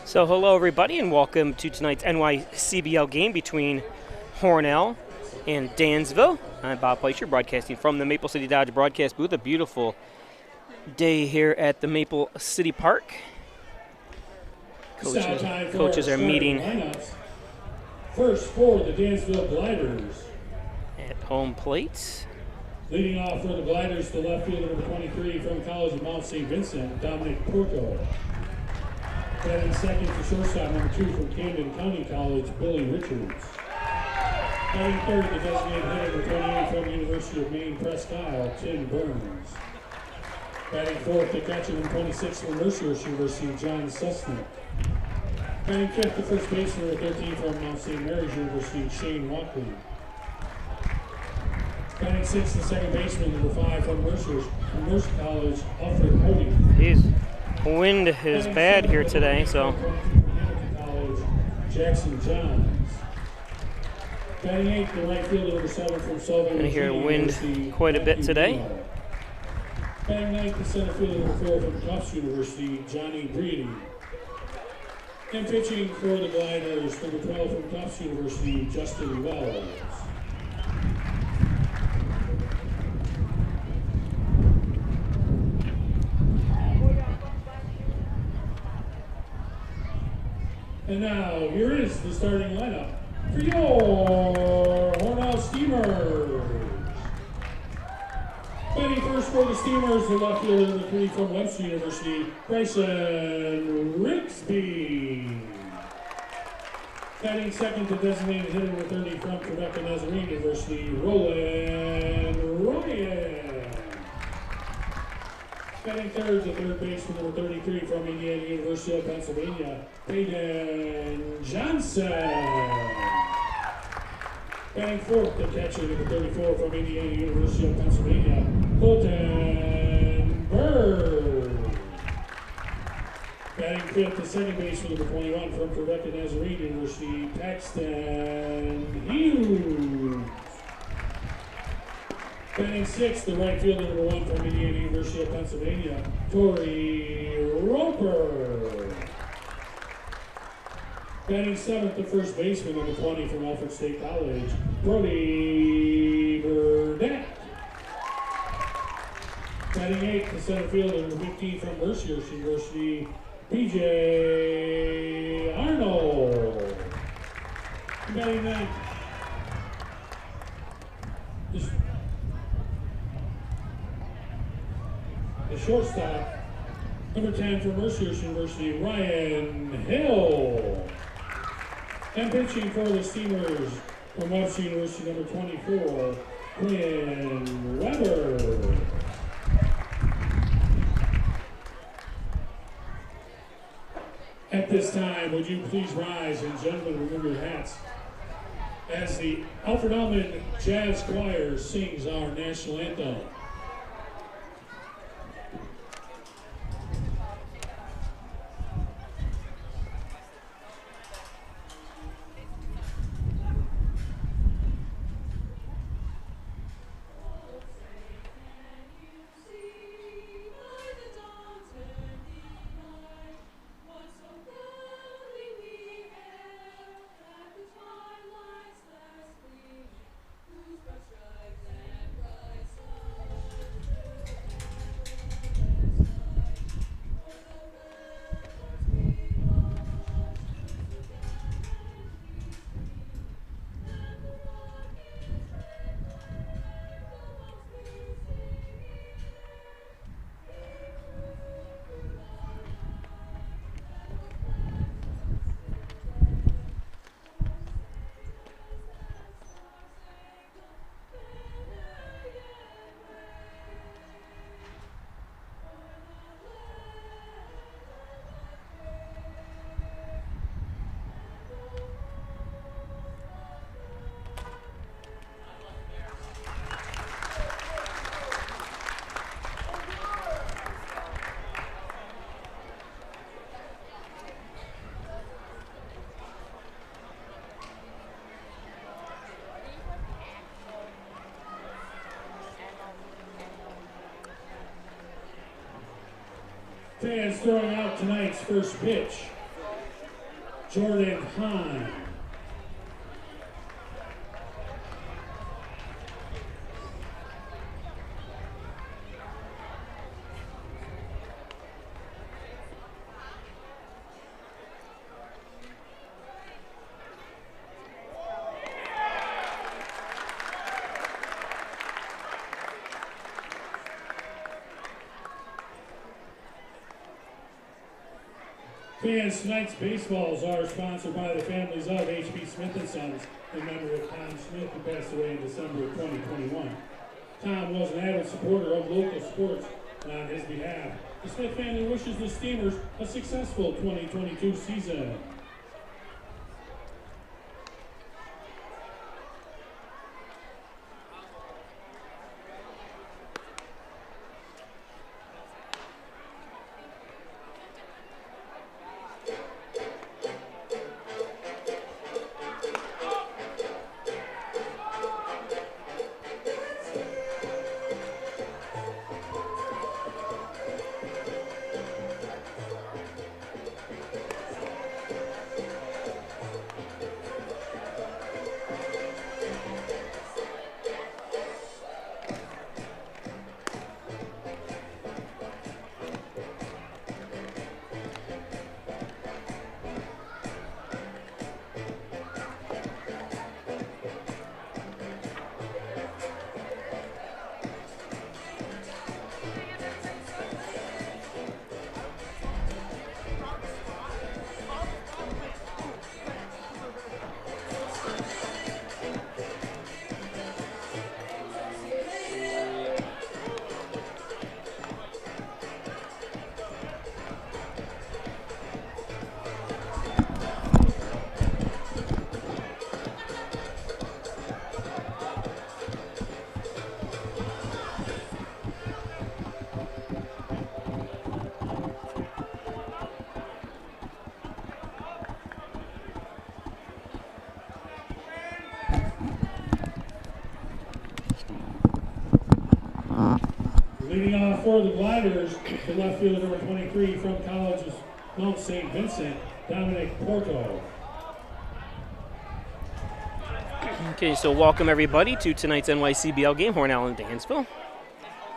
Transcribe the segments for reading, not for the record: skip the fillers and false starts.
So hello everybody and welcome to tonight's NYCBL game between Hornell and Dansville. I'm Bob Fleischer, broadcasting from the Maple City Dodge broadcast booth. A beautiful day here at the Maple City Park. Coaches are meeting lineups. First for the Dansville Gliders. At home plate. Leading off for the Gliders, the left fielder number 23 from College of Mount St. Vincent, Dominic Porto. Batting second for shortstop number 2 from Camden County College, Billy Richards. Batting third, the designated hitter number 28 from the University of Maine, Presque Isle, Tim Burns. Batting fourth, the catcher number 26 from Mercer University, John Sussman. Batting fifth, the first baseman number 13 from Mount St. Mary's University, Shane Walkley. Batting sixth, the second baseman number 5 from Mercer College, Alfred Cody. Wind is bad here today, so. Jackson Johns. Batting eighth, the right fielder number 7 from Southern. Going to hear wind quite a bit today. Batting ninth, the center fielder number 4 from Tufts University, Johnny Brady. And pitching for the Gliders, number 12 from Tufts University, Justin Wells. And now, here is the starting lineup for your Hornell Steamers. Batting first for the Steamers, the left fielder number 3 from Webster University, Bryson Rigsby. Batting second, the designated hitter number 30 from Quebec Nazarene University, Roland Ryan. Batting third, the third baseman number 33 from Indiana University of Pennsylvania, Peyton Johnson. Batting fourth, the catcher number 34 from Indiana University of Pennsylvania, Colton Bird. Batting fifth, the second baseman number 21 from Quebec Nazarene University, Paxton Hughes. Batting sixth, the right fielder number 1 from Indiana University of Pennsylvania, Torrey Roper. Batting seventh, the first baseman number 20 from Alfred State College, Brody Burdette. Batting eighth, the center fielder number 15 from Marsh University, B.J. Arnold. Batting ninth, the shortstop, number 10 from Mercer University, Ryan Hill. And pitching for the Steamers from Webster University, number 24, Quinn Weber. At this time, would you please rise, and gentlemen, remove your hats, as the Alfred Allman Jazz Choir sings our national anthem. Fans throwing out tonight's first pitch. Jordan Hahn. Fans, tonight's baseballs are sponsored by the families of H.B. Smith & Sons in memory of Tom Smith, who passed away in December of 2021. Tom was an avid supporter of local sports, and on his behalf, the Smith family wishes the Steamers a successful 2022 season. Leading off for the Gliders, the left fielder number 23 from College of Mount St. Vincent, Dominic Porto. Okay, so welcome everybody to tonight's NYCBL game, Hornell and Dansville.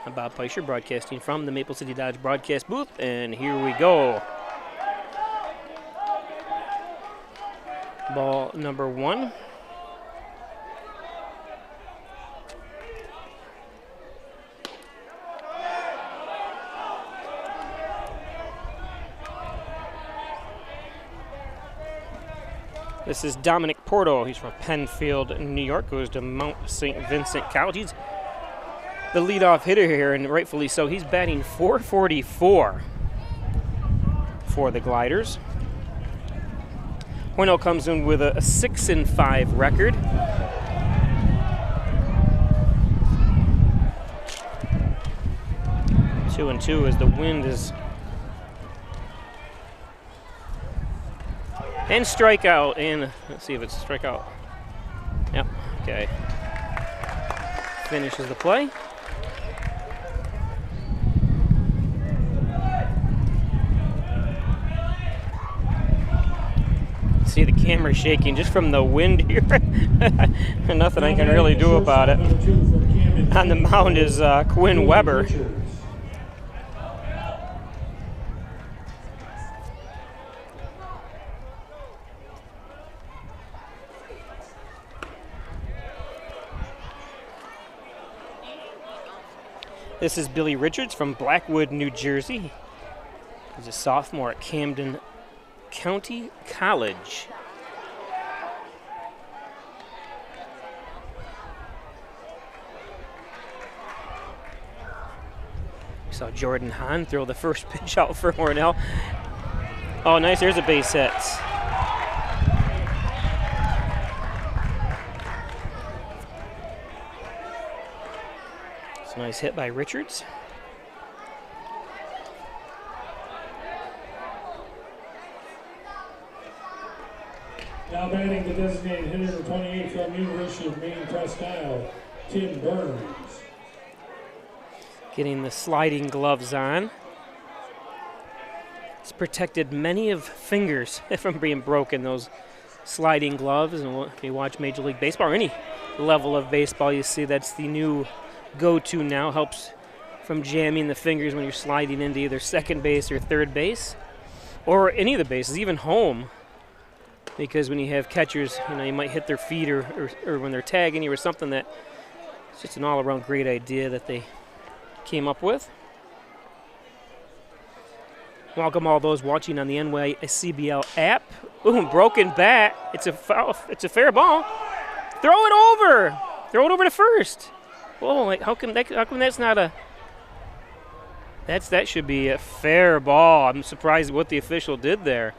I'm Bob Peischer, broadcasting from the Maple City Dodge broadcast booth, and here we go. Ball number 1. This is Dominic Porto. He's from Penfield, New York. Goes to Mount St. Vincent College. He's the leadoff hitter here, and rightfully so. He's batting .444 for the Gliders. Hornell comes in with a 6-5 record. Two and two as the wind is. And strikeout, and let's see if it's a strikeout. Yep, okay. Finishes the play. See the camera shaking just from the wind here. Nothing I can really do about it. On the mound is Quinn Weber. This is Billy Richards from Blackwood, New Jersey. He's a sophomore at Camden County College. We saw Jordan Hahn throw the first pitch out for Hornell. Oh, nice. There's a base hit. It's a nice hit by Richards. Now batting the designated hitter number 28 from University of Maine Presque Isle, Tim Burns. Getting the sliding gloves on. It's protected many of fingers from being broken, those sliding gloves. And if you watch Major League Baseball or any level of baseball, you see that's the new go-to now. Helps from jamming the fingers when you're sliding into either second base or third base or any of the bases, even home. Because when you have catchers, you might hit their feet or when they're tagging you or something. That it's just an all-around great idea that they came up with. Welcome all those watching on the NYCBL app. Ooh, broken bat. It's a foul. It's a fair ball. Throw it over. Throw it over to first. Whoa! How come that's not a? That should be a fair ball. I'm surprised what the official did there.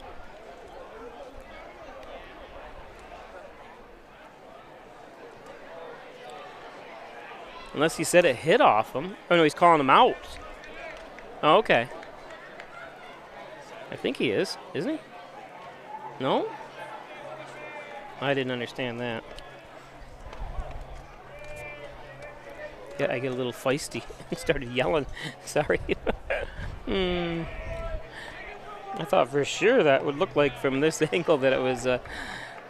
Unless he said it hit off him. Oh, no, he's calling him out. Oh, okay. I think he is, isn't he? No? I didn't understand that. Yeah, I get a little feisty and started yelling. Sorry. I thought for sure that would look like from this angle that it was a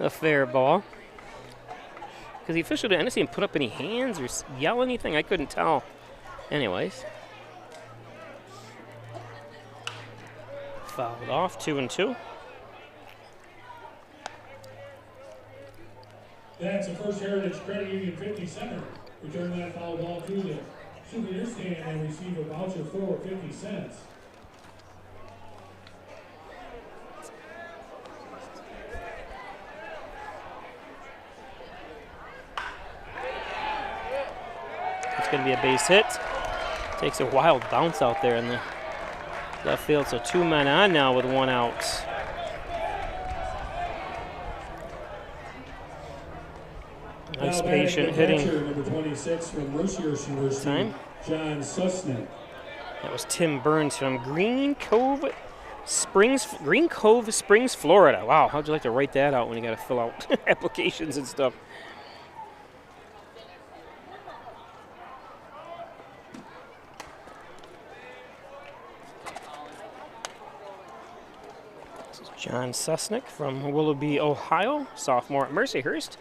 fair ball. Because the official didn't see him put up any hands or yell anything. I couldn't tell. Anyways. Fouled off, 2-2. That's the First Heritage Credit Union 50 center. Return that foul ball to the souvenir stand and receive a voucher for 50 cents. It's going to be a base hit. Takes a wild bounce out there in the left field. So 2 men on now with 1 out. Nice patient hitting. Number 26 from Marsh University, time. John Susnick. That was Tim Burns from Green Cove Springs, Florida. Wow, how'd you like to write that out when you got to fill out applications and stuff? This is John Susnick from Willoughby, Ohio, sophomore at Mercyhurst.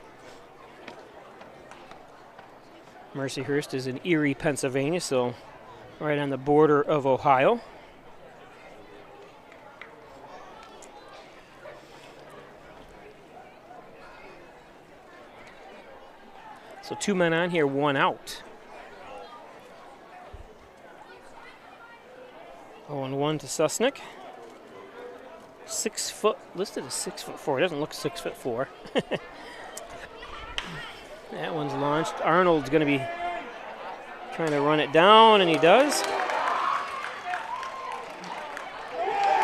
Mercyhurst is in Erie, Pennsylvania, so right on the border of Ohio. So 2 men on here, 1 out. 0-1 to Susnick. 6 foot, listed as 6'4". It doesn't look 6'4". That one's launched. Arnold's going to be trying to run it down, and he does.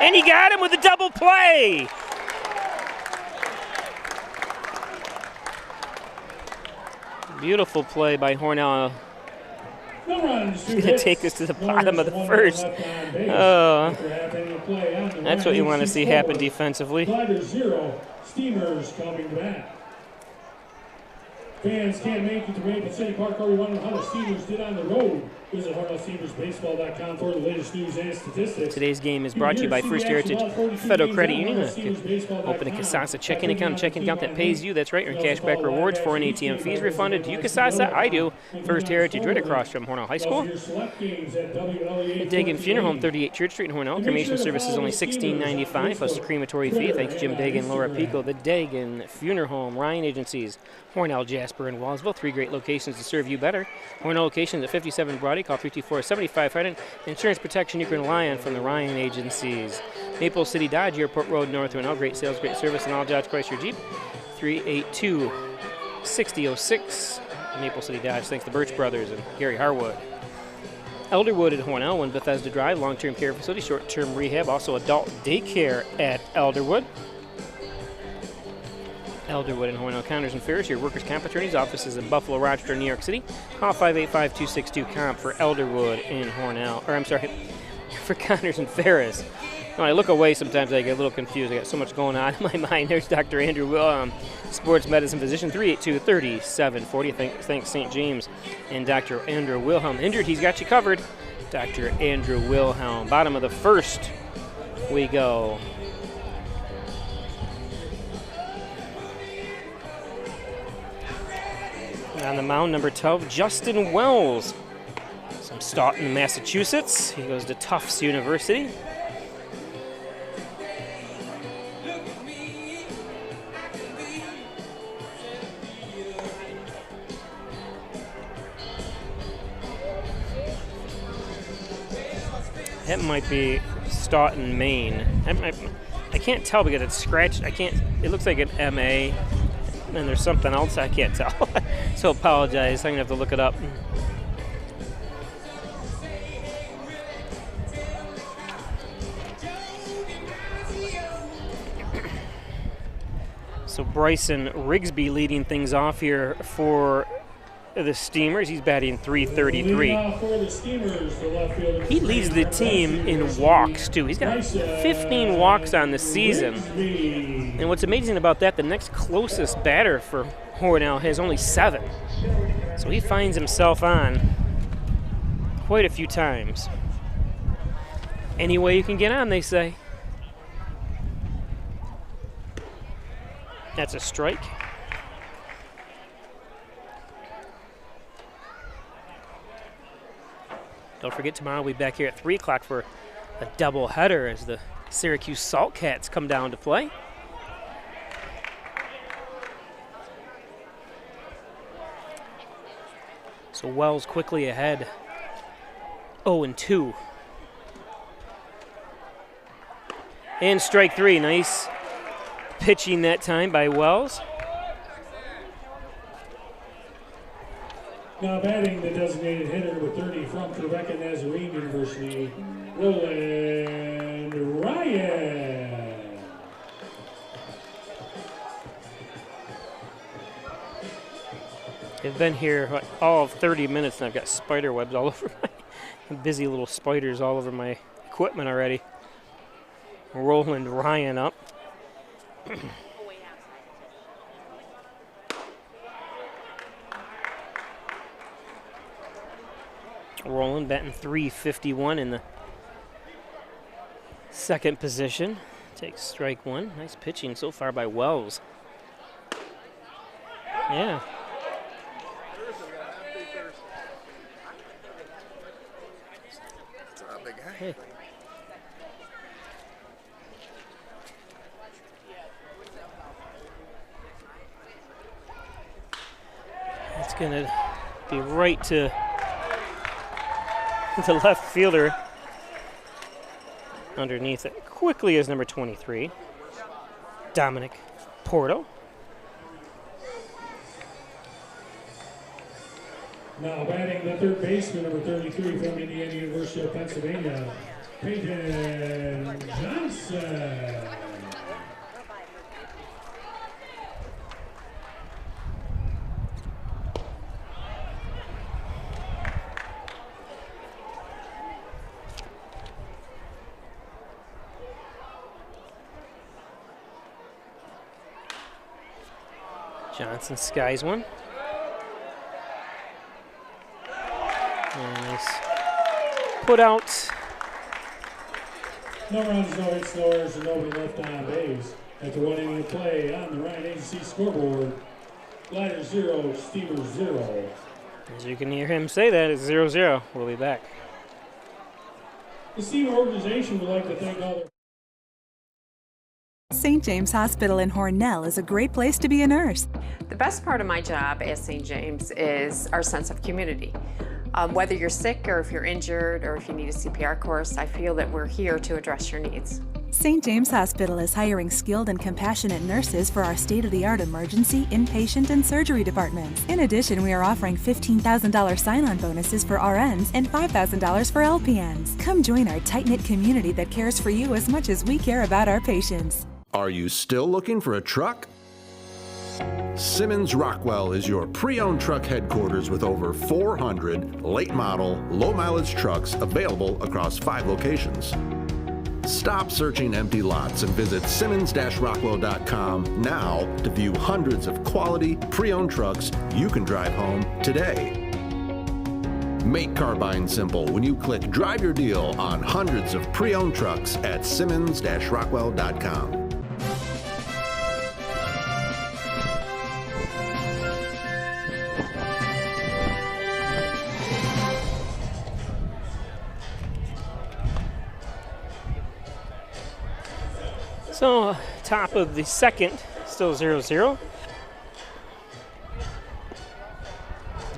And he got him with a double play. Beautiful play by Hornell. He's going to take this to the bottom of the first. That's what you want to see happen defensively. Gliders 0, Steamers coming back. Fans can't make it to Maple City Park or wonder how the Steamers did on the road. Visit HornellSteamersBaseball.com for the latest news and statistics. Today's game is brought to you by First Heritage Federal Credit Union. Open a Kasasa checking account that pays you. That's right, earn cashback rewards, foreign ATM fees refunded. Do you, Kasasa? I do. First Heritage right across from Hornell High School. Dagan Funeral Home, 38 Church Street in Hornell. Cremation service is only $16.95 plus a crematory fee. Thanks Jim Dagan, Laura Pico, the Dagan Funeral Home, Ryan Agencies, Hornell, Jasper, and Wallsville. 3 great locations to serve you better. Hornell locations at 57 Brody. Call 324-7500. Insurance protection you can rely on from the Ryan Agencies. Maple City Dodge, Airport Road, North Hornell. Great sales, great service, and all Dodge Chrysler Jeep. 382-6006. Maple City Dodge. Thanks to Birch Brothers and Gary Harwood. Elderwood at Hornell, 1 Bethesda Drive, long-term care facility, short-term rehab, also adult daycare at Elderwood. Elderwood and Hornell Counters and Ferris, your workers' comp attorney's offices in Buffalo, Rochester, New York City. Call 585-262-COMP for Elderwood in Hornell. Or I'm sorry, for Counters and Ferris. When I look away, sometimes I get a little confused. I got so much going on in my mind. There's Dr. Andrew Wilhelm, sports medicine physician, 382-3740. Thanks St. James and Dr. Andrew Wilhelm. Injured, he's got you covered. Dr. Andrew Wilhelm. Bottom of the first. we go. On the mound, number 12, Justin Wells. From Stoughton, Massachusetts. He goes to Tufts University. That might be Stoughton, Maine. I can't tell because it's scratched. It looks like an MA, and there's something else I can't tell. So apologize. I'm gonna have to look it up. So Bryson Rigsby leading things off here for the Steamers. He's batting .333. He leads the team in walks, too. He's got 15 walks on the season. And what's amazing about that, the next closest batter for Hornell has only 7. So he finds himself on quite a few times. Any way you can get on, they say. That's a strike. Don't forget, tomorrow we'll be back here at 3 o'clock for a doubleheader as the Syracuse Saltcats come down to play. So Wells quickly ahead, 0-2. And strike 3, nice pitching that time by Wells. Now batting the designated hitter, number 30 from Quebec Nazarene University, Roland Ryan. I've been here all of 30 minutes and I've got spider webs all over my busy little spiders all over my equipment already. Roland Ryan up. Roland batting .351 in the second position. Takes strike 1. Nice pitching so far by Wells. Yeah. Hey. It's going to be right to the left fielder. Underneath it quickly is number 23, Dominic Porto. Now batting the third baseman, number 33 from Indiana University of Pennsylvania, Peyton Johnson. Johnson skies one. Nice put out. No runs, no hits, no errors, and nobody left on base. After 1 inning of play on the Ryan Agency scoreboard, Gliders 0, Steamers 0. As you can hear him say that, it's 0-0. We'll be back. The Steamer organization would like to thank all their St. James Hospital in Hornell is a great place to be a nurse. The best part of my job at St. James is our sense of community. Whether you're sick or if you're injured or if you need a CPR course, I feel that we're here to address your needs. St. James Hospital is hiring skilled and compassionate nurses for our state-of-the-art emergency, inpatient, and surgery departments. In addition, we are offering $15,000 sign-on bonuses for RNs and $5,000 for LPNs. Come join our tight-knit community that cares for you as much as we care about our patients. Are you still looking for a truck? Simmons Rockwell is your pre-owned truck headquarters with over 400 late model, low mileage trucks available across 5 locations. Stop searching empty lots and visit simmons-rockwell.com now to view hundreds of quality pre-owned trucks you can drive home today. Make car buying simple when you click Drive Your Deal on hundreds of pre-owned trucks at Simmons-Rockwell.com. So, top of the second, still 0-0.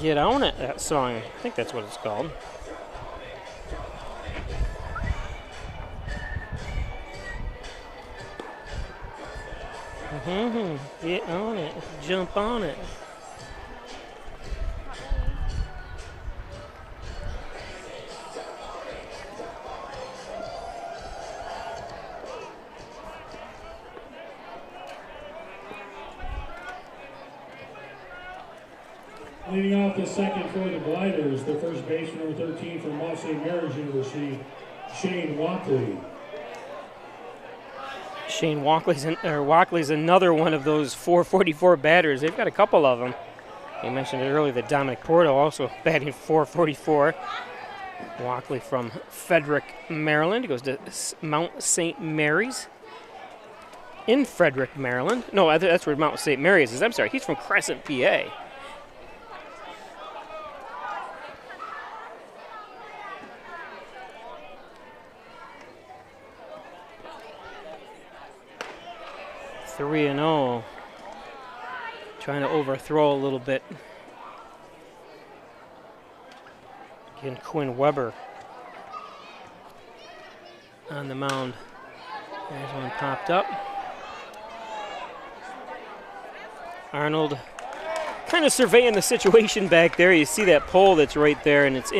Get on it, that song. I think that's what it's called. Get on it. Jump on it. Leading off the second for the Gliders, the first baseman, number 13 from Mount St. Mary's University, Shane Walkley. Shane Walkley's another one of those 444 batters. They've got a couple of them. You mentioned it earlier that Dominic Porto also batting 444. Walkley from Frederick, Maryland. He goes to Mount St. Mary's in Frederick, Maryland. No, that's where Mount St. Mary's is. I'm sorry, he's from Crescent, PA. Three and 0, trying to overthrow a little bit. Again, Quinn Weber on the mound. There's one popped up. Arnold kind of surveying the situation back there. You see that pole that's right there, and it's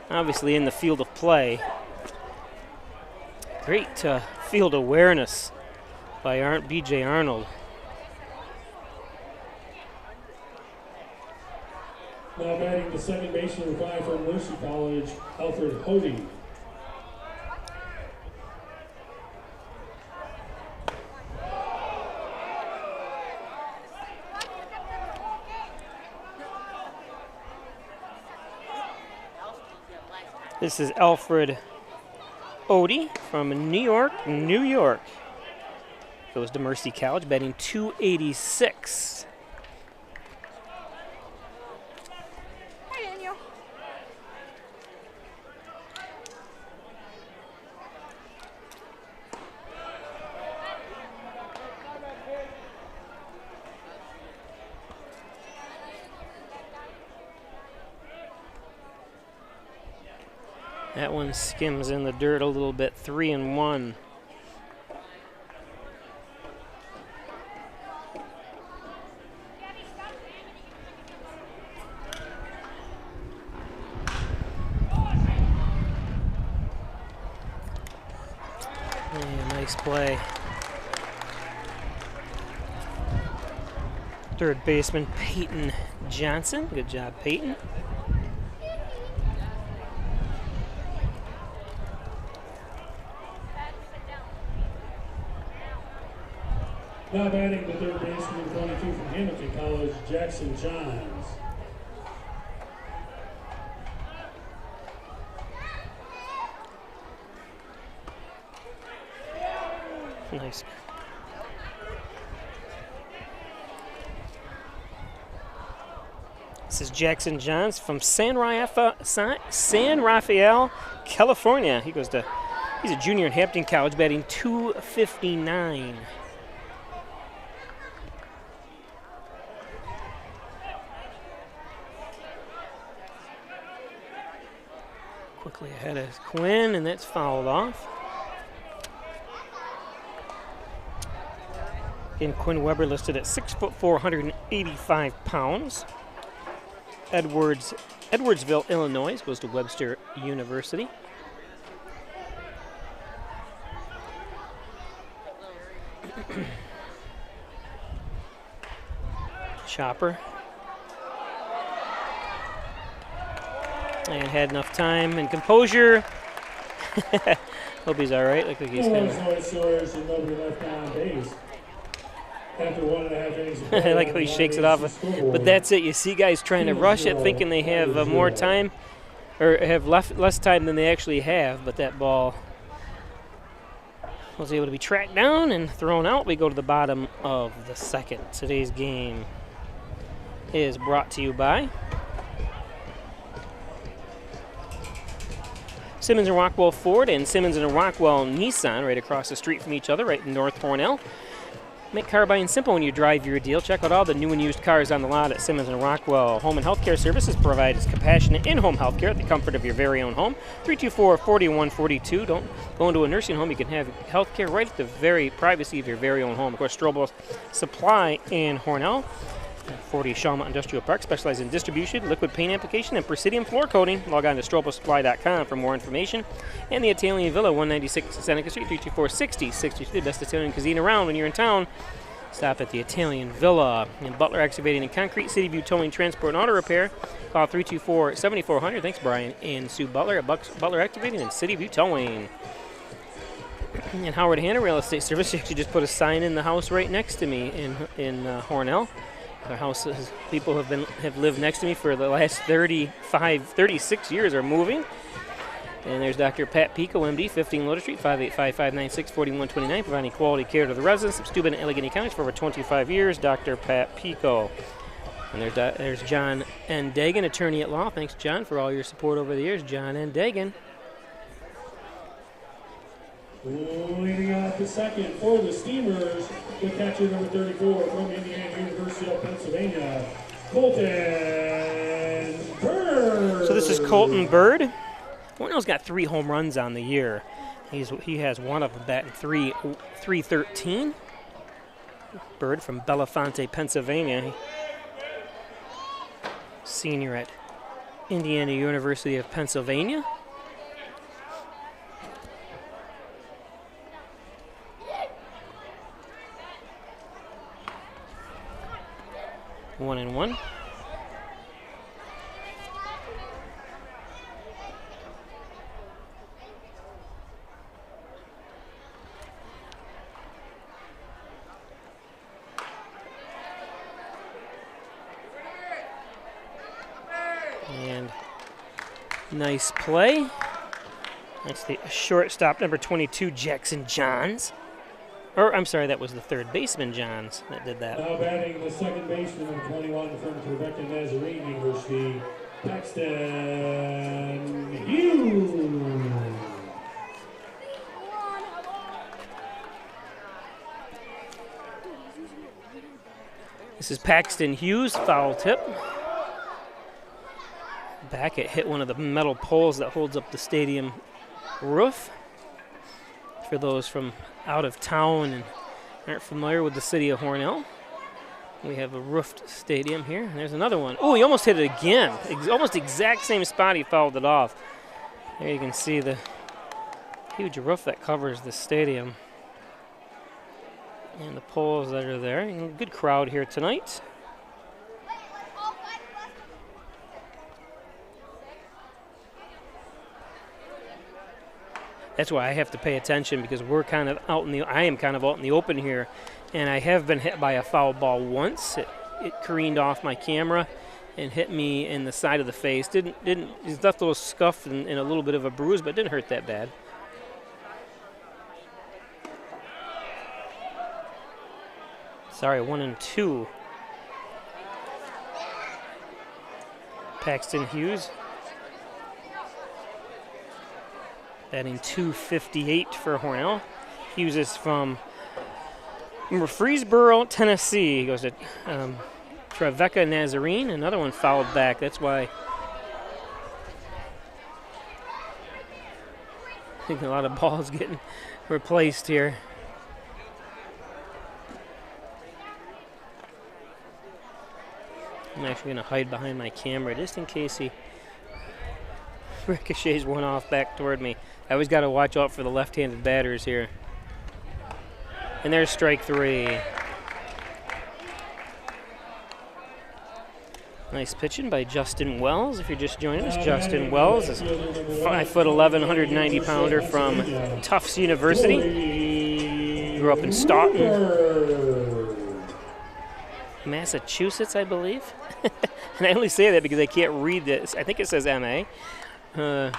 obviously in the field of play. Great field awareness by B.J. Arnold. Now batting the second baseman, 5 from Mercy College, Alfred Hody. This is Alfred Hody from New York, New York. Goes to Mercy College, batting 286. Hi, Daniel. That one skims in the dirt a little bit, 3-1. Nice play. Third baseman Peyton Johnson. Good job, Peyton. Now batting the third baseman, 22 from Hamilton College, Jackson Johns. Nice. This is Jackson Johns from San Rafael, California. He's a junior at Hampton College, batting 259. Quickly ahead of Quinn, and that's fouled off. Again, Quinn Weber listed at 6'4", 185 pounds. Edwardsville, Illinois, goes to Webster University. Chopper. And had enough time and composure. Hope he's all right. Looks like he's kind of. After 1.5 innings. I like how he shakes it off. But that's it. You see guys trying to rush it, thinking they have more time. or have less time than they actually have, but that ball was able to be tracked down and thrown out. We go to the bottom of the second. Today's game is brought to you by Simmons and Rockwell Ford and Simmons and Rockwell Nissan, right across the street from each other, right in North Hornell. Make car buying simple when you drive your deal. Check out all the new and used cars on the lot at Simmons and Rockwell. Home and healthcare services provides compassionate in-home healthcare at the comfort of your very own home. 324-4142. Don't go into a nursing home. You can have healthcare right at the very privacy of your very own home. Of course, Strobel Supply in Hornell. 40 Shawmut Industrial Park, specializes in distribution, liquid paint application, and Presidium floor coating. Log on to strobelsupply.com for more information. And the Italian Villa, 196 Seneca Street, 324-6063. The best Italian cuisine around. When you're in town, stop at the Italian Villa. And Butler Excavating and Concrete, City View Towing, Transport, and Auto Repair. Call 324-7400. Thanks, Brian and Sue Butler at Butler Excavating and City View Towing. And Howard Hanna Real Estate Service actually just put a sign in the house right next to me in Hornell. Our houses, people have lived next to me for the last 36 years are moving. And there's Dr. Pat Pico, MD, 15 Lotus Street, 585-596-4129, providing quality care to the residents of Steuben and Allegheny counties for over 25 years. Dr. Pat Pico. And there's John N. Dagan, attorney at law. Thanks, John, for all your support over the years. John N. Dagan. Leading off the second for the Steamers, the catcher number 34 from Indiana University of Pennsylvania, Colton Bird. So this is Colton Bird. Hornell's got 3 home runs on the year. He has one of them batting .313. Bird from Bellefonte, Pennsylvania. Senior at Indiana University of Pennsylvania. One and one. And nice play. That's the shortstop, number 22, Jackson Johns. Or, I'm sorry, that was the third baseman, Johns, that did that. Now batting the second baseman, number 21, from Rebecca Nazarene University, Paxton Hughes. This is Paxton Hughes, foul tip. Back, it hit one of the metal poles that holds up the stadium roof. For those from out of town and aren't familiar with the city of Hornell, we have a roofed stadium here. And there's another one. Oh, he almost hit it again. Almost exact same spot he fouled it off. There you can see the huge roof that covers the stadium. And the poles that are there. And good crowd here tonight. That's why I have to pay attention, because I am kind of out in the open here, and I have been hit by a foul ball once. It careened off my camera and hit me in the side of the face. It left a little scuff and a little bit of a bruise, but it didn't hurt that bad. Sorry, 1-2. Paxton Hughes. Batting .258 for Hornell. Hughes is from Murfreesboro, Tennessee. He goes to Trevecca Nazarene. Another one fouled back. That's why I think a lot of balls getting replaced here. I'm actually going to hide behind my camera just in case he ricochets one off back toward me. I always got to watch out for the left-handed batters here. And there's strike 3. Nice pitching by Justin Wells. If you're just joining us, Justin Wells is 5'11", 190-pounder from Tufts University. Grew up in Staunton, Massachusetts, I believe. And I only say that because I can't read this. I think it says MA. And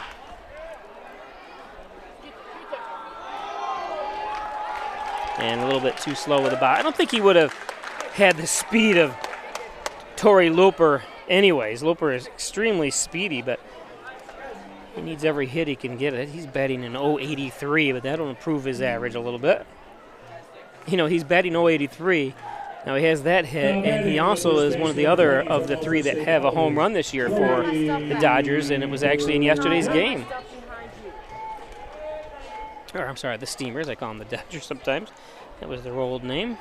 a little bit too slow with the ball. I don't think he would have had the speed of Torrey Loper anyways. Loper is extremely speedy, but he needs every hit he can get. He's batting an .083, but that'll improve his average a little bit. You know, he's batting .083. Now he has that hit, and he also is one of the other of the three that have a home run this year for the Dodgers, and it was actually in yesterday's game. Or, I'm sorry, the Steamers. I call them the Dodgers sometimes. That was their old name.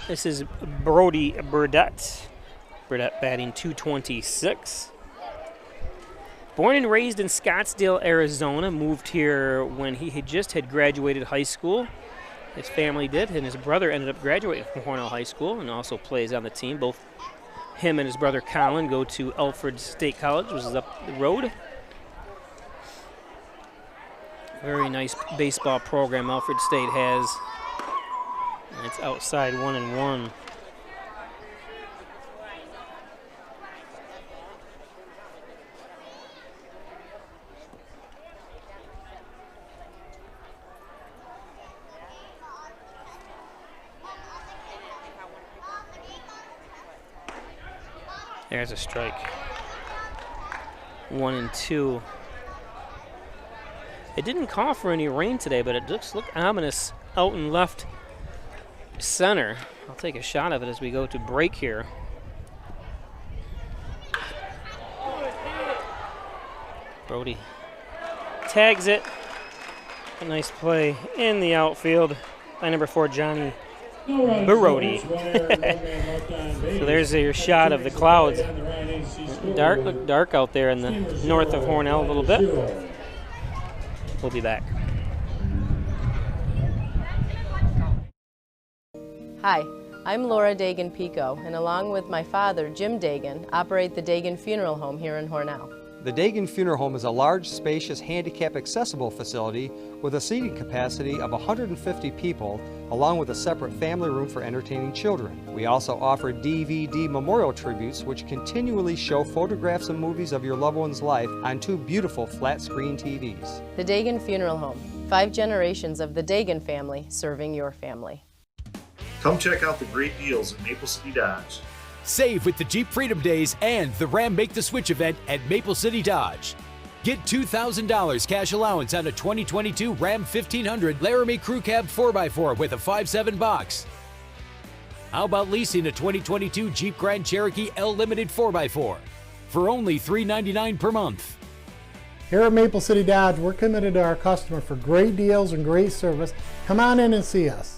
This is Brody Burdette. Burdette batting .226. Born and raised in Scottsdale, Arizona, moved here when he had just graduated high school. His family did, and his brother ended up graduating from Hornell High School and also plays on the team. Both him and his brother Colin go to Alfred State College, which is up the road. Very nice baseball program Alfred State has. And it's outside 1-1. There's a strike. 1-2. It didn't call for any rain today, but it looks ominous out in left center. I'll take a shot of it as we go to break here. Brody tags it. A nice play in the outfield by number 4, Johnny Brody. So there's your shot of the clouds. Look dark out there in the north of Hornell a little bit. We'll be back. Hi, I'm Laura Dagan-Pico, and along with my father, Jim Dagan, operate the Dagan Funeral Home here in Hornell. The Dagan Funeral Home is a large, spacious, handicap-accessible facility with a seating capacity of 150 people, along with a separate family room for entertaining children. We also offer DVD memorial tributes, which continually show photographs and movies of your loved one's life on 2 beautiful flat-screen TVs. The Dagan Funeral Home, 5 generations of the Dagan family serving your family. Come check out the great deals at Maple City Dodge. Save with the Jeep Freedom Days and the Ram Make the Switch event at Maple City Dodge. Get $2,000 cash allowance on a 2022 Ram 1500 Laramie Crew Cab 4x4 with a 5.7 box. How about leasing a 2022 Jeep Grand Cherokee L Limited 4x4 for only $399 per month? Here at Maple City Dodge, we're committed to our customer for great deals and great service. Come on in and see us.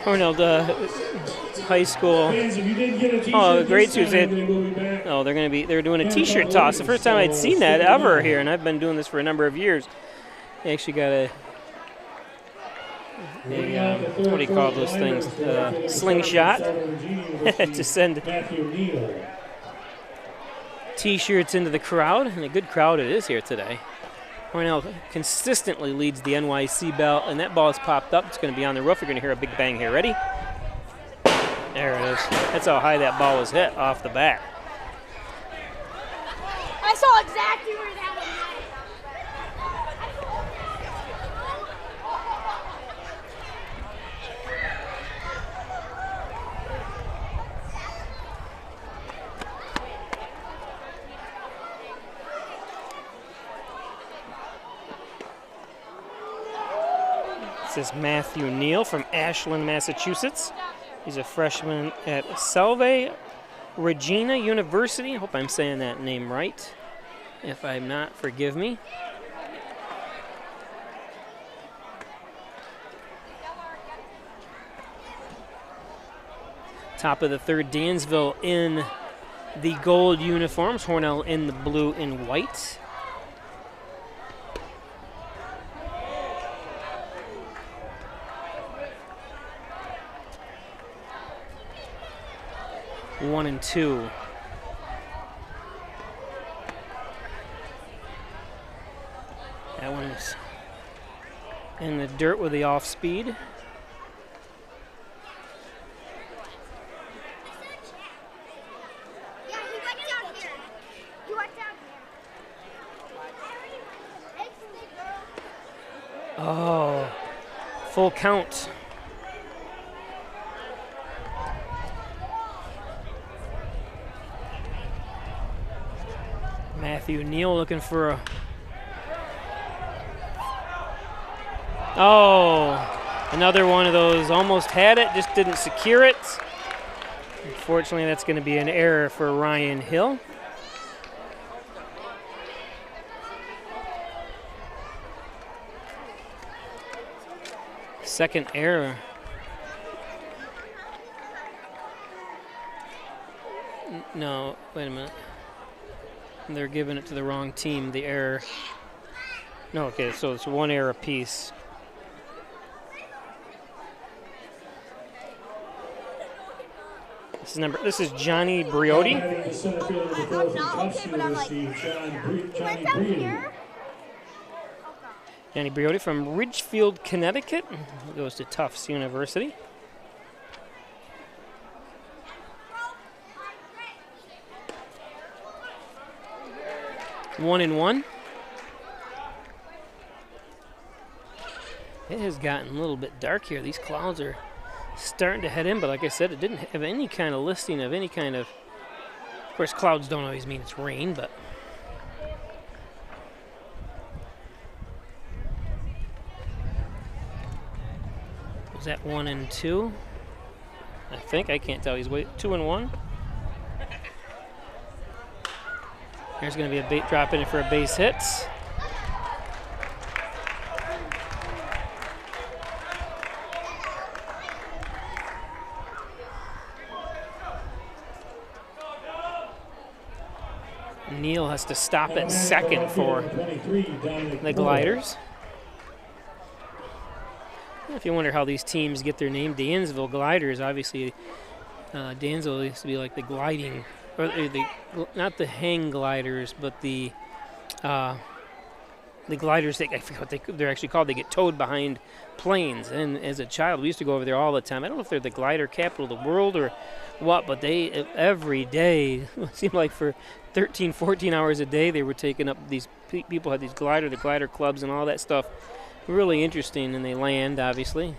Hornell High School. Oh, grade 2s. Oh, they're doing a T-shirt toss. The first time I'd seen that ever here, and I've been doing this for a number of years. They actually got a what do you call those things? Slingshot to send T-shirts into the crowd, and a good crowd it is here today. Hornell consistently leads the NYCBL, and that ball has popped up. It's going to be on the roof. You're going to hear a big bang here. Ready? There it is. That's how high that ball was hit off the bat. I saw exactly where that was. This is Matthew Neal from Ashland, Massachusetts. He's a freshman at Salve Regina University. I hope I'm saying that name right. If I'm not, forgive me. Top of the third, Dansville in the gold uniforms, Hornell in the blue and white. 1-2. That one is in the dirt with the off speed. Oh, full count. Matthew Neal looking for a... Oh, another one of those, almost had it, just didn't secure it. Unfortunately, that's going to be an error for Ryan Hill. Second error. No, wait a minute. They're giving it to the wrong team, the error. No, okay, so it's one error apiece. This is Johnny Brody. Johnny Brody from Ridgefield, Connecticut. He goes to Tufts University. One and one. It has gotten a little bit dark here. These clouds are starting to head in, but like I said, it didn't have any kind of listing of any kind of course, clouds don't always mean it's rain, but was that 1 and 2? I think, I can't tell. He's 2 and 1. There's going to be a bait drop in it for a base hit. Neal has to stop at second for the Gliders. If you wonder how these teams get their name, Dansville Gliders, obviously Dansville used to be like the gliding, or the not the hang gliders, but the gliders, I forget what they're actually called. They get towed behind planes. And as a child, we used to go over there all the time. I don't know if they're the glider capital of the world or what, but they, every day, it seemed like for 13, 14 hours a day, they were taking up, these people had these the glider clubs and all that stuff. Really interesting, and they land, obviously.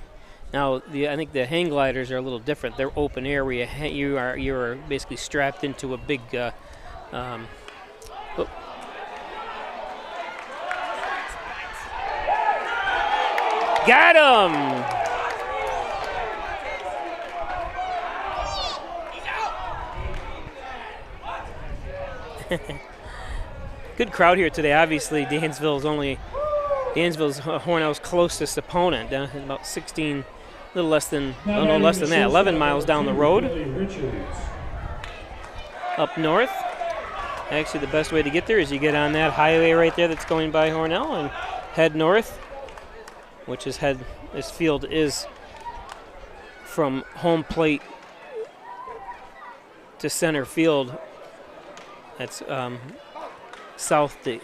Now, I think the hang gliders are a little different. They're open air where you are basically strapped into a big Got him! Good crowd here today. Obviously, Dansville's Hornell's closest opponent, down about 16, a little less than, no, less than that, 11 miles down the road. Up north. Actually, the best way to get there is you get on that highway right there that's going by Hornell and head north, which is this field is from home plate to center field. That's south to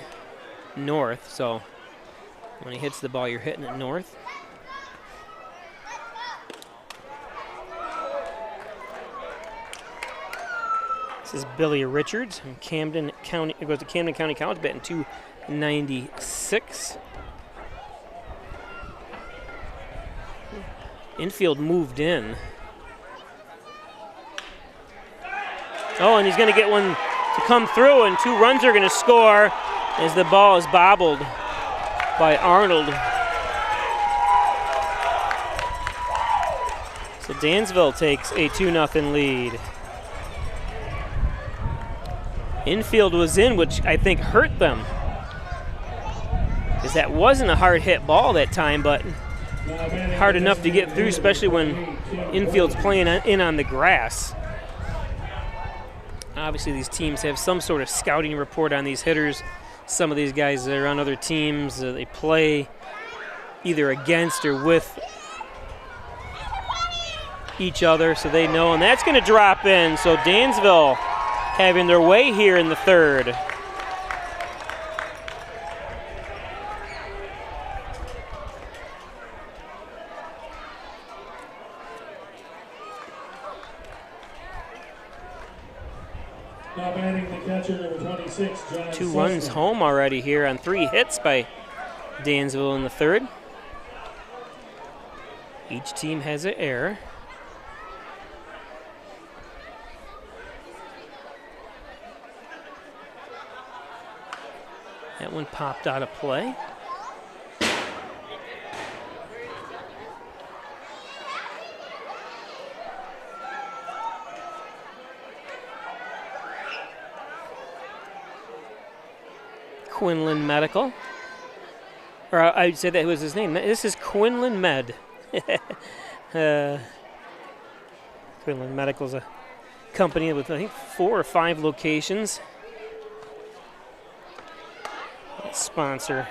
north, so when he hits the ball, you're hitting it north. This is Billy Richards from Camden County. It goes to Camden County College, batting .296. Infield moved in. Oh, and he's going to get one to come through, and 2 runs are going to score as the ball is bobbled by Arnold. So Dansville takes a 2-0 lead. Infield was in, which I think hurt them, because that wasn't a hard hit ball that time, but hard enough to get through, especially when infield's playing in on the grass. Obviously, these teams have some sort of scouting report on these hitters. Some of these guys that are on other teams, they play either against or with each other so they know, and that's going to drop in. So Dansville having their way here in the third. Now batting the catcher, number 26, John 2 runs home already here on 3 hits by Dansville in the third. Each team has an error. That one popped out of play. Quinlan Medical. Or I'd say that was his name. This is Quinlan Med. Quinlan Medical is a company with, I think, 4 or 5 locations. Let's sponsor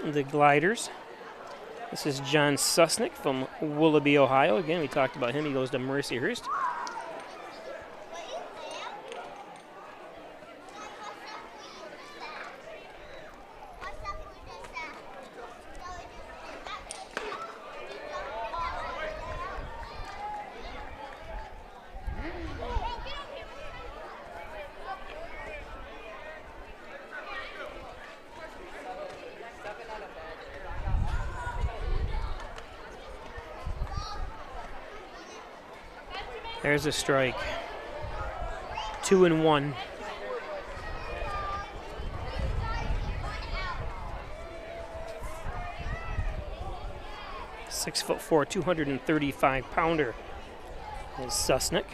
the gliders. This is John Susnick from Willoughby, Ohio. Again, we talked about him. He goes to Mercyhurst. There's a strike. 2-1. "6'4", 235-pounder is Susnick.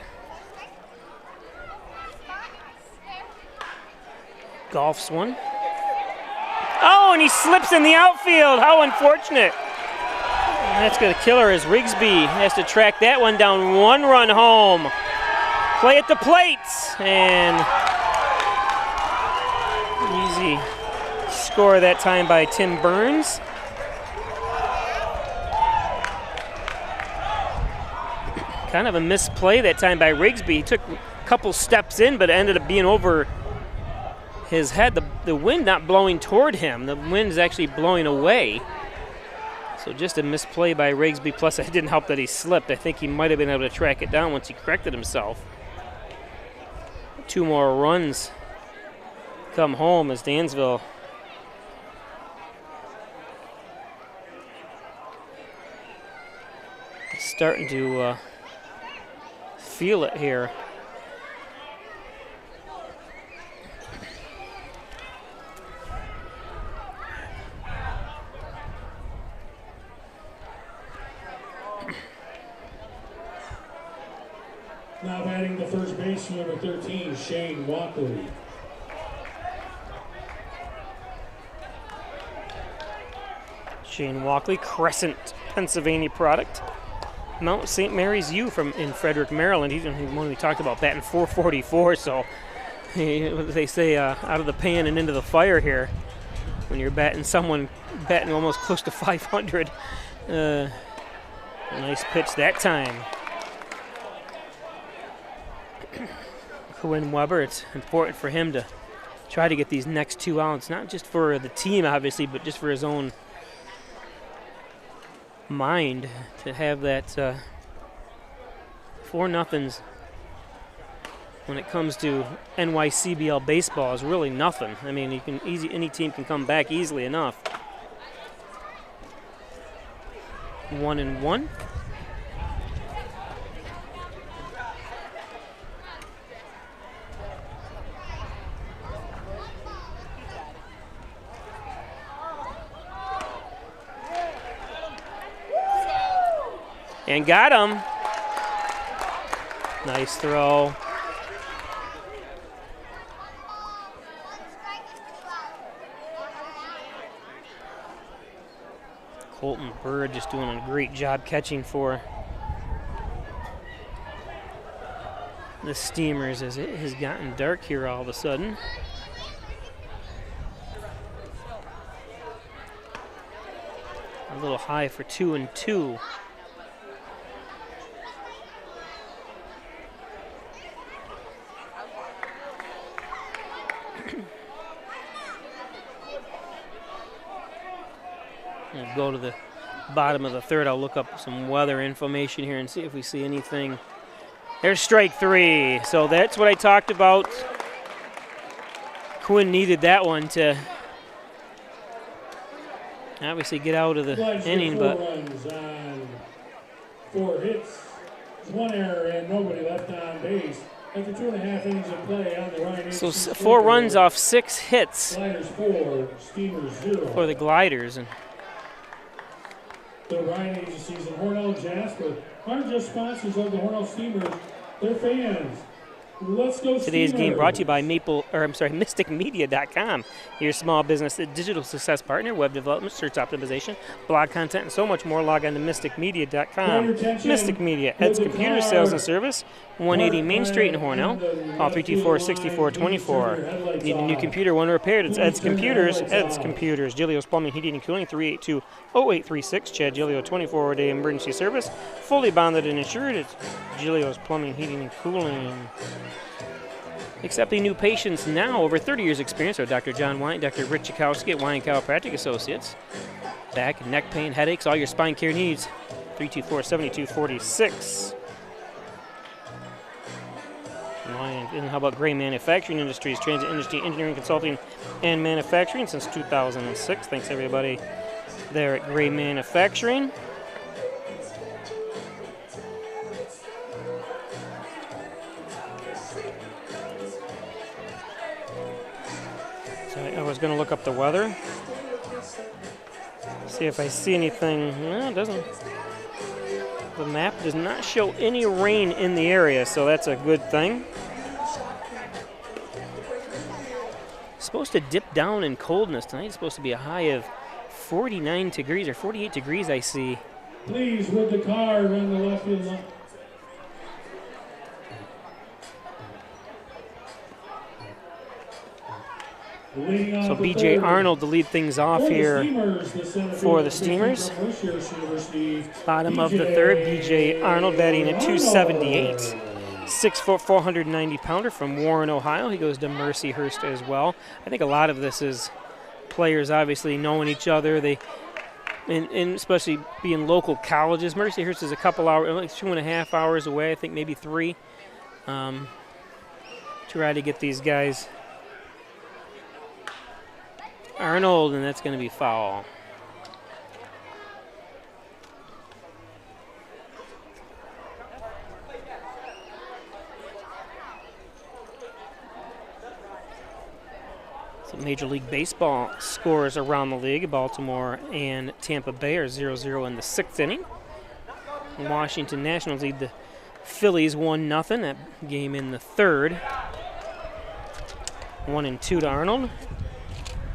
Golfs one. Oh, and he slips in the outfield. How unfortunate. That's going to kill her as Rigsby has to track that one down. 1 run home. Play at the plate. And easy score that time by Tim Burns. Kind of a misplay that time by Rigsby. He took a couple steps in, but it ended up being over his head. The wind not blowing toward him. The wind is actually blowing away. So just a misplay by Rigsby, plus it didn't help that he slipped. I think he might have been able to track it down once he corrected himself. 2 more runs come home as Dansville is starting to feel it here. Now batting the first base, number 13, Shane Walkley. Shane Walkley, Crescent, Pennsylvania product. Mount St. Mary's U in Frederick, Maryland. He's when we talked about batting .444, so they say out of the pan and into the fire here. When you're batting almost close to 500. A nice pitch that time. Quinn Weber, it's important for him to try to get these next 2 outs, not just for the team, obviously, but just for his own mind to have that 4-0s when it comes to NYCBL baseball is really nothing. I mean, any team can come back easily enough. 1-1. And got him. Nice throw. Colton Bird just doing a great job catching for the Steamers as it has gotten dark here all of a sudden. A little high for 2-2. We'll go to the bottom of the third. I'll look up some weather information here and see if we see anything. There's strike 3. So that's what I talked about. Quinn needed that one to obviously get out of the inning, but 4 runs on 4 hits, 1 error, and nobody left on base. After 2.5 innings of play on the Ryan. So 4 runs off 6 hits. Gliders 4, Steamers 0. For the Gliders. And the Ryan agencies in Hornell and Jasper aren't just sponsors of the Hornell Steamers, they're fans. Let's go today's Steamers. game brought to you by MysticMedia.com, your small business digital success partner, web development, search optimization, blog content, and so much more. Log on to MysticMedia.com. Mystic Media, Ed's Computer Sales and Service, 180 Main Street in Hornell. Call 324-6424. Need a new computer, one repaired? It's Ed's Computers. Ed's Computers. Gilio's Plumbing, Heating, and Cooling, 382-0836. Chad Gilio, 24-day emergency service. Fully bonded and insured. It's Gilio's Plumbing, Heating, and Cooling. Accepting new patients now. Over 30 years experience are Dr. John Wine, Dr. Rich Chakowski at Wine Chiropractic Associates. Back, neck pain, headaches, all your spine care needs. 324-7246. And how about Gray Manufacturing Industries, transit industry, engineering, consulting, and manufacturing since 2006. Thanks everybody there at Gray Manufacturing. So I was going to look up the weather, see if I see anything. No, it doesn't. The map does not show any rain in the area, so that's a good thing. It's supposed to dip down in coldness tonight. It's supposed to be a high of 49 degrees or 48 degrees, I see. Please, with the car, run the left field line. So B.J. Arnold to lead things off here for the Steamers. Bottom of the third, B.J. Arnold batting at 278. 6', 490-pounder from Warren, Ohio. He goes to Mercyhurst as well. I think a lot of this is players obviously knowing each other. And especially being local colleges. Mercyhurst is a couple hours, like 2.5 hours away, I think maybe 3. Try to get these guys. Arnold, and that's going to be foul. So Major League Baseball scores around the league. Baltimore and Tampa Bay are 0-0 in the 6th inning. Washington Nationals lead the Phillies 1-0. That game in the 3rd. 1-2 to Arnold.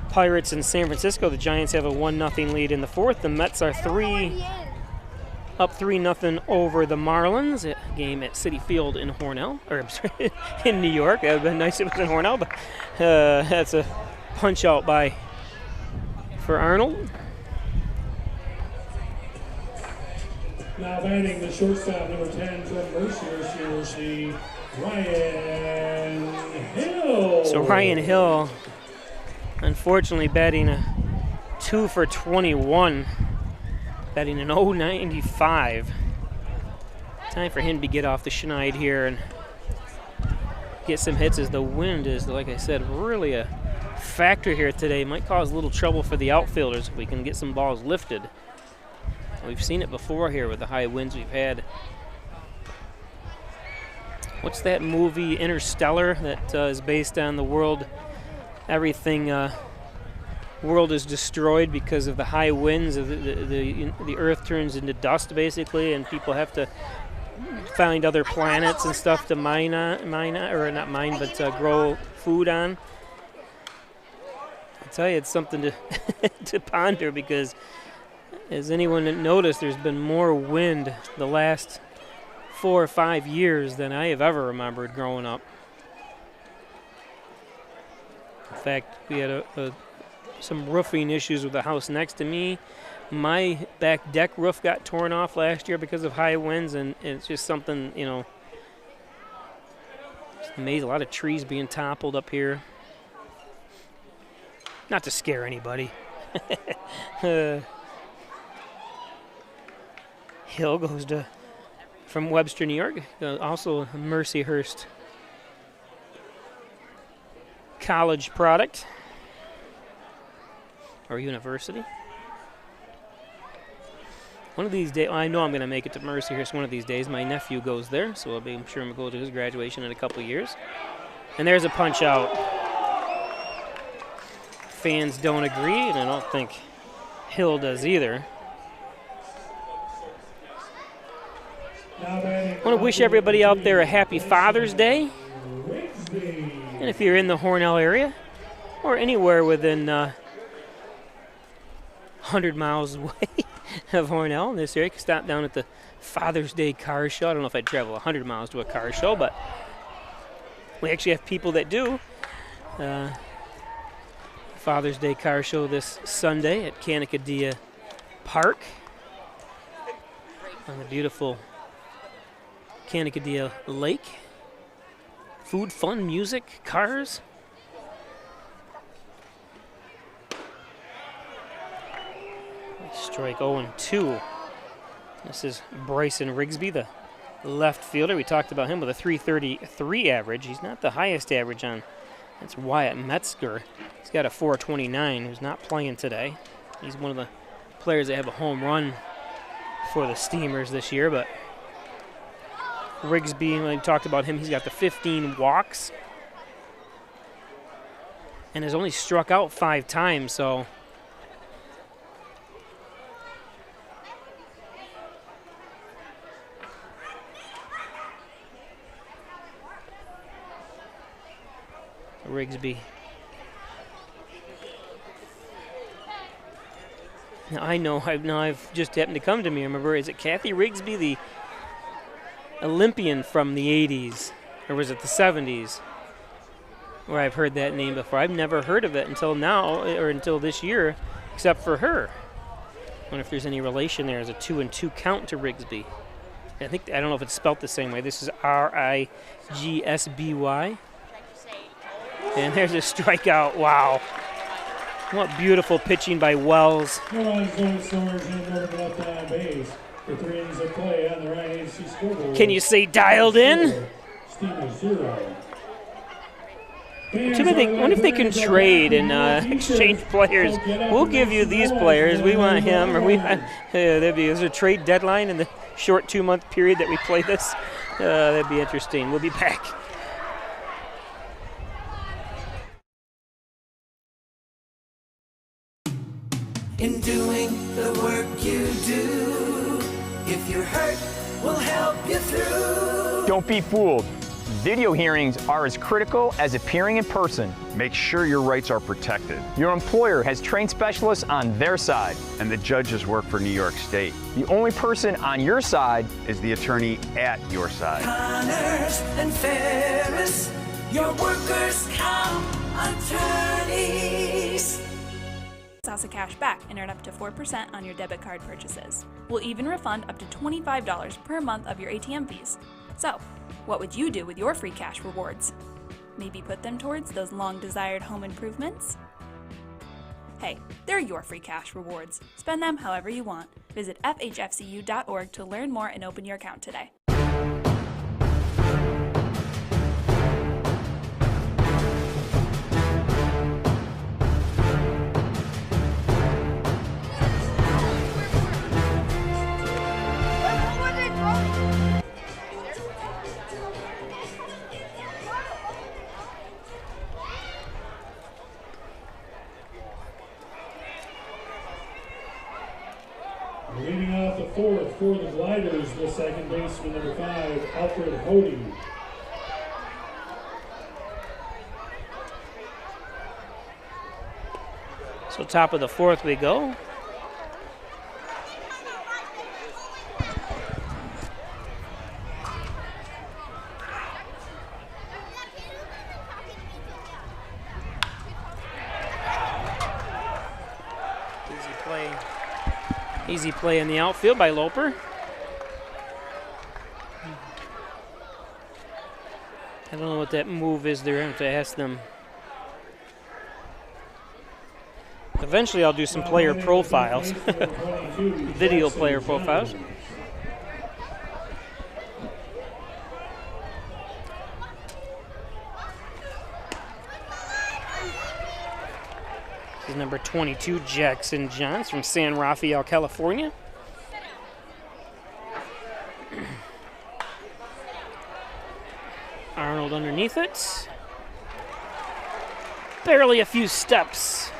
Pirates in San Francisco. The Giants have a 1-0 lead in the 4th. The Mets are up 3-0 over the Marlins. A game at Citi Field in Hornell, or sorry, in New York. That would have been nice if it was in Hornell, but that's a punch out for Arnold. Now batting the shortstop, number 10 from Mercyhurst University, Ryan Hill. So Ryan Hill, unfortunately, batting a 2 for 21, batting an .095. Time for him to get off the schneid here and get some hits, as the wind is, like I said, really a factor here today. Might cause a little trouble for the outfielders if we can get some balls lifted. We've seen it before here with the high winds we've had. What's that movie, Interstellar, that is based on the world? Everything, world is destroyed because of the high winds. The earth turns into dust, basically, and people have to find other planets and stuff to grow food on. I tell you, it's something to to ponder, because as anyone noticed, there's been more wind the last 4 or 5 years than I have ever remembered growing up. In fact, we had a some roofing issues with the house next to me. My back deck roof got torn off last year because of high winds, and it's just something, you know, it's amazing. A lot of trees being toppled up here. Not to scare anybody. Hill goes from Webster, New York, also a Mercyhurst college product or university. One of these days, I know I'm going to make it to Mercyhurst one of these days. My nephew goes there, so I'm sure I'm going to go to his graduation in a couple of years. And there's a punch out. Fans don't agree, and I don't think Hill does either. I want to wish everybody out there a happy Father's Day. And if you're in the Hornell area or anywhere within 100 miles away of Hornell in this area, you can stop down at the Father's Day car show. I don't know if I'd travel 100 miles to a car show, but we actually have people that do. Father's Day car show this Sunday at Canacadea Park on the beautiful Canacadea Lake. Food, fun, music, cars. Strike 0-2. This is Bryson Rigsby, the left fielder. We talked about him with a .333 average. He's not the highest average on. That's Wyatt Metzger. He's got a .429, who's not playing today. He's one of the players that have a home run for the Steamers this year, but Rigsby, when we talked about him, he's got the 15 walks and has only struck out 5 times, so Rigsby. Now I've just happened to come to me. Remember, is it Kathy Rigsby, the Olympian from the 80s, or was it the 70s, where I've heard that name before? I've never heard of it until now, or until this year, except for her. I wonder if there's any relation there as a 2-2 count to Rigsby. I don't know if it's spelt the same way. This is Rigsby. And there's a strikeout. Wow. What beautiful pitching by Wells. Can you say dialed in? What if they can trade and exchange players? We'll give you these players. We want him, or there's a trade deadline in the short 2-month period that we play this. That'd be interesting. We'll be back. In doing the work you do, if you're hurt, we'll help you through. Don't be fooled. Video hearings are as critical as appearing in person. Make sure your rights are protected. Your employer has trained specialists on their side. And the judges work for New York State. The only person on your side is the attorney at your side. Connors and Ferris, your workers' comp attorneys. Salsa cash back and earn up to 4% on your debit card purchases. We'll even refund up to $25 per month of your ATM fees. So, what would you do with your free cash rewards? Maybe put them towards those long-desired home improvements? Hey, they're your free cash rewards. Spend them however you want. Visit FHFCU.org to learn more and open your account today. Leading off the fourth for the Gliders, the second baseman, number 5, Alfred Hody. So top of the fourth we go. Easy play in the outfield by Loper. I don't know what that move is there. I have to ask them. Eventually I'll do some player profiles. Video player profiles. This is number 22, Jackson Johns from San Rafael, California. Arnold underneath it. Barely a few steps.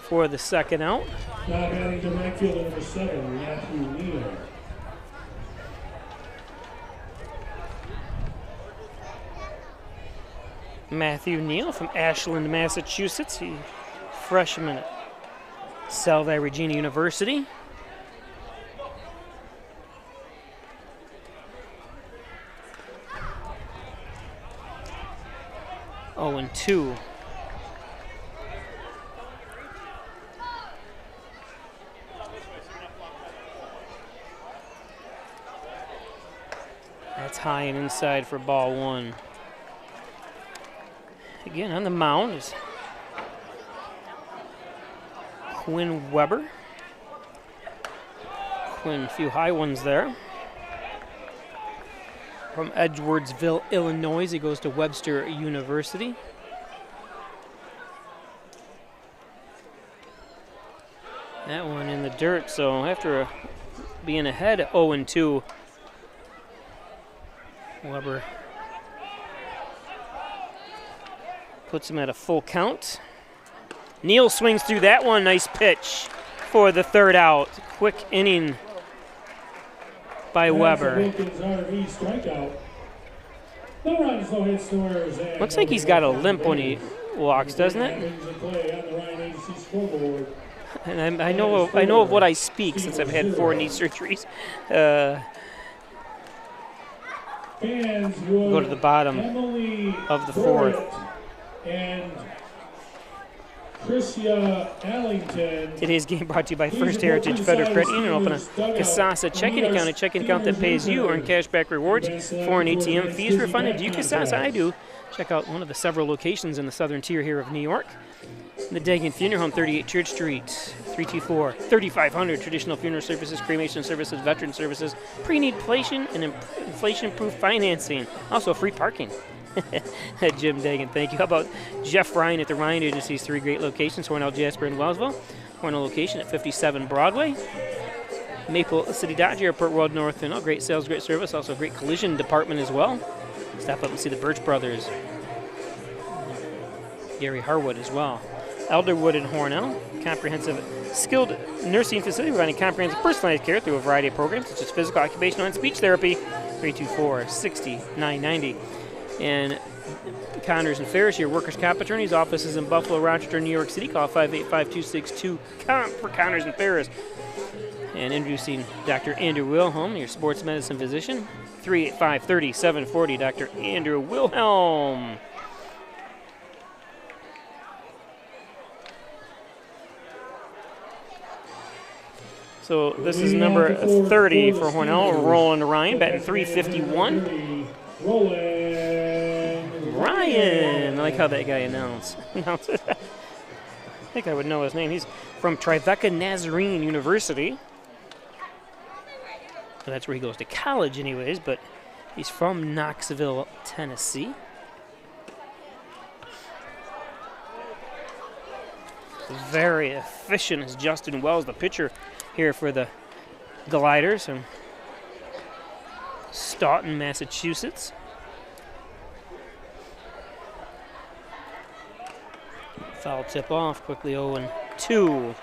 For the second out. Now batting to right fielder number 7, Matthew Neal. Matthew Neal from Ashland, Massachusetts. He freshman at Salve Regina University. Oh, and 2. That's high and inside for ball 1. Again, on the mound is Quinn Weber. Quinn, a few high ones there. From Edwardsville, Illinois, he goes to Webster University. That one in the dirt, so after being ahead 0-2, Weber puts him at a full count. Neal swings through that one. Nice pitch for the third out. Quick inning by Weber. Looks like he's got a limp when he walks, doesn't it? And I know of what I speak since I've had 4 knee surgeries. Go to the bottom of the 4th. And Chrissia Allington. Today's game brought to you by First Heritage Federal Credit Union. Open a Casasa checking account that pays you. Earn cashback rewards. Foreign ATM fees refunded. Do you, Casasa? I do. Check out one of the several locations in the southern tier here of New York. The Dagan Funeral Home, 38 Church Street, 324-3500. Traditional funeral services, cremation services, veteran services, pre-need inflation and inflation-proof financing. Also free parking. Jim Dagan, thank you. How about Jeff Ryan at the Ryan Agency's 3 great locations, Hornell, Jasper, and Wellsville. Hornell location at 57 Broadway. Maple City Dodge Airport Road North, and great sales, great service, also a great collision department as well. Stop up and see the Birch Brothers. Gary Harwood as well. Elderwood and Hornell, comprehensive skilled nursing facility providing comprehensive personalized care through a variety of programs such as physical, occupational, and speech therapy. 324-6990. And Connors and Ferris, your workers' comp attorneys, offices in Buffalo, Rochester, New York City. Call 585-262-COMP for Connors and Ferris. And introducing Dr. Andrew Wilhelm, your sports medicine physician. 385-3740, Dr. Andrew Wilhelm. So this is number 30 for Hornell, Roland Ryan, batting 351. Ryan! I like how that guy announces it. I think I would know his name. He's from Tribeca Nazarene University. So that's where he goes to college anyways, but he's from Knoxville, Tennessee. Very efficient is Justin Wells, the pitcher here for the Gliders from Stoughton, Massachusetts. Foul tip off, quickly 0-2.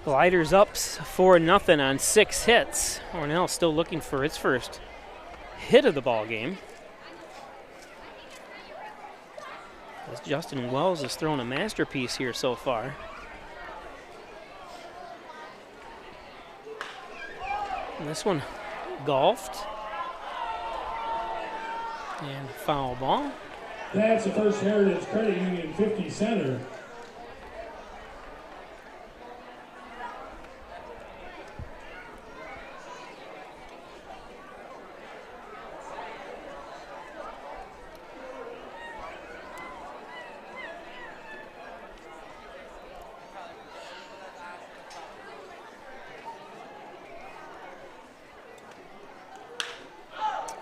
Gliders up 4-0 on 6 hits. Hornell still looking for its first hit of the ball game. As Justin Wells has thrown a masterpiece here so far. And this one golfed. And foul ball. That's the First Heritage Credit Union 50 center.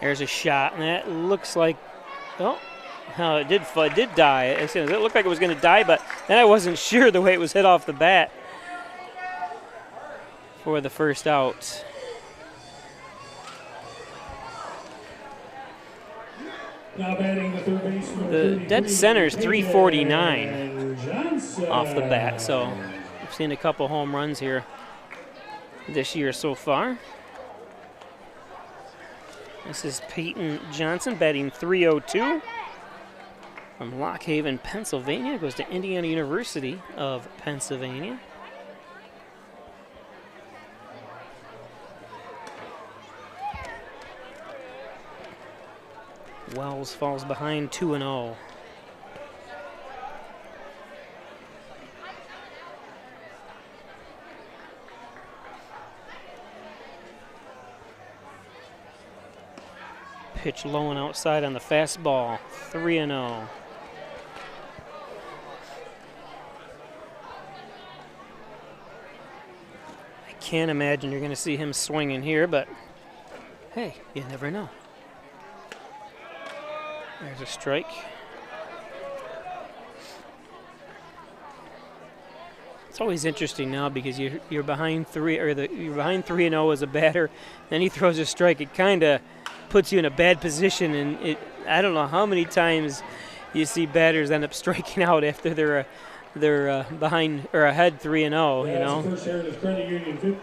There's a shot, and that looks like, oh, it did die. It looked like it was going to die, but then I wasn't sure the way it was hit off the bat for the first out. Now batting the third baseman. The dead center is 349 off the bat, so we've seen a couple home runs here this year so far. This is Peyton Johnson batting 302 from Lock Haven, Pennsylvania. Goes to Indiana University of Pennsylvania. Wells falls behind 2-0. Pitch low and outside on the fastball, 3-0. I can't imagine you're going to see him swinging here, but hey, you never know. There's a strike. It's always interesting now because you're behind 3-0 as a batter, then he throws a strike. It kind of puts you in a bad position, and I don't know how many times you see batters end up striking out after they're behind or ahead 3-0. You know. First Heritage Credit Union.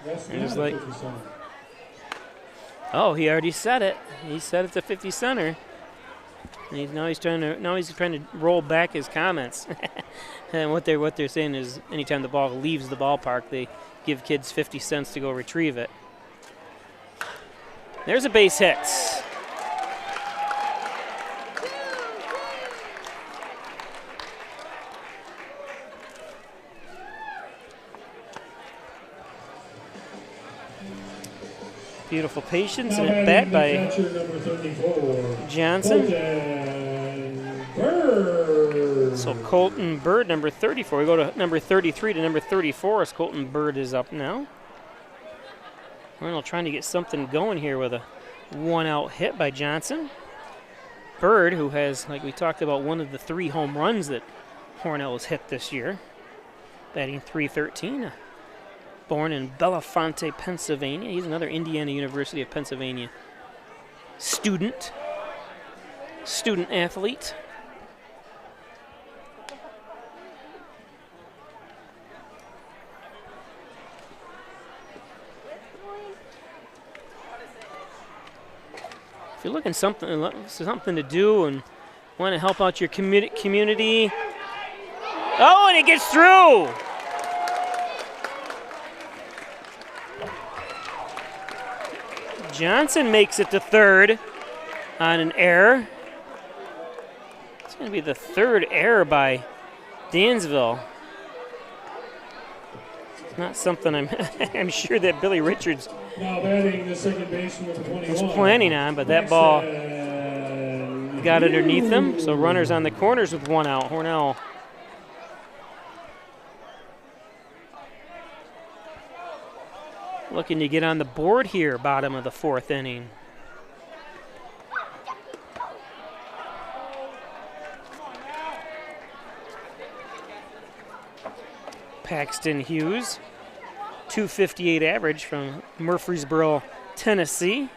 That's just like, oh, he already said it. He said it's a 50 center. And now he's trying to roll back his comments. And what they're saying is, anytime the ball leaves the ballpark, they give kids 50 cents to go retrieve it. There's a base hit. Beautiful patience and at bat by Johnson. So Colton Bird, number 34. We go to number 33 to number 34 as Colton Bird is up now. Hornell trying to get something going here with a one-out hit by Johnson. Bird, who has, like we talked about, one of the 3 home runs that Hornell has hit this year, batting .313. Born in Bellefonte, Pennsylvania. He's another Indiana University of Pennsylvania student athlete. If you're looking something to do and want to help out your community, oh, and it gets through. Johnson makes it to third on an error. It's going to be the 3rd error by Dansville. It's not something I'm sure that Billy Richards was planning on, but that ball got underneath them. So runners on the corners with 1 out. Hornell looking to get on the board here, bottom of the 4th inning. Paxton Hughes, .258 average from Murfreesboro, Tennessee.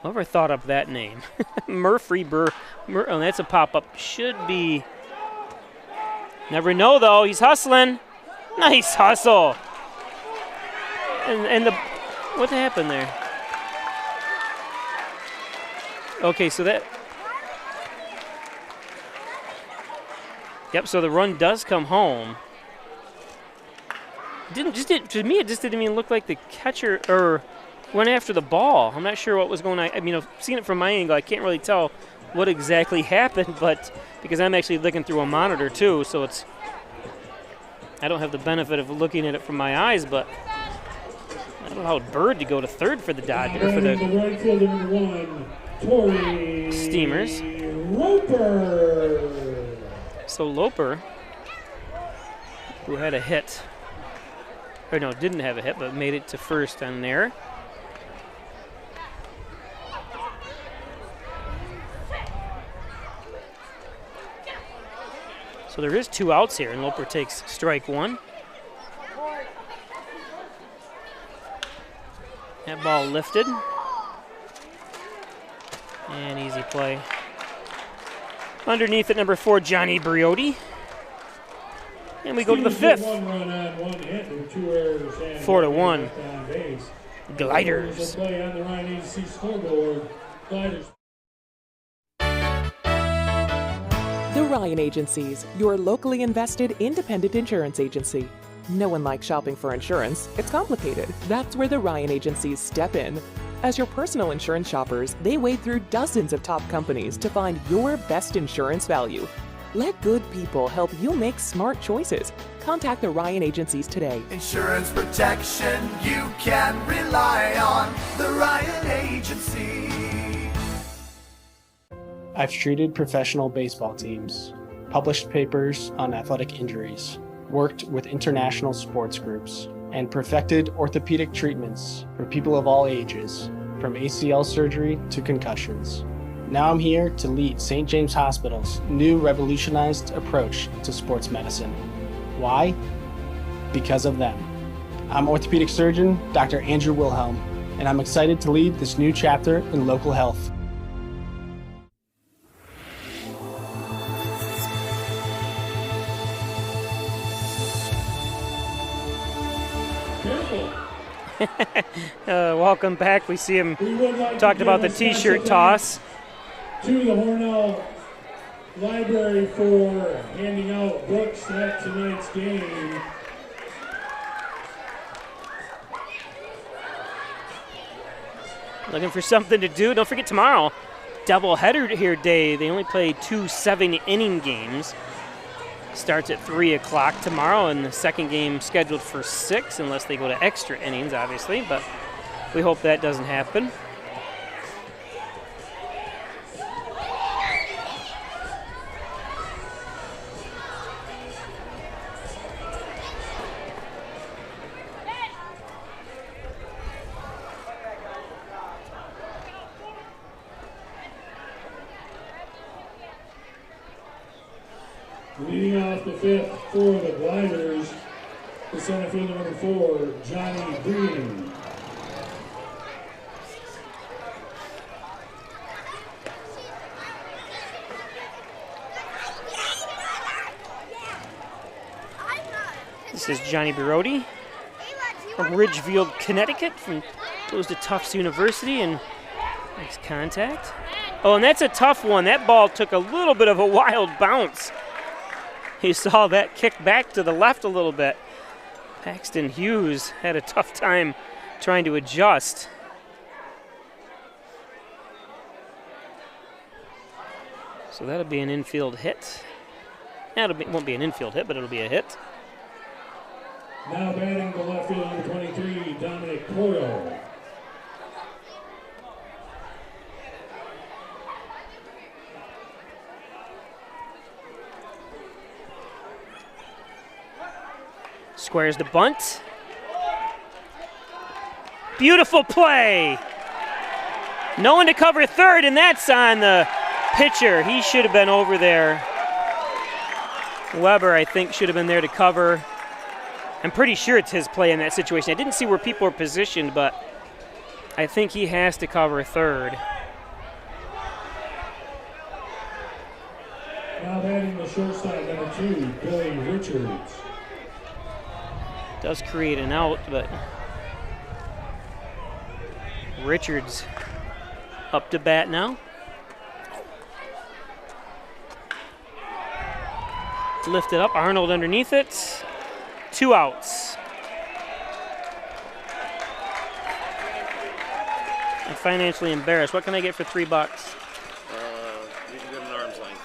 Whoever thought up that name? Oh, that's a pop-up. Should be. Never know, though. He's hustling. Nice hustle. And what happened there? Okay, so that Yep, so the run does come home. To me, it just didn't even look like the catcher or went after the ball. I'm not sure what was going on. I mean, seeing it from my angle, I can't really tell what exactly happened, but because I'm actually looking through a monitor too, so I don't have the benefit of looking at it from my eyes, but I allowed Bird to go to third for the Dodgers, for the right fielder number 1, Torrey Steamers. Roper. So Loper, who had a hit, or no, didn't have a hit, but made it to first on there. So there is 2 outs here, and Loper takes strike 1. That ball lifted. And easy play. Underneath at number 4, Johnny Brody. And we go to the 5th. 1 run on 1 hit and 2 errors. 4-1. Gliders. Play on the Ryan Agency scoreboard. Gliders. The Ryan Agencies, your locally invested independent insurance agency. No one likes shopping for insurance. It's complicated. That's where the Ryan Agencies step in. As your personal insurance shoppers, they wade through dozens of top companies to find your best insurance value. Let good people help you make smart choices. Contact the Ryan Agencies today. Insurance protection you can rely on. The Ryan Agency. I've treated professional baseball teams, published papers on athletic injuries, worked with international sports groups, and perfected orthopedic treatments for people of all ages, from ACL surgery to concussions. Now I'm here to lead St. James Hospital's new revolutionized approach to sports medicine. Why? Because of them. I'm orthopedic surgeon Dr. Andrew Wilhelm, and I'm excited to lead this new chapter in local health. Welcome back. We see him talked about the T-shirt toss. To the Hornell Library for handing out books at tonight's game. Looking for something to do. Don't forget tomorrow, doubleheader here day. They only play 2 7-inning games. Starts at 3 o'clock tomorrow, and the second game scheduled for 6, unless they go to extra innings, obviously, but we hope that doesn't happen. Leading off the 5th for the Gliders, the center fielder number 4, Johnny Green. This is Johnny Brody from Ridgefield, Connecticut, goes to Tufts University and makes contact. Oh, and that's a tough one. That ball took a little bit of a wild bounce. You saw that kick back to the left a little bit. Paxton Hughes had a tough time trying to adjust. So that'll be an infield hit. It won't be an infield hit, but it'll be a hit. Now batting the left field number 23, Dominic Porto. Squares the bunt. Beautiful play. No one to cover third, and that's on the pitcher. He should have been over there. Weber, I think, should have been there to cover. I'm pretty sure it's his play in that situation. I didn't see where people were positioned, but I think he has to cover third. Now batting the shortstop number 2, Billy Richards. Does create an out, but Richards up to bat now. Lifted up, Arnold underneath it. 2 outs. I'm financially embarrassed. What can I get for $3? You can get an arm's length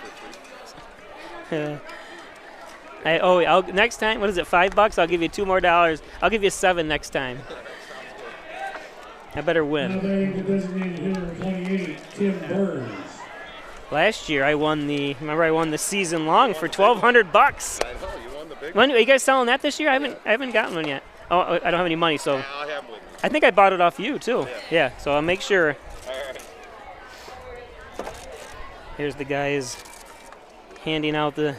for $3. I'll next time, what is it, $5? I'll give you $2 more. I'll give you $7 next time. I better win. Now batting the designated hitter 28, Tim Burns. Last year I won the season long for $1,200. I know, you won the big one. When are you guys selling that this year? I haven't gotten one yet. Oh, I don't have any money, so I'll have one. I think I bought it off you too. Yeah, so I'll make sure. All right. Here's the guys handing out the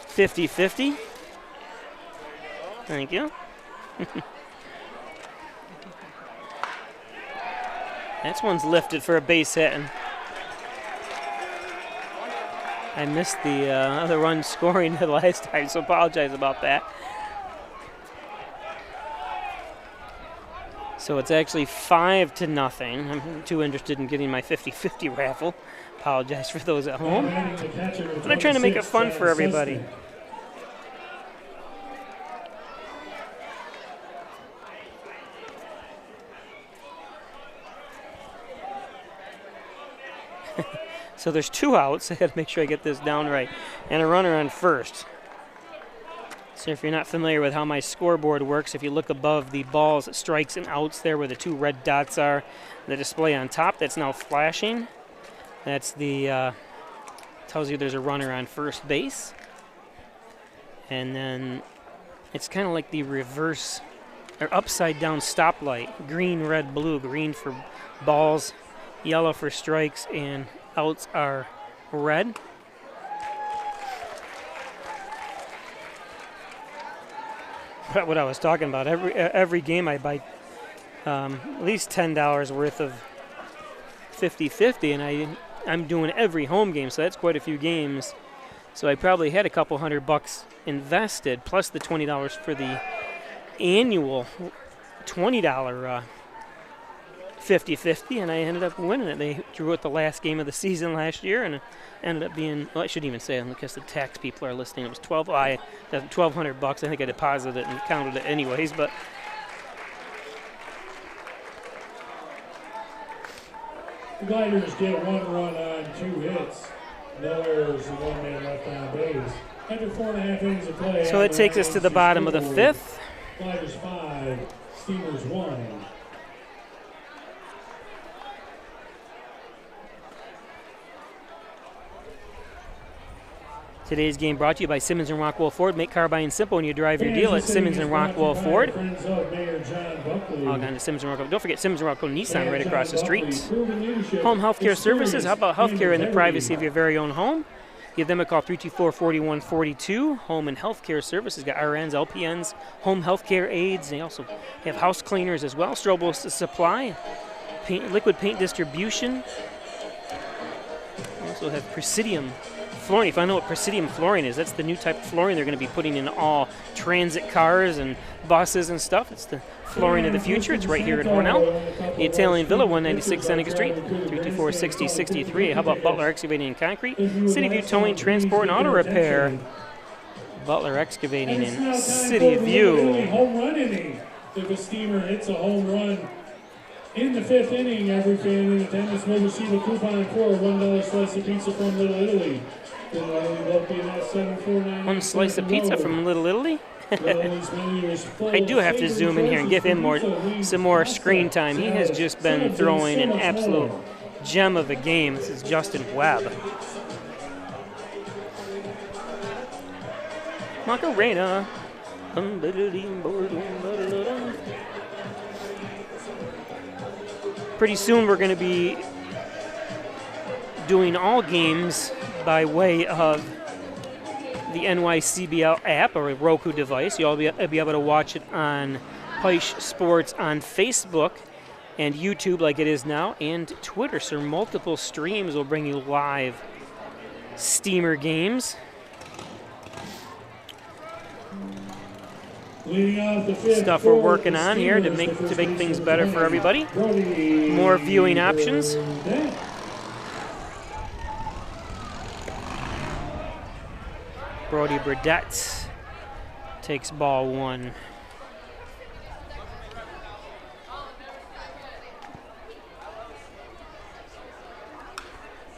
50-50. Thank you. That one's lifted for a base hit. And I missed the other run scoring the last time, so apologize about that. So it's actually 5-0. I'm too interested in getting my 50-50 raffle. Apologize for those at home. But I'm trying to make it fun for everybody. So there's 2 outs. I got to make sure I get this down right. And a runner on first. So if you're not familiar with how my scoreboard works, if you look above the balls, strikes, and outs there where the 2 red dots are, the display on top that's now flashing, that's the, tells you there's a runner on first base. And then it's kind of like the reverse or upside down stoplight. Green, red, blue. Green for balls, yellow for strikes, and outs are red. But what I was talking about, every game I buy at least $10 worth of 50-50, and I'm doing every home game, so that's quite a few games. So I probably had a couple $100 invested, plus the $20 for the annual $20 50-50, and I ended up winning it. They drew it the last game of the season last year, and it ended up being, well, I shouldn't even say it because the tax people are listening. It was $1,200. I think I deposited it and counted it anyways, but the Gliders get 1 run on 2 hits. No errors and 1 man left on base. After 4.5 innings of play. So it takes us to the bottom of the 5th. Gliders 5, Steamers 1. Today's game brought to you by Simmons & Rockwell Ford. Make car buying simple when you drive your deal at Simmons & Rockwell Ford. Log on to Simmons & Rockwell. Don't forget Simmons & Rockwell Nissan right across the street. Home healthcare services. How about healthcare in the privacy of your very own home? Give them a call, 324-4142. Home and healthcare services. Got RNs, LPNs, home healthcare aides. They also have house cleaners as well. Strobel's Supply. Liquid paint distribution. We also have Presidium flooring. If I know what Presidium flooring is, that's the new type of flooring they're going to be putting in all transit cars and buses and stuff. It's the flooring of the future. It's right here at Hornell. The Italian Villa, 196 Seneca Street, 324-6063. How about Butler Excavating and Concrete? City View Towing, Transport, and Auto Repair. Butler Excavating in City View. Home run inning. If a Steamer hits a home run in the 5th inning, every fan in attendance will receive a coupon for a $1 slice of pizza from Little Italy. One slice of pizza from Little Italy? I do have to zoom in here and give him some more screen time. He has just been throwing an absolute gem of a game. This is Justin Webb. Macarena. Pretty soon we're going to be doing all games by way of the NYCBL app or a Roku device. You'll be able to watch it on Peisch Sports on Facebook and YouTube like it is now, and Twitter. So multiple streams will bring you live Steamer games. Stuff we're working on here to make things better for everybody. More viewing options. Brody Burdette takes ball 1.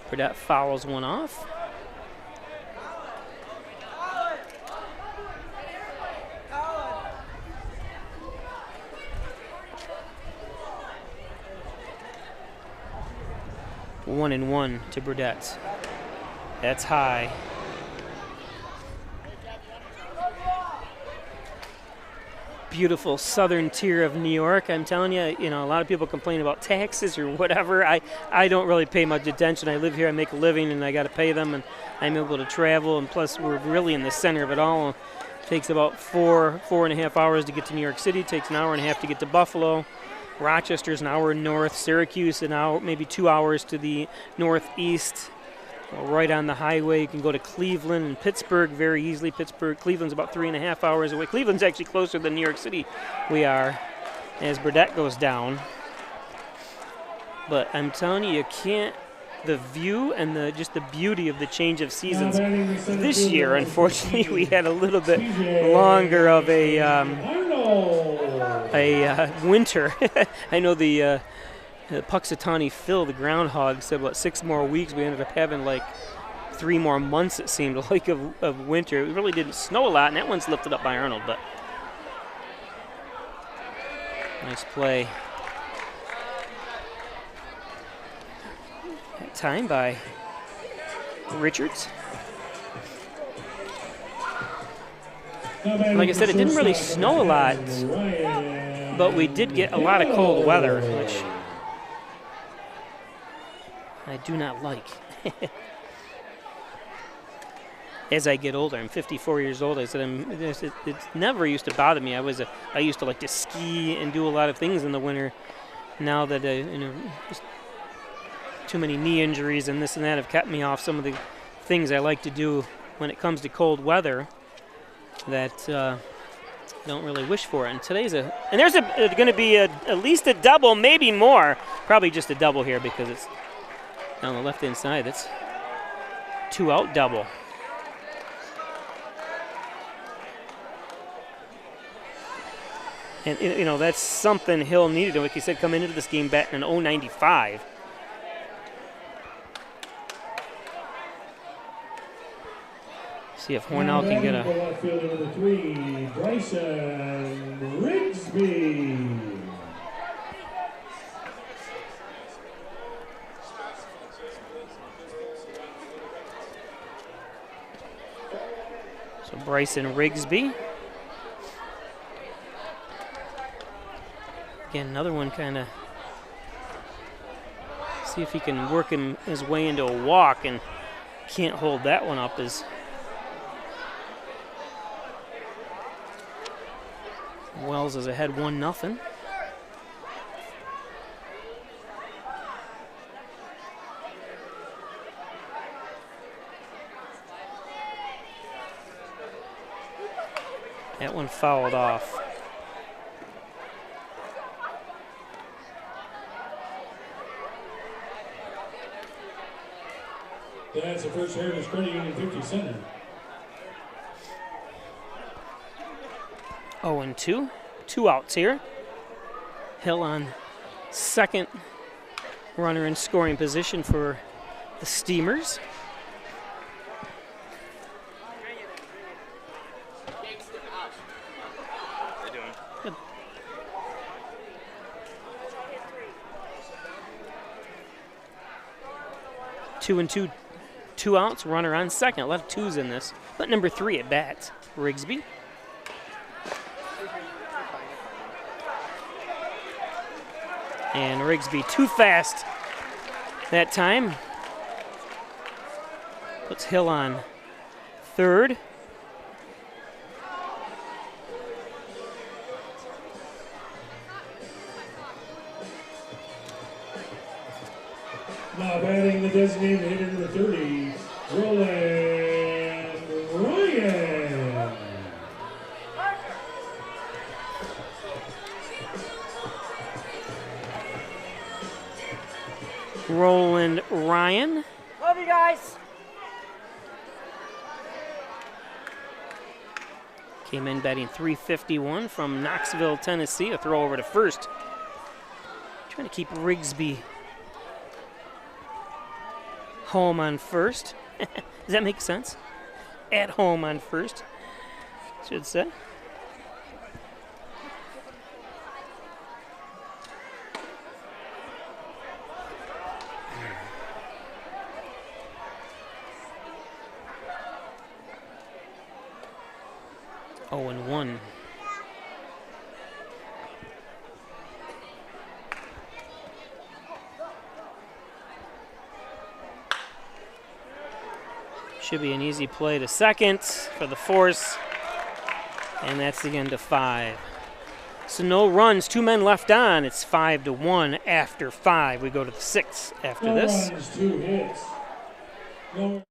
Burdette fouls one off. One and 1 to Burdette. That's high. Beautiful southern tier of New York. I'm telling you, a lot of people complain about taxes or whatever. I don't really pay much attention. I live here, I make a living, and I got to pay them, and I'm able to travel, and plus we're really in the center of it all. It takes about 4.5 hours to get to New York City. It takes an hour and a half to get to Buffalo. Rochester's an hour north. Syracuse an hour, maybe 2 hours to the northeast. Right on the highway, you can go to Cleveland and Pittsburgh very easily. Cleveland's about 3.5 hours away. Cleveland's actually closer than New York City we are, as Burdette goes down. But I'm telling you, you can't. The view and just the beauty of the change of seasons. This year, unfortunately, we had a little bit longer of a winter. I know the Puxatawny Phil, the groundhog, said about 6 more weeks. We ended up having like 3 more months, it seemed like, of winter. It really didn't snow a lot, and that one's lifted up by Arnold, but nice play. That time by Richards. Like I said, it didn't really snow a lot, but we did get a lot of cold weather, which I do not like. As I get older, I'm 54 years old. I said it never used to bother me. I used to like to ski and do a lot of things in the winter. Now that just too many knee injuries and this and that have kept me off some of the things I like to do when it comes to cold weather that don't really wish for it. And today's there's going to be at least a double, maybe more. Probably just a double here because it's on the left-hand side. That's 2-out double. And, that's something Hill needed. Like you said, come into this game batting an .095. See if Hornell can get a... Left fielder number 3, Bryson Rigsby. So Bryson Rigsby. Again, another one kind of see if he can work his way into a walk, and can't hold that one up as Wells is ahead 1-0. That one fouled off. That's the first Heritage Credit Union 50 center. 0-2. 2 outs here. Hill on second runner in scoring position for the Steamers. Good. Two and two. 2 outs, runner on second. A lot of twos in this. But number 3 at bat, Rigsby. And Rigsby too fast that time. Puts Hill on third. Now batting the designated hitter number 30, Ryan. Roland Ryan. Love you guys. Came in batting .351 from Knoxville, Tennessee. A throw over to first. Trying to keep Rigsby home on first. Does that make sense? At home on first, should say. Oh, and 1. Should be an easy play to second for the force. And that's the end of 5. So no runs, 2 men left on. It's 5-1 after 5. We go to the 6th after this. Runs, 2 hits. No.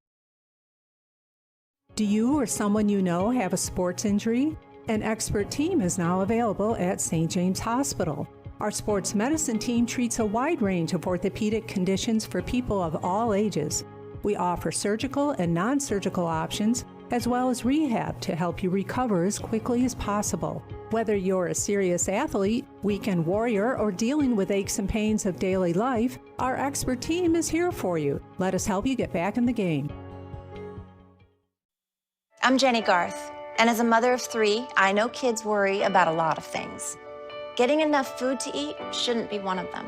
Do you or someone you know have a sports injury? An expert team is now available at St. James Hospital. Our sports medicine team treats a wide range of orthopedic conditions for people of all ages. We offer surgical and non-surgical options, as well as rehab to help you recover as quickly as possible. Whether you're a serious athlete, weekend warrior, or dealing with aches and pains of daily life, our expert team is here for you. Let us help you get back in the game. I'm Jenny Garth, and as a mother of 3, I know kids worry about a lot of things. Getting enough food to eat shouldn't be one of them.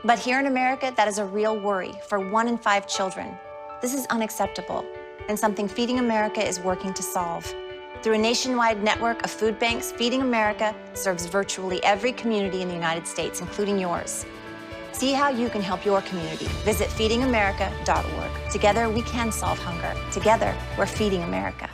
But here in America, that is a real worry for 1 in 5 children. This is unacceptable, and something Feeding America is working to solve. Through a nationwide network of food banks, Feeding America serves virtually every community in the United States, including yours. See how you can help your community. Visit feedingamerica.org. Together, we can solve hunger. Together, we're Feeding America.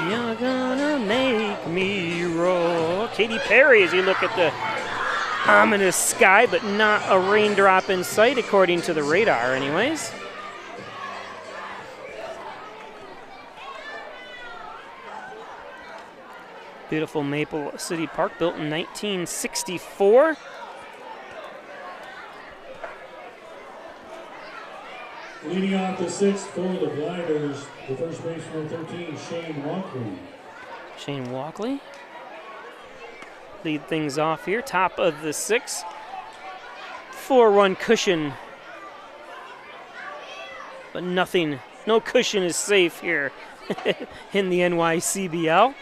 You're gonna make me roar. Katy Perry, as you look at the ominous sky, but not a raindrop in sight, according to the radar anyways. Beautiful Maple City Park, built in 1964. Leading off the 6th for the Gliders, the first baseman, 13, Shane Walkley. Shane Walkley lead things off here, top of the 6th. 4-run cushion, but nothing, no cushion is safe here in the NYCBL.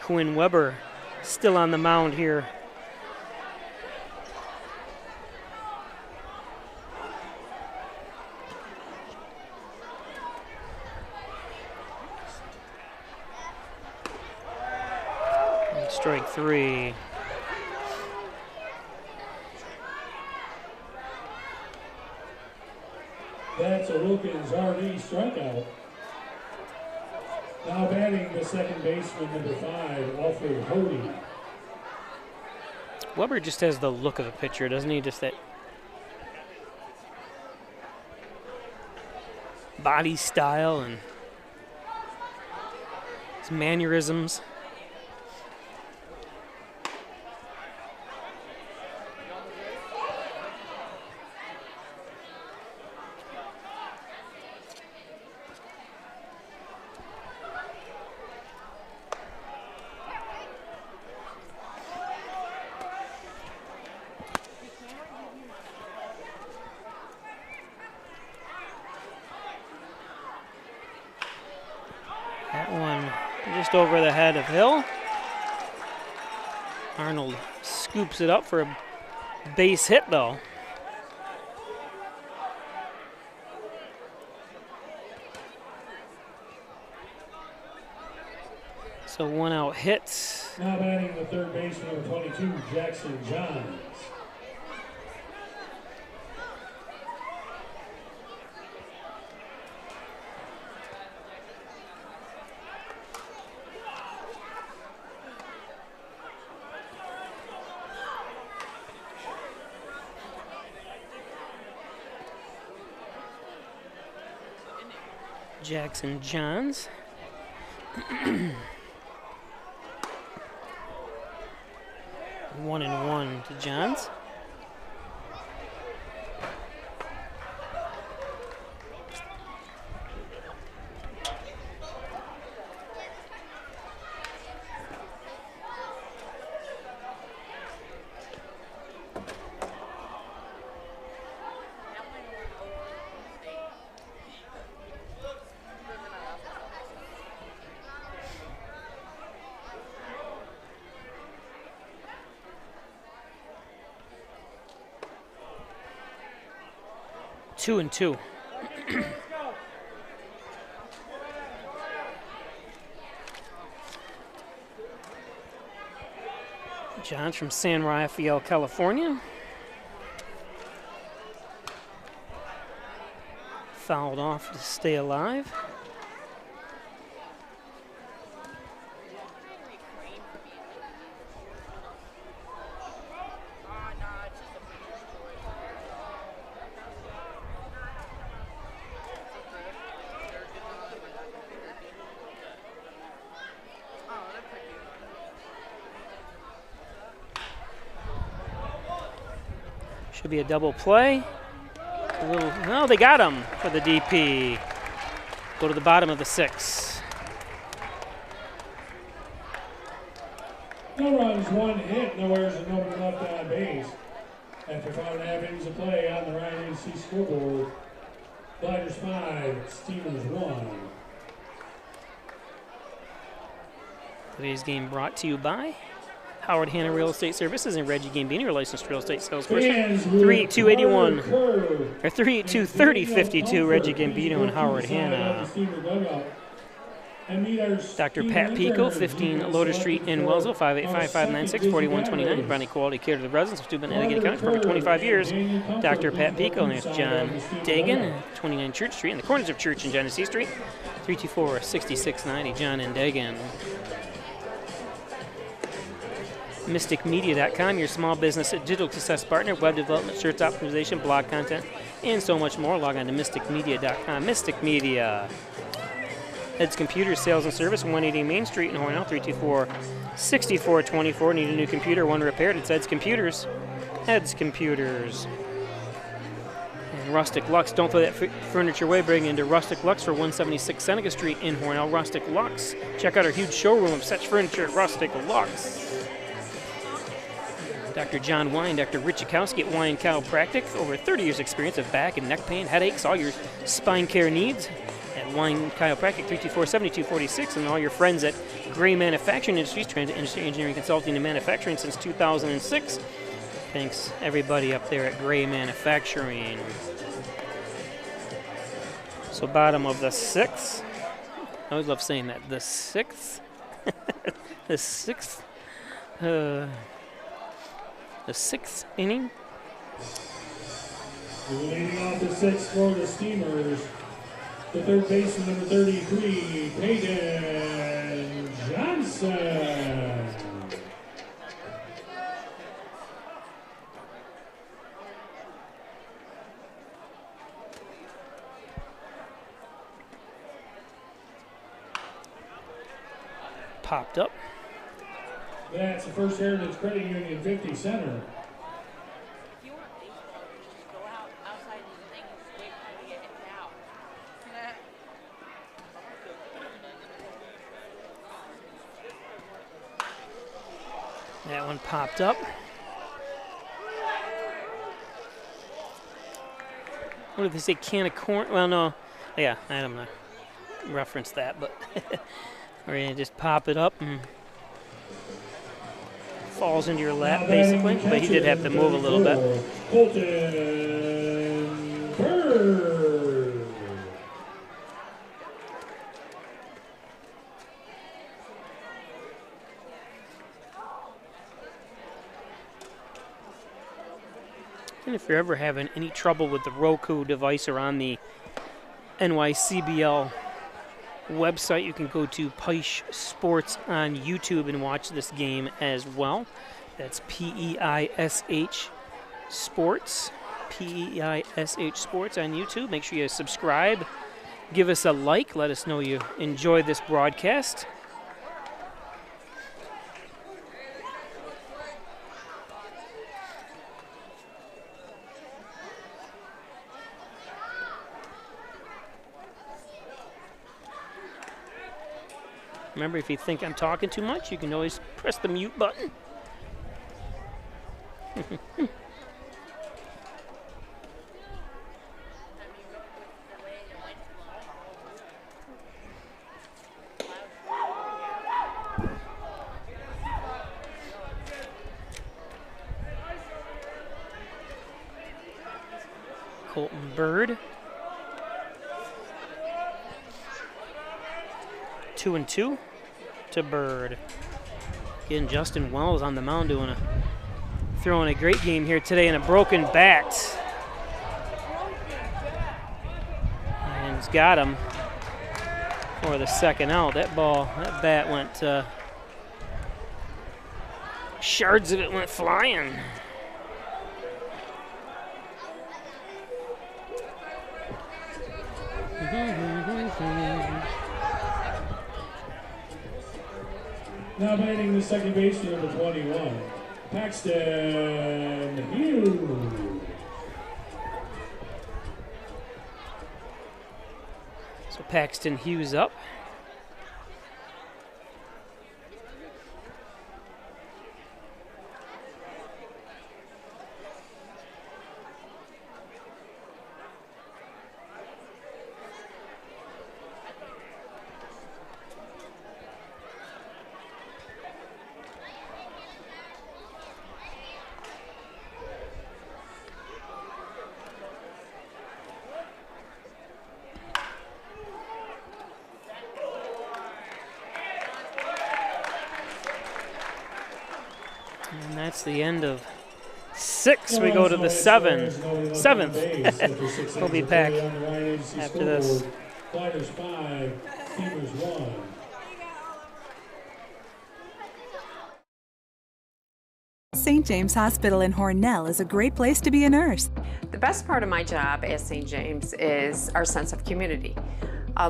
Quinn Weber still on the mound here. Strike 3. That's a Wilkins RD strikeout. Now batting the second baseman, number 5, Alfred Hody. Weber just has the look of a pitcher, doesn't he? Just that body style and his mannerisms. Over the head of Hill. Arnold scoops it up for a base hit, though. So 1 out hit. Now batting the third baseman, number 22, Jackson Johns. Jackson Johns. 1-1 to Johns. Two and two. Johns from San Rafael, California. Fouled off to stay alive. Should be a double play. No, they got him for the DP. Go to the bottom of the 6. No runs, 1 hit, no errors, and no one left on base. After 5.5 innings of play on the Ryan AC scoreboard, Gliders 5, Steamers 1. Today's game brought to you by Howard Hanna Real Estate Services and Reggie Gambini, your licensed real estate salesperson. 38281 or 382-3052. Reggie Gambino and Howard Hanna. Dr. Pat Pico, 15 Loader Street in Wellsville, 585-596-4129. Providing quality care to the residents of Steuben and Allegheny County for over 25 years. Dr. Pat Pico, and there's John Dagan, 29 Church Street, in the corners of Church and Genesee Street. 324-6690, John and Dagan. MysticMedia.com, your small business digital success partner, web development, search optimization, blog content, and so much more. Log on to MysticMedia.com. Mystic Media. Ed's Computer Sales and Service, 180 Main Street in Hornell, 324-6424. Need a new computer, one repaired? It's Ed's Computers. Ed's Computers. And Rustic Lux, don't throw that furniture away. Bring into Rustic Lux for 176 Seneca Street in Hornell. Rustic Lux. Check out our huge showroom of such furniture at Rustic Lux. Dr. John Wine, Dr. Rich Akowski at Wine Chiropractic. Over 30 years experience of back and neck pain, headaches, all your spine care needs at Wine Chiropractic, 324-7246. And all your friends at Gray Manufacturing Industries, transit industry engineering consulting and manufacturing since 2006. Thanks everybody up there at Gray Manufacturing. So bottom of the 6th. I always love saying that. The 6th. The 6th. The 6th inning. Leading off the 6th for the Steamers, the third baseman, number 33, Peyton Johnson. Popped up. That's the First Heritage Credit Union 50 center. That one popped up. What did they say? Can of corn? Well, no. Yeah, I'm going to reference that, but we're going to just pop it up and falls into your lap, basically, but he did have to move a little bit. Colton Bird. And if you're ever having any trouble with the Roku device or on the NYCBL website, you can go to Peisch Sports on YouTube and watch this game as well. That's Peish Sports, Peish Sports on YouTube. Make sure you subscribe Give us a like. Let us know you enjoyed this broadcast. Remember, if you think I'm talking too much, you can always press the mute button. Colton Bird. 2-2 to Bird. Again, Justin Wells on the mound throwing a great game here today in a broken bat. And he's got him for the second out. That bat went, shards of it went flying. Now batting the second baseman, number 21, Paxton Hughes. So Paxton Hughes up. And that's the end of 6. We go to the 7th. We'll be back after this. Gliders 5, Steamers 1. St. James Hospital in Hornell is a great place to be a nurse. The best part of my job at St. James is our sense of community.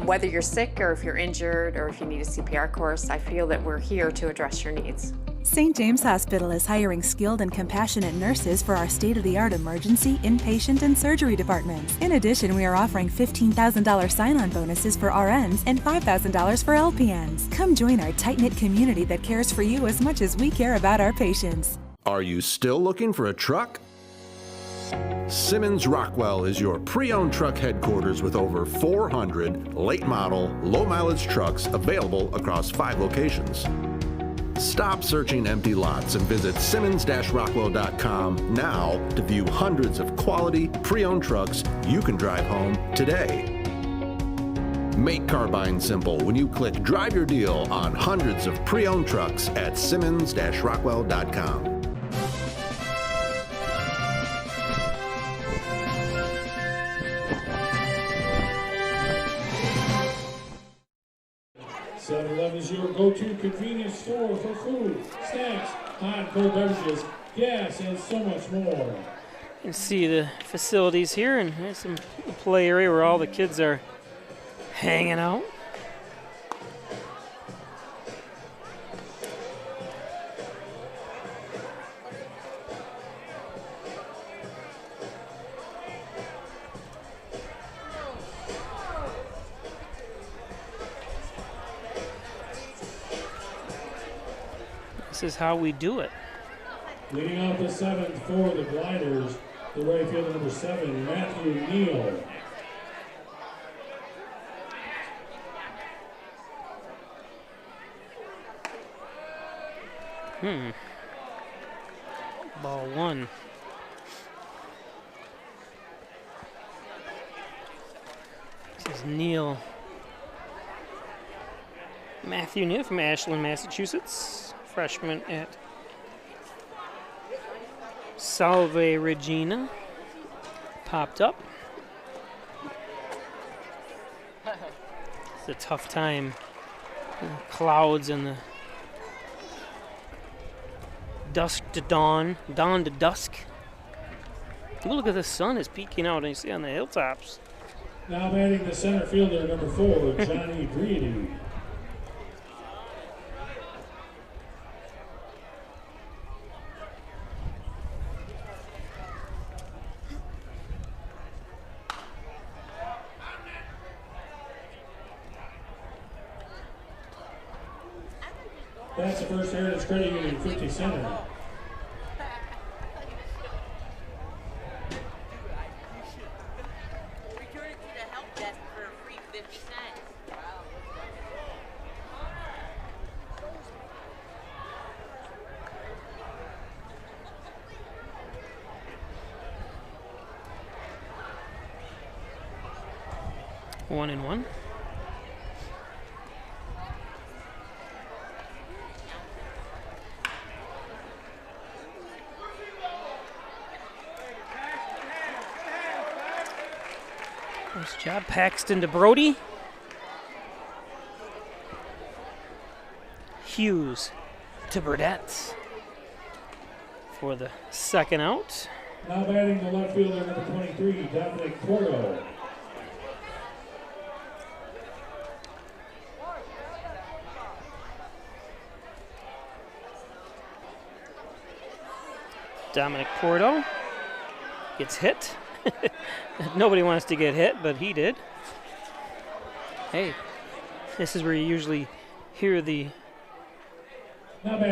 Whether you're sick or if you're injured or if you need a CPR course, I feel that we're here to address your needs. St. James Hospital is hiring skilled and compassionate nurses for our state-of-the-art emergency, inpatient, and surgery departments. In addition, we are offering $15,000 sign-on bonuses for RNs and $5,000 for LPNs. Come join our tight-knit community that cares for you as much as we care about our patients. Are you still looking for a truck? Simmons Rockwell is your pre-owned truck headquarters with over 400 late model, low mileage trucks available across 5 locations. Stop searching empty lots and visit simmons-rockwell.com now to view hundreds of quality pre-owned trucks you can drive home today. Make car buying simple when you click Drive Your Deal on hundreds of pre-owned trucks at simmons-rockwell.com. Is your go-to convenience store for food, snacks, hot and cold beverages, gas, and so much more. You can see the facilities here, and there's some play area where all the kids are hanging out. This is how we do it. Leading off the 7th for the Gliders, the right fielder number 7, Matthew Neal. Ball 1. This is Neal. Matthew Neal from Ashland, Massachusetts. Freshman at Salve Regina. Popped up. It's a tough time. The clouds and the dusk to dawn, dawn to dusk. Ooh, look at the sun is peeking out, and you see on the hilltops. Now batting the center fielder, number 4, Johnny Brody. That's the first Heritage Credit Union 50 center. One and one. Nice job, Paxton to Brody. Hughes to Burdette for the second out. Now batting the left fielder, number 23, Dominic Porto. Dominic Porto gets hit. Nobody wants to get hit, but he did. Hey, this is where you usually hear the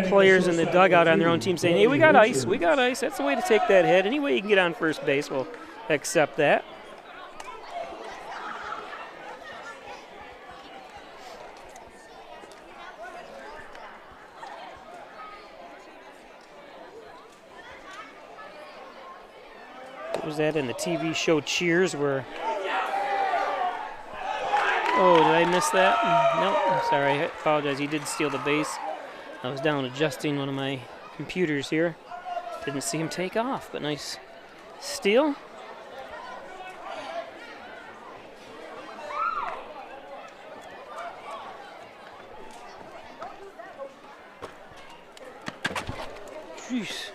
players in the dugout on their own team saying, hey, we got ice, we got ice. That's the way to take that hit. Any way you can get on first base, we'll accept that. Was that in the TV show Cheers where, oh, did I miss that? No, I'm sorry, I apologize. He did steal the base. I was down adjusting one of my computers here. Didn't see him take off, but nice steal. Jeez.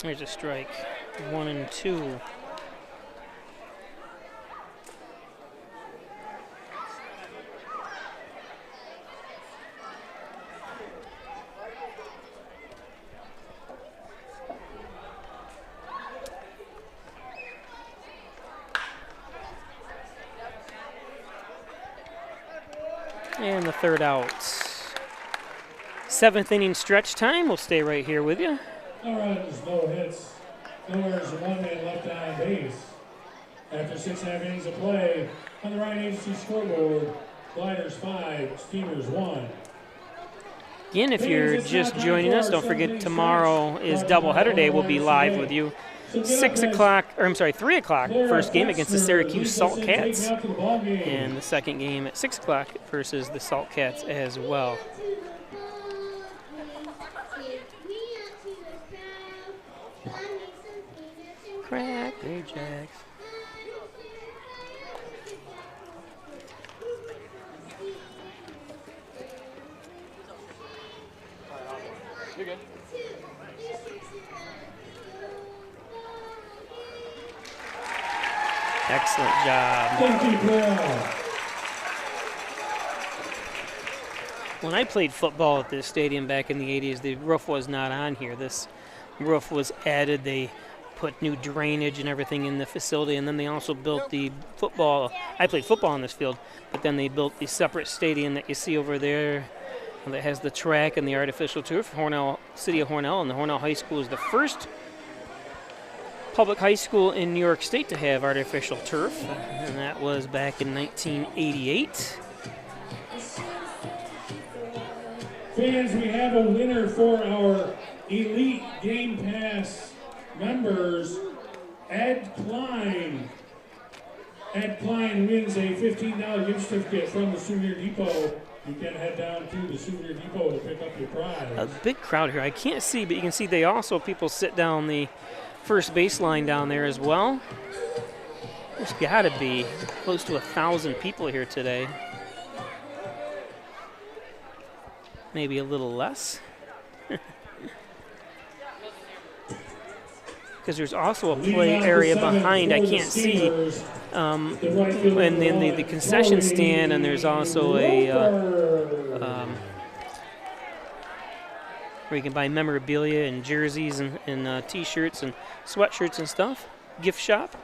There's a strike. 1 and 2. And the third out. 7th inning stretch time. We'll stay right here with you. No runs, no hits, no errors, and 1 man left on base. After 6.5 innings of play, on the Ryan Agency scoreboard, Gliders 5, Steamers 1. Again, if you're just joining us, don't forget tomorrow is doubleheader day. We'll be live with you. 3 o'clock, first game against the Syracuse Salt Cats. And the second game at 6 o'clock versus the Salt Cats as well. Cracker Jacks. You're good. Excellent job. When I played football at this stadium back in the 80s, the roof was not on here. This roof was added. They put new drainage and everything in the facility, and then they also built the football. I played football on this field, but then they built the separate stadium that you see over there that has the track and the artificial turf. Hornell, City of Hornell, and the Hornell High School is the first public high school in New York State to have artificial turf, and that was back in 1988. Fans, we have a winner for our Elite Game Pass members, Ed Klein. Ed Klein wins a $15 gift certificate from the Souvenir Depot. You can head down to the Souvenir Depot to pick up your prize. A big crowd here. I can't see, but you can see they also, people sit down the first baseline down there as well. There's got to be close to 1,000 people here today. Maybe a little less. Because there's also a play area behind, I can't see, and then the concession stand, and there's also a where you can buy memorabilia and jerseys and T-shirts and sweatshirts and stuff. Gift shop.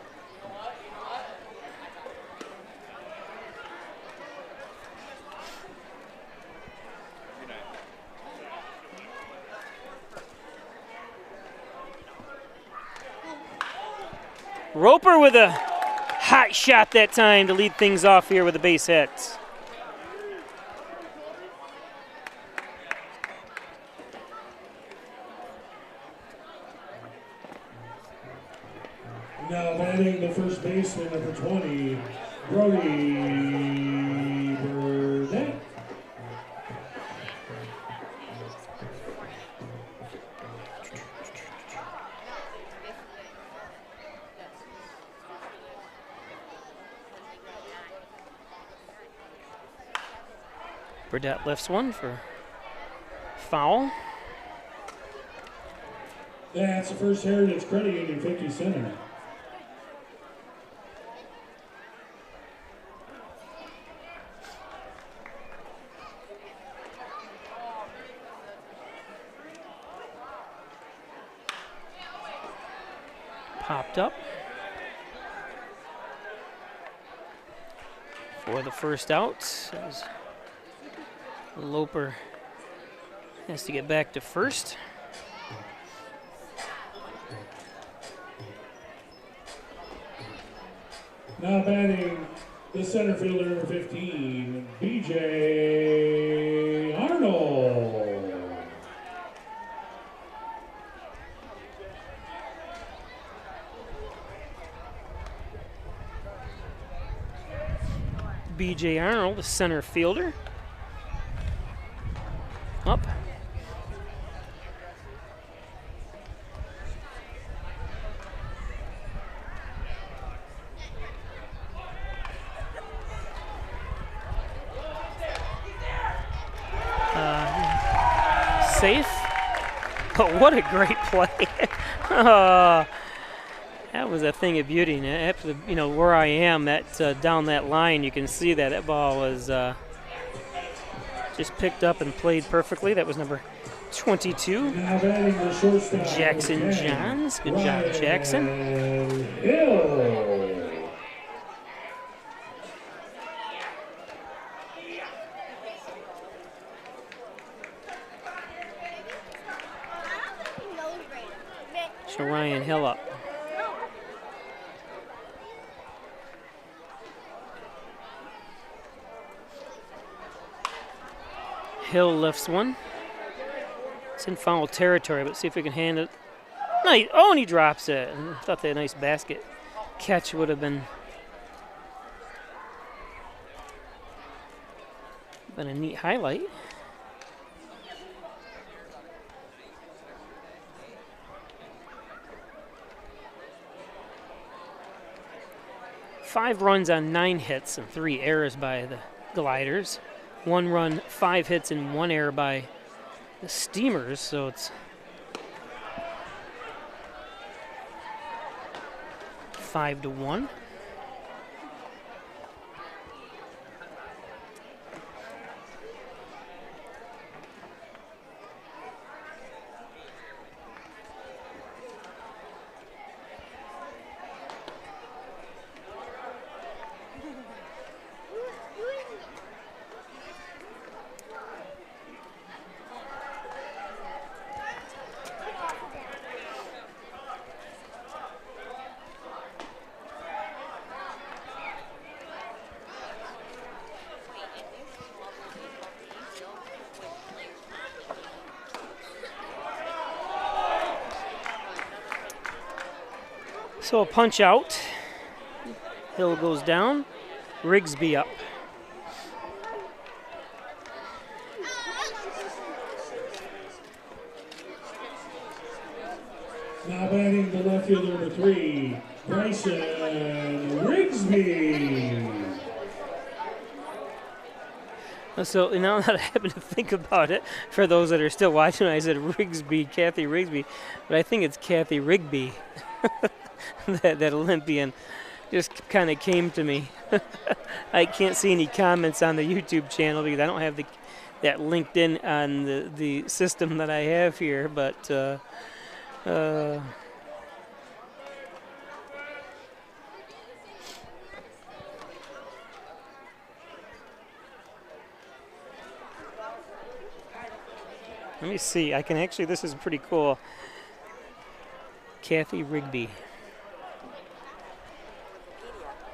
Roper with a hot shot that time to lead things off here with the base hits. Now batting the first baseman, number 20, Brody Burdette. Burdette lifts one for foul. That's the first Heritage Credit Union 50 center. Popped up for the first out. As Loper has to get back to first. Now batting the center fielder, number 15, B.J. Arnold. B.J. Arnold, the center fielder. Up. Safe. Oh, what a great play. That was a thing of beauty. And after where I am, that down that line, you can see that ball was just picked up and played perfectly. That was number 22, Jackson Johns. Good job, Jackson. So Ryan Hill up. Hill lifts one. It's in foul territory, but see if we can hand it. No, and he drops it. I thought that nice basket catch would have been a neat highlight. Five runs on 9 hits and 3 errors by the Gliders. 1 run, 5 hits, and 1 error by the Steamers. So it's 5-1. So a punch out Hill goes down. Rigsby up. Now batting the left fielder number 3, Bryson Rigsby. So now that I happen to think about it, for those that are still watching, I said Rigsby, Kathy Rigsby, but I think it's Kathy Rigby. that Olympian just kind of came to me. I can't see any comments on the YouTube channel because I don't have that linked in on the system that I have here, but let me see. I can actually, this is pretty cool. Kathy Rigby.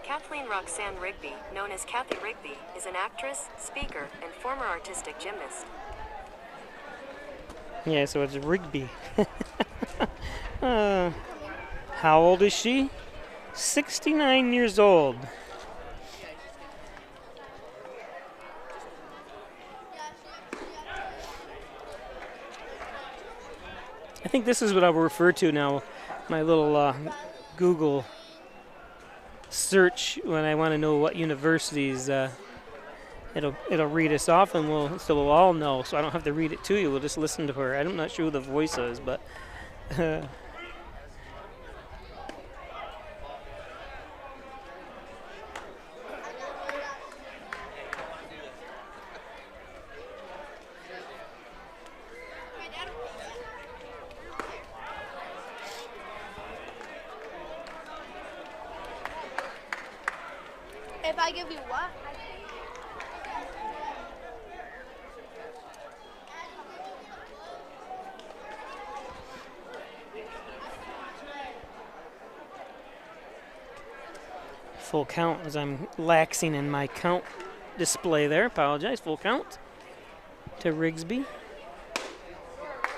Kathleen Roxanne Rigby, known as Kathy Rigby, is an actress, speaker, and former artistic gymnast. Yeah, so it's Rigby. How old is she? 69 years old. I think this is what I will refer to now, my little Google search when I want to know what universities. It'll read us off, and we'll all know. So I don't have to read it to you. We'll just listen to her. I'm not sure who the voice is, but. If I give you what? Full count as I'm laxing in my count display there. Apologize. Full count to Rigsby.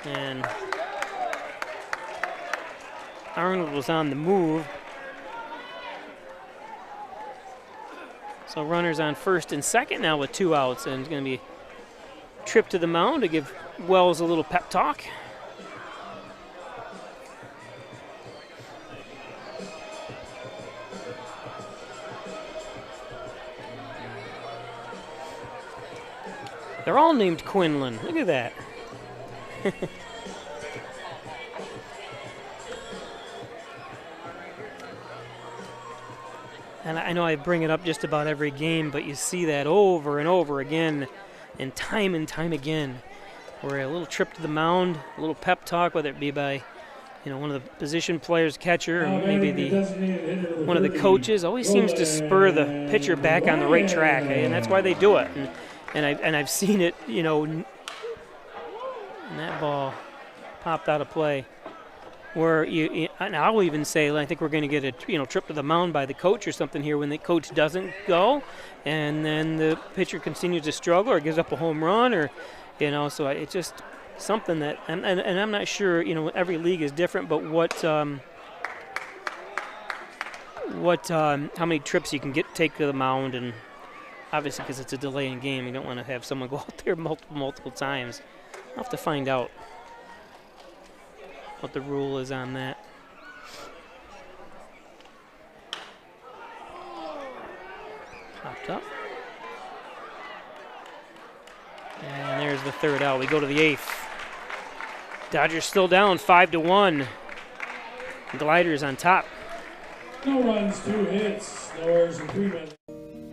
And Arnold was on the move. So runners on first and second now with 2 outs, and it's going to be a trip to the mound to give Wells a little pep talk. They're all named Quinlan. Look at that. And I know I bring it up just about every game, but you see that over and over again and time again, where a little trip to the mound, a little pep talk, whether it be by one of the position players, catcher, or maybe one of the coaches, always seems to spur the pitcher back on the right track, and that's why they do it. And I've seen it, and that ball popped out of play. Where and I'll even say, I think we're going to get a trip to the mound by the coach or something here when the coach doesn't go, and then the pitcher continues to struggle or gives up a home run, or so it's just something that and I'm not sure, every league is different, but how many trips you can take to the mound, and obviously because it's a delaying game, you don't want to have someone go out there multiple times. I'll have to find out what the rule is on that. Popped up. And there's the third out. We go to the 8th. Dodgers still down 5-1. Gliders on top. No runs, 2 hits, no errors, and 3 men.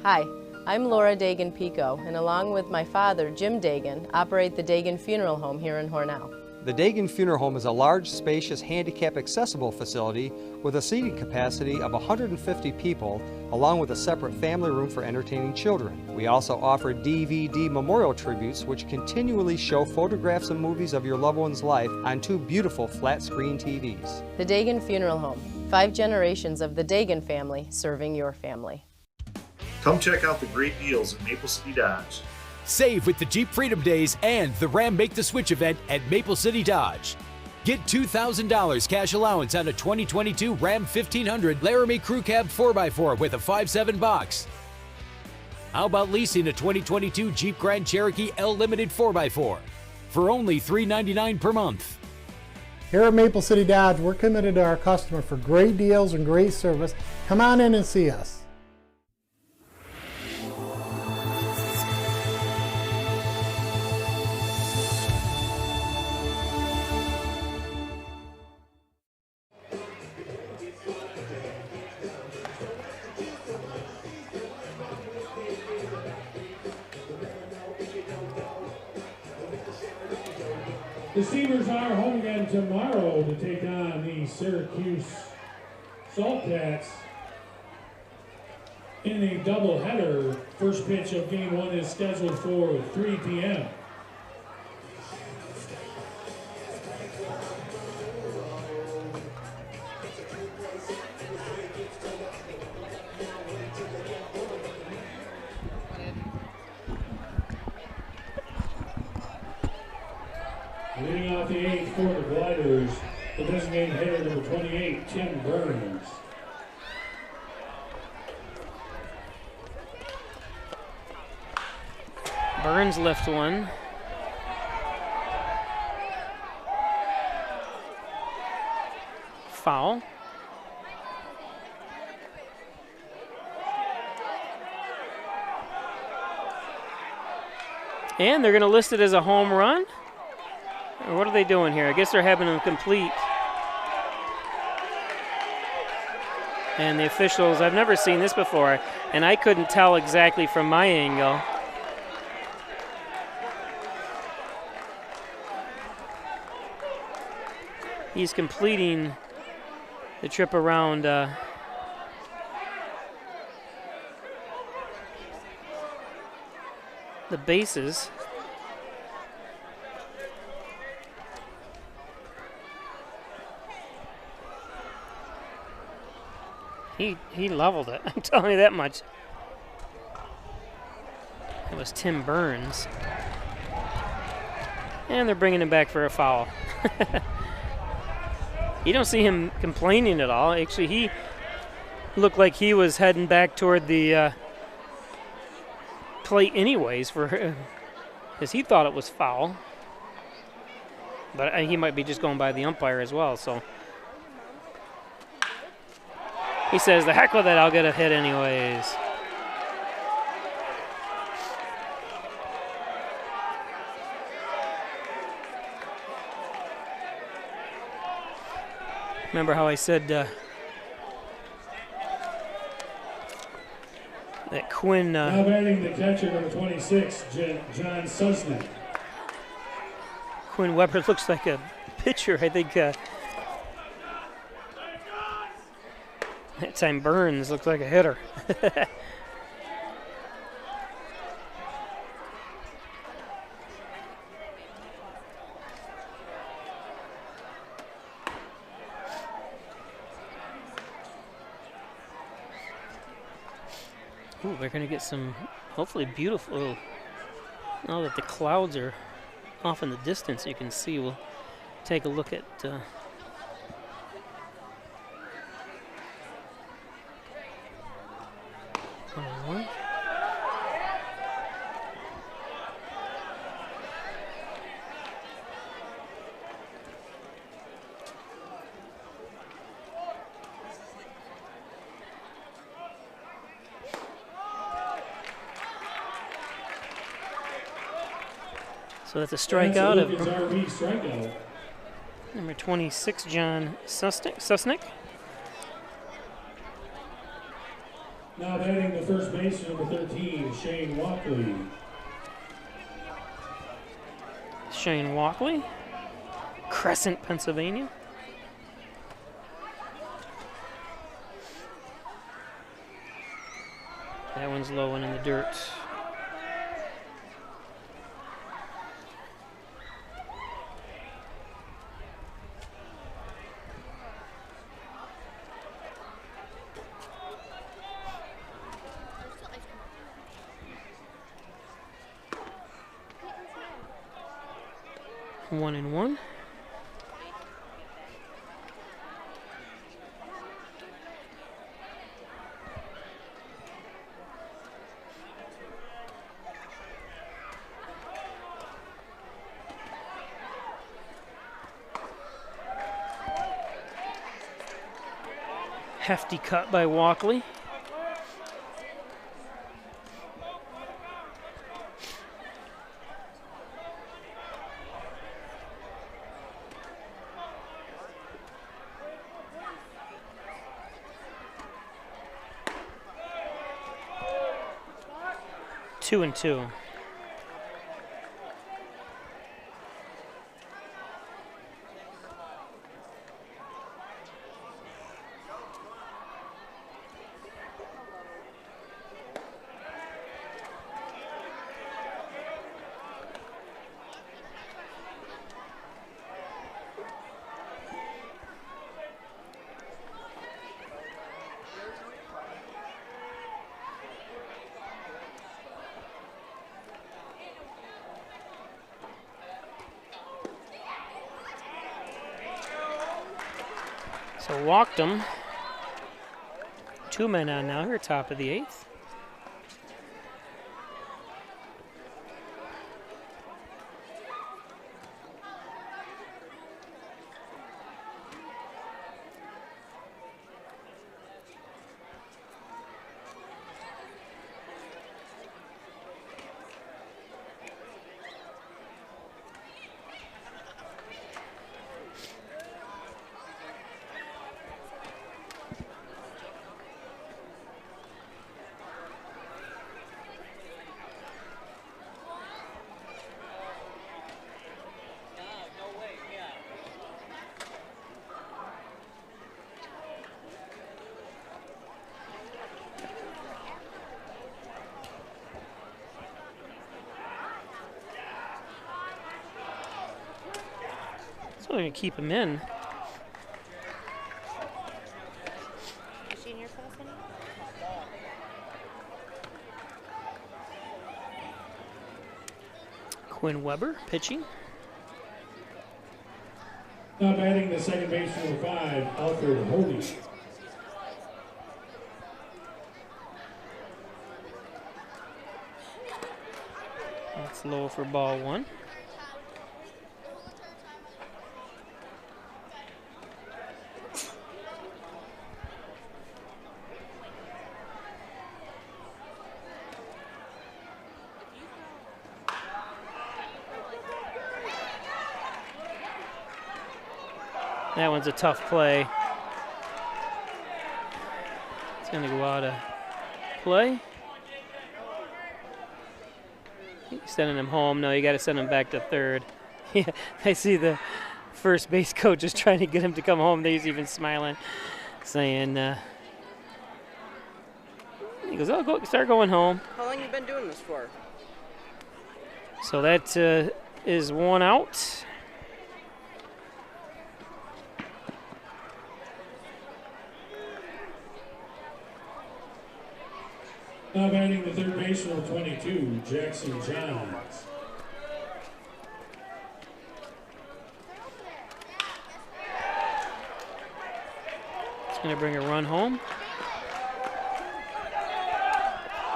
Hi, I'm Laura Dagan-Pico, and along with my father, Jim Dagan, operate the Dagan Funeral Home here in Hornell. The Dagan Funeral Home is a large, spacious, handicap-accessible facility with a seating capacity of 150 people, along with a separate family room for entertaining children. We also offer DVD memorial tributes, which continually show photographs and movies of your loved one's life on 2 beautiful flat-screen TVs. The Dagan Funeral Home, 5 generations of the Dagan family serving your family. Come check out the great deals at Maple City Dodge. Save with the Jeep Freedom Days and the Ram Make the Switch event at Maple City Dodge. Get $2,000 cash allowance on a 2022 Ram 1500 Laramie Crew Cab 4x4 with a 5.7 box. How about leasing a 2022 Jeep Grand Cherokee L Limited 4x4 for only $399 per month? Here at Maple City Dodge, we're committed to our customer for great deals and great service. Come on in and see us. The Steamers are home again tomorrow to take on the Syracuse Saltcats in a doubleheader. First pitch of game one is scheduled for 3 p.m. Leading off the eighth for the Gliders, the designated hitter number 28, Tim Burns. Burns left one. Foul. And they're going to list it as a home run. Or what are they doing here? I guess they're having them complete. And the officials, I've never seen this before, and I couldn't tell exactly from my angle. He's completing the trip around the bases. He leveled it, I'm telling you that much. It was Tim Burns. And they're bringing him back for a foul. You don't see him complaining at all. Actually, he looked like he was heading back toward the plate anyways, because he thought it was foul. But he might be just going by the umpire as well, so. He says, the heck with it, I'll get a hit anyways. Remember how I said that Quinn... now batting the catcher, number 26, John Susnick. Quinn Weber looks like a pitcher, I think. That time Burns looks like a hitter. Ooh, they're going to get some, hopefully beautiful, now that the clouds are off in the distance, you can see. We'll take a look at one. So that's a strikeout of number 26, John Susnick. Now batting the first base, number 13, Shane Walkley. Shane Walkley, Crescent, Pennsylvania. That one's low and in the dirt. One and one. Hefty cut by Walkley. Two and two. So walked him. 2 men on now here, top of the 8th. So they're going to keep him in. Quinn Weber pitching. Now batting the second base number 5, Alfred Hody. That's low for ball 1. That one's a tough play. It's going to go out of play. Sending him home. No, you got to send him back to third. Yeah, I see the first base coach is trying to get him to come home. He's even smiling, saying, he goes, "Oh, start going home." How long you been doing this for? So that is one out. Now batting the third baseman, 22, Jackson Johns. It's going to bring a run home.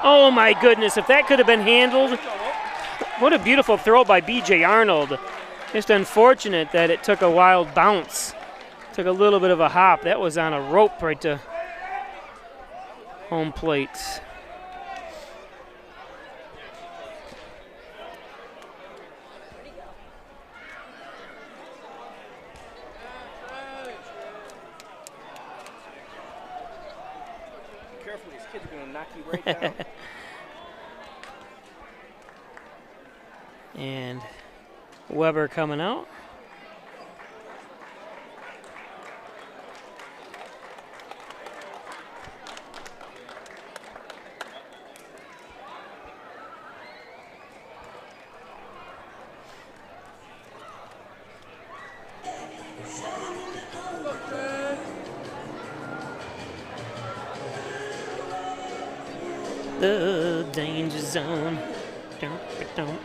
Oh my goodness, if that could have been handled. What a beautiful throw by B.J. Arnold. Just unfortunate that it took a wild bounce. Took a little bit of a hop. That was on a rope right to home plate. Careful, these kids are going to knock you right down. And Weber coming out. The danger zone. Don't.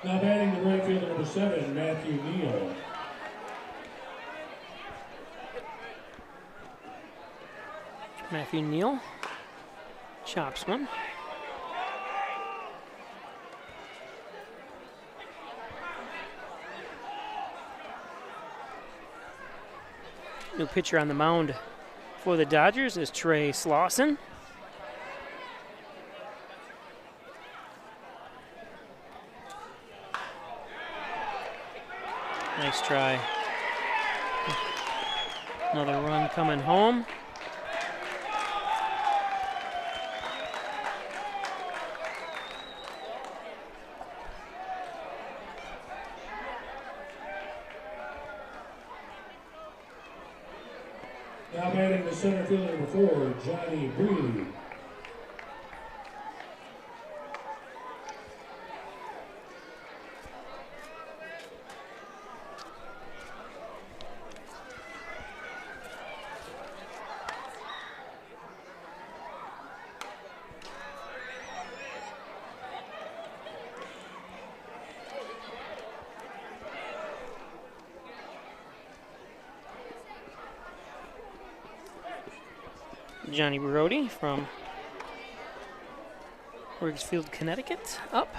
Now batting the right fielder, number 7, Matthew Neal. Matthew Neal chops one. New pitcher on the mound for the Dodgers is Trey Slauson. Nice try. Another run coming home. Now batting the center fielder, number 4, Johnny Brody. Johnny Brody from Rigsfield, Connecticut, up.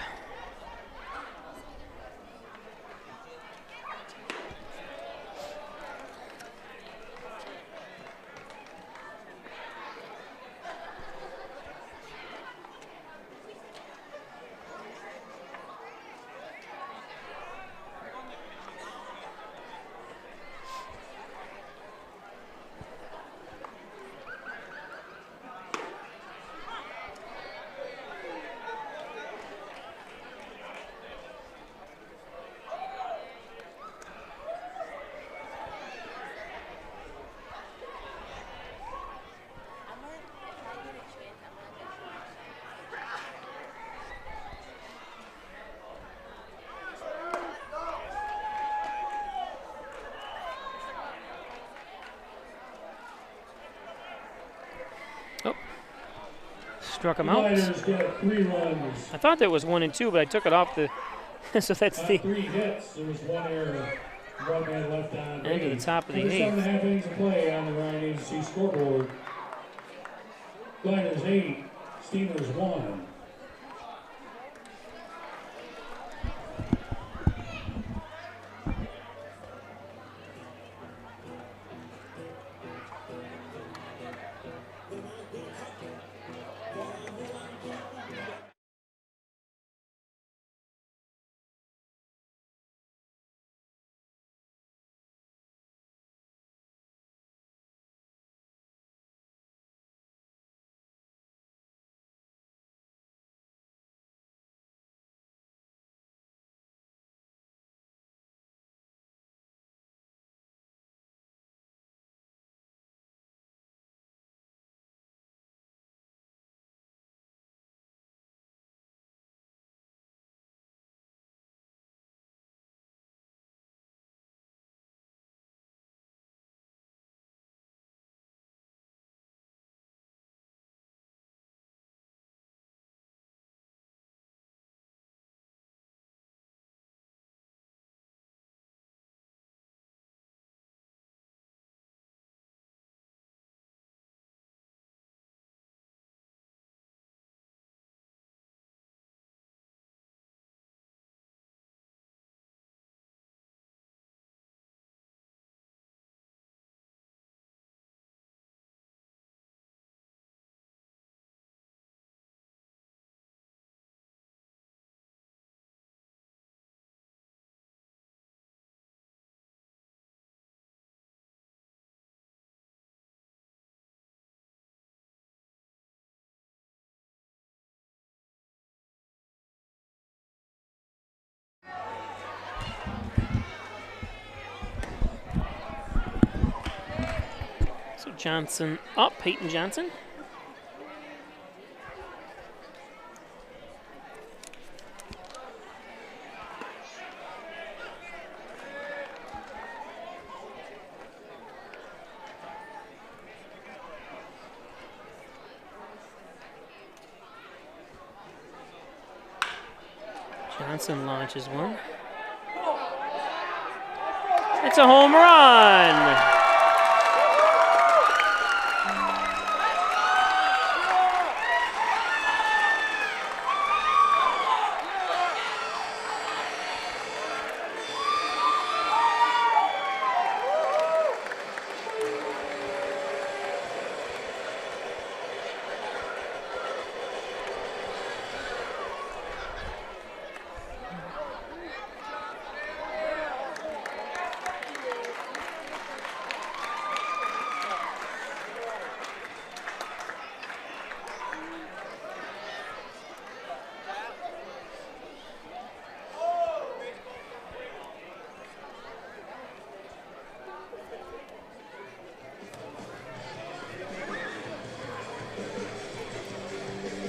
Struck him out. Got 3 runs. I thought there was 1 and 2, but I took it off the. So that's the 3 hits. There was 1 error. One man left on. End of the top of the 8th. 7.5 innings of play on the Ryan Agency scoreboard. Gliders 8, Steelers 1. So Johnson up, Peyton Johnson. Johnson launches one. It's a home run.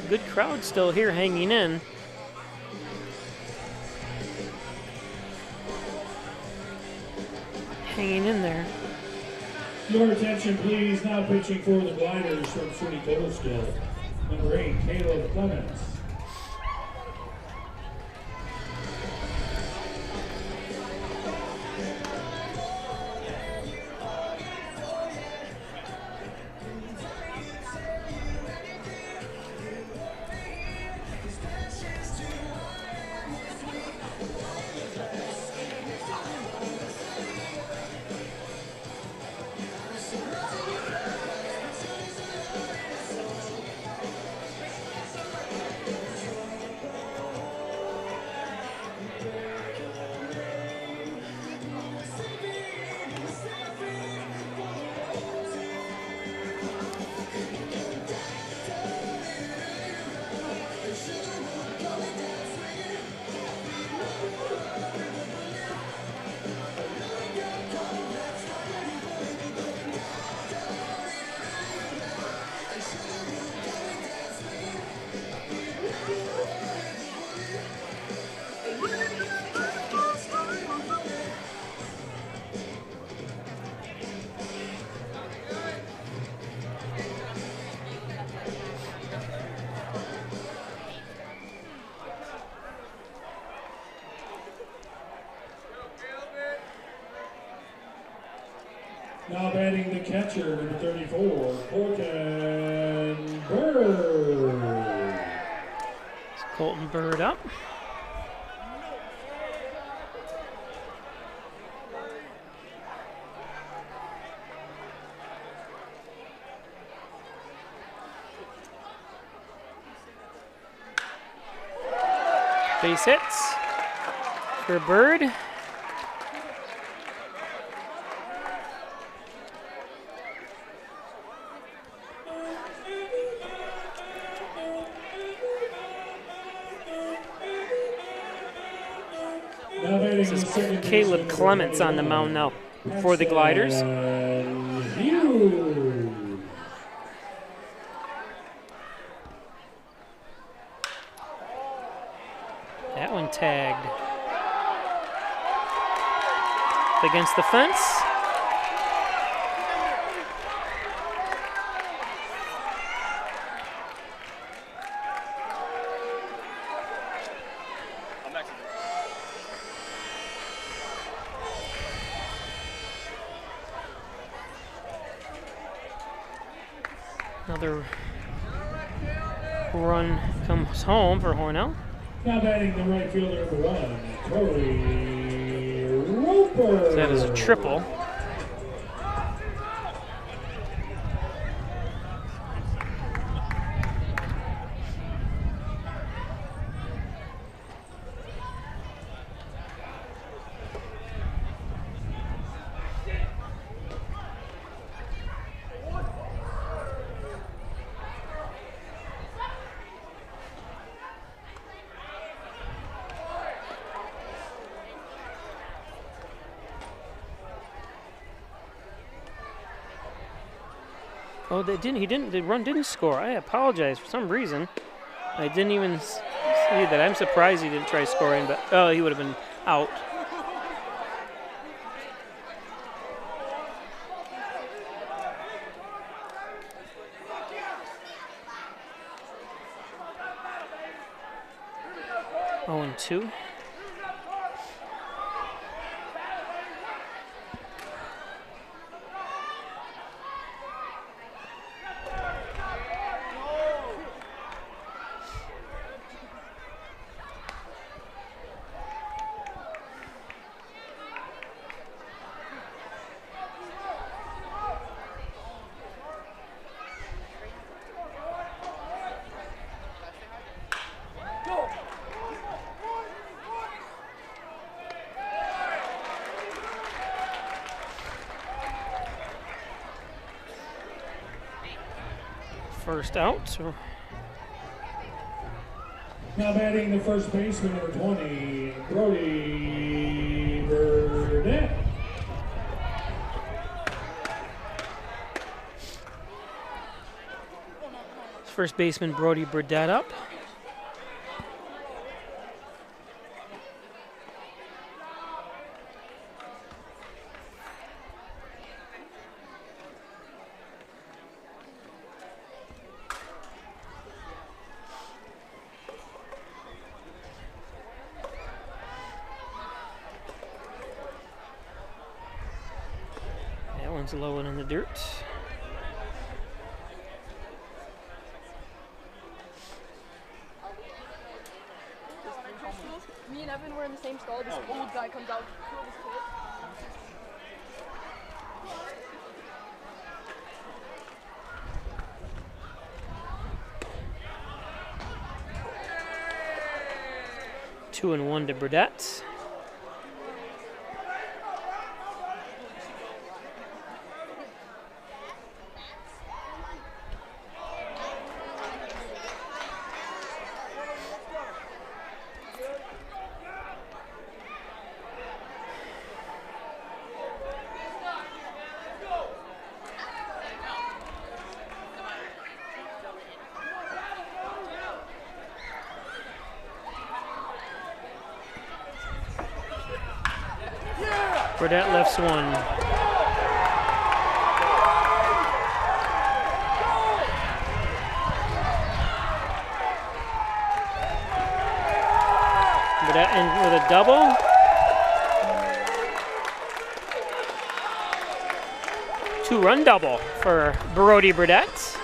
Good crowd still here hanging in. Hanging in there. Your attention, please. Now pitching for the Gliders from SUNY Total Skill. Number 8, Caleb Clements. Now batting the catcher, number 34, Colton Bird. It's Colton Bird up. Base hits for Bird. This is Caleb Clements on the mound now for the Gliders. That one tagged. Against the fence. Another run comes home for Hornell. Now batting the right fielder, number 1, Cody Roper. So that is a triple. Oh, they didn't. He didn't. The run didn't score. I apologize for some reason. I didn't even see that. I'm surprised he didn't try scoring, but oh, he would have been out. Oh, and 2. first out. Now batting the first baseman, number 20, Brody Burdette. First baseman Brody Burdette up. That one's low and in the dirt. Me and Evan were in the same stall. This old guy comes out. Killed his kid. Two and one to Burdette. Burdette lifts one. Burdette in with a double. Two-run double for Brody Burdette.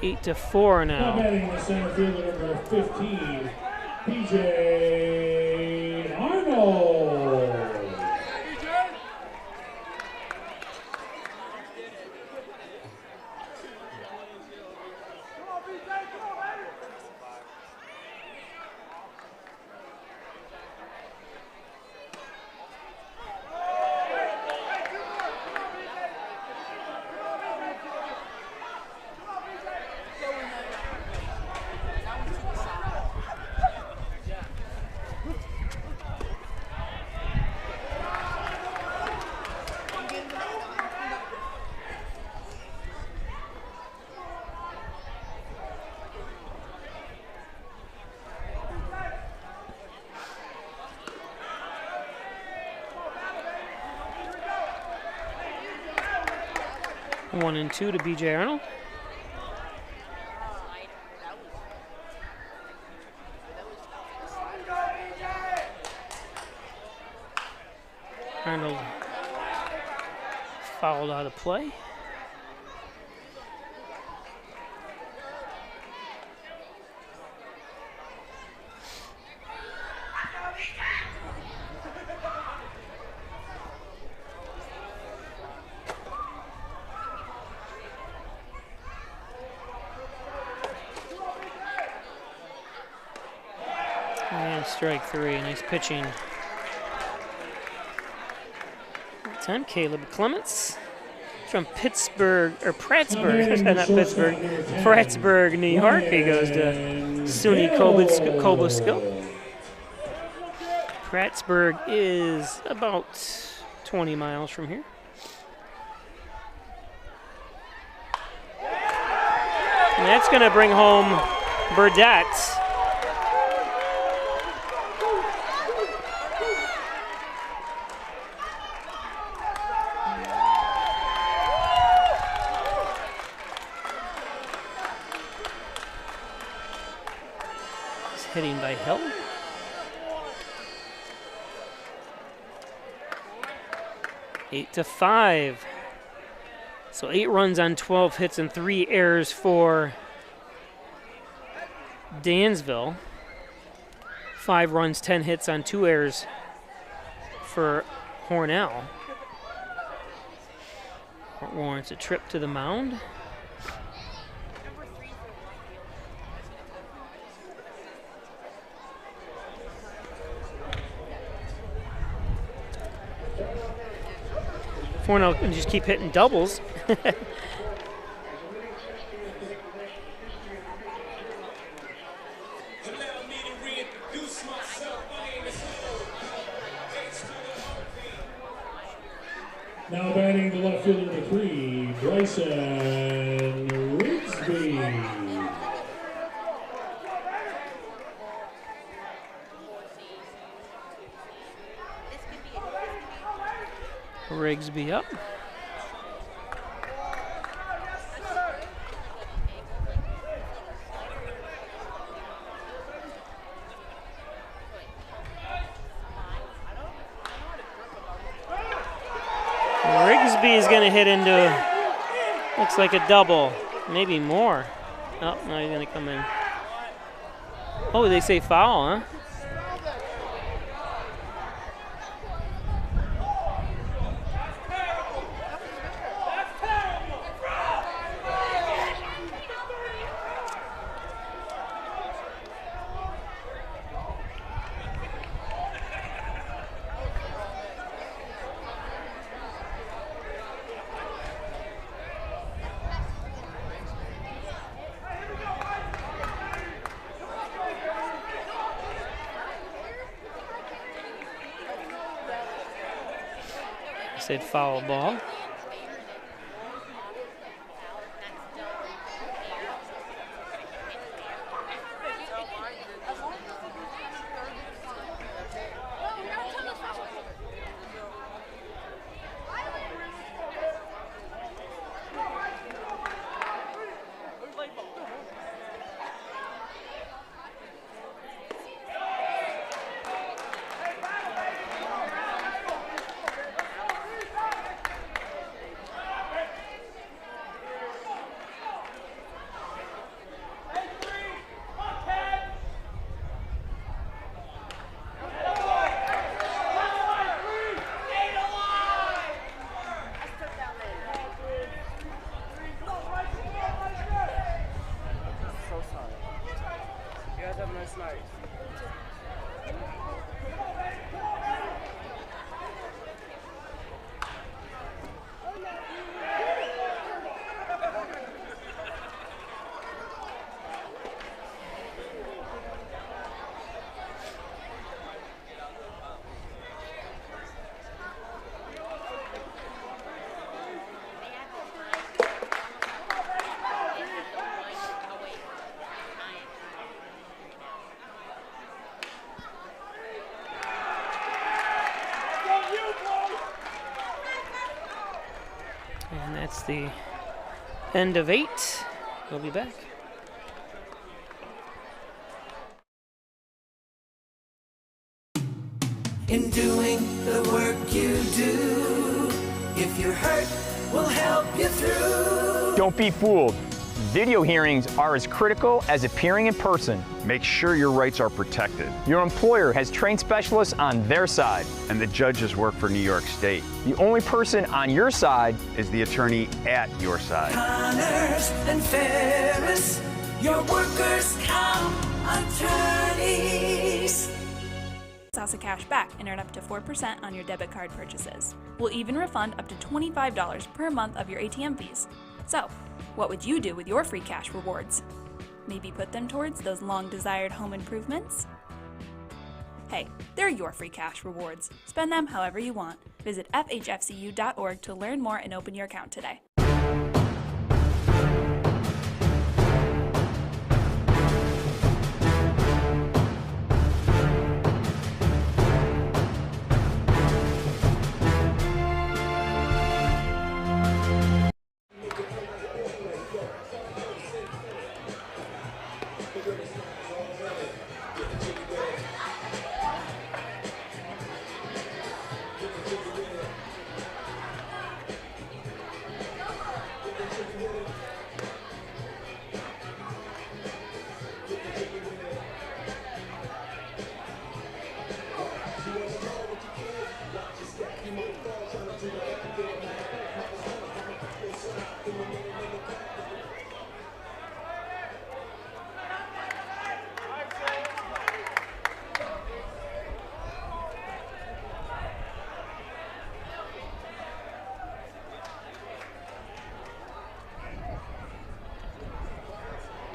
Eight to 4 now. Batting the center fielder, number 15, PJ Arnold. One and two to BJ Arnold. Arnold fouled out of play. And strike three. Nice pitching. That time, Caleb Clements from Pittsburgh, or Prattsburg, not Pittsburgh, Prattsburg, New York. He goes to SUNY Kobusko. Prattsburg is about 20 miles from here. And that's going to bring home Burdette. Hitting by Hill. Eight to 5. So 8 runs on 12 hits and 3 errors for Dansville. 5 runs, 10 hits on 2 errors for Hornell. Warrants a trip to the mound. Hornell can just keep hitting doubles. Now batting the left fielder number 3, Bryson Rigsby. Rigsby up. Rigsby is going to hit into, looks like a double, maybe more. Oh, no, he's going to come in. Oh, they say foul, huh? Said foul ball. And that's the end of 8. We'll be back. In doing the work you do, if you're hurt, we'll help you through. Don't be fooled. Video hearings are as critical as appearing in person. Make sure your rights are protected. Your employer has trained specialists on their side. And the judges work for New York State. The only person on your side is the attorney at your side. Connors and Ferris, your workers' comp attorneys. $1,000 cash back and earn up to 4% on your debit card purchases. We'll even refund up to $25 per month of your ATM fees. So, what would you do with your free cash rewards? Maybe put them towards those long-desired home improvements? Hey, they're your free cash rewards. Spend them however you want. Visit fhfcu.org to learn more and open your account today.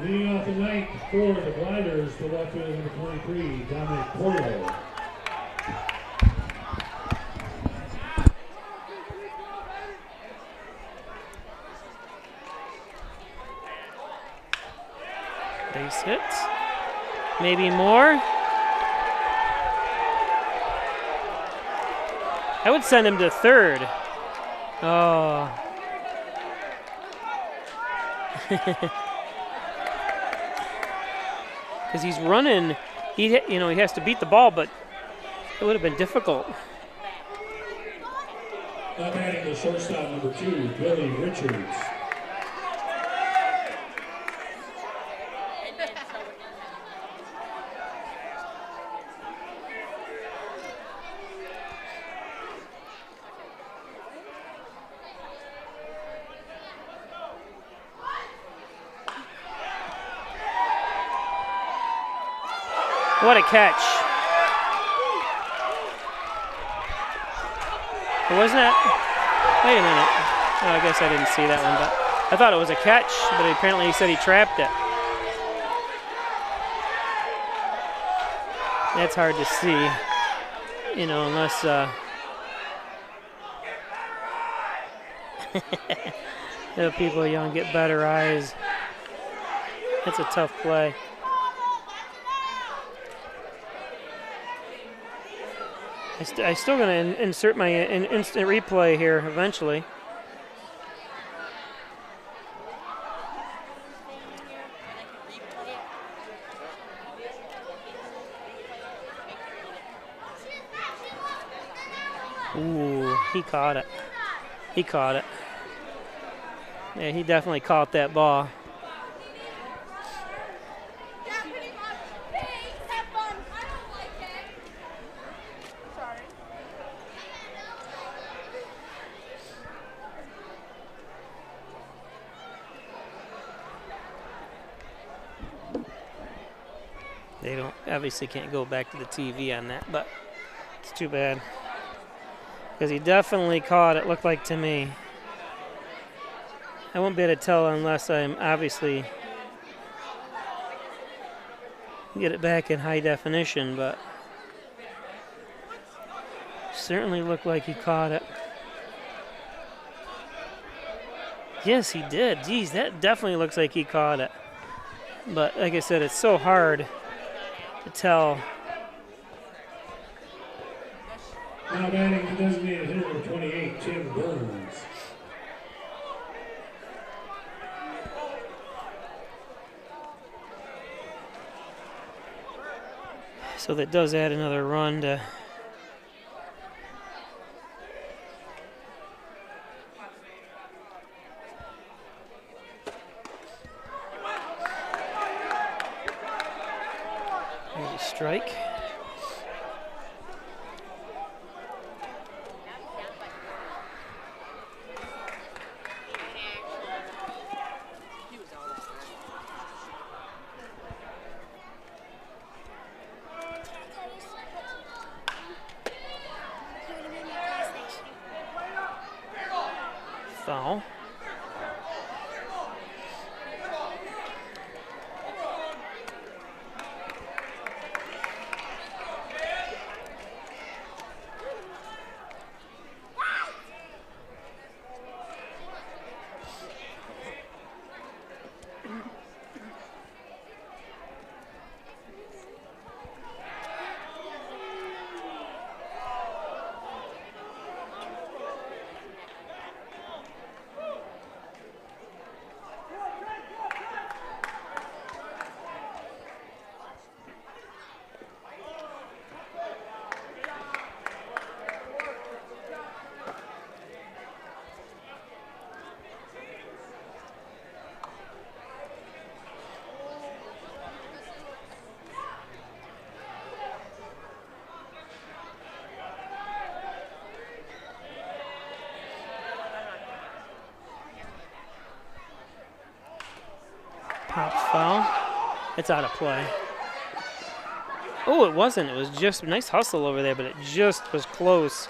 Leading off the ninth for the Gliders, the left fielder number 23, Dominic Porto. Base hit. Maybe more. I would send him to third. Oh. Because he's running, he has to beat the ball, but it would have been difficult. Now batting the shortstop number 2, Billy Richards. What a catch. Wasn't that? Wait a minute. Oh, I guess I didn't see that one, but I thought it was a catch, but apparently he said he trapped it. That's hard to see, unless the people young get better eyes. That's a tough play. I'm still going to insert my instant replay here eventually. Ooh, he caught it. He caught it. Yeah, he definitely caught that ball. They don't obviously can't go back to the TV on that, but it's too bad. Because he definitely caught it, looked like to me. I won't be able to tell unless I'm obviously get it back in high definition, but certainly looked like he caught it. Yes, he did. Geez, that definitely looks like he caught it. But like I said, it's so hard to tell. Now batting the designated hitter number 28, Tim Burns. So that does add another run to strike. Foul. Pop foul. It's out of play. Oh, it wasn't. It was just a nice hustle over there, but it just was close.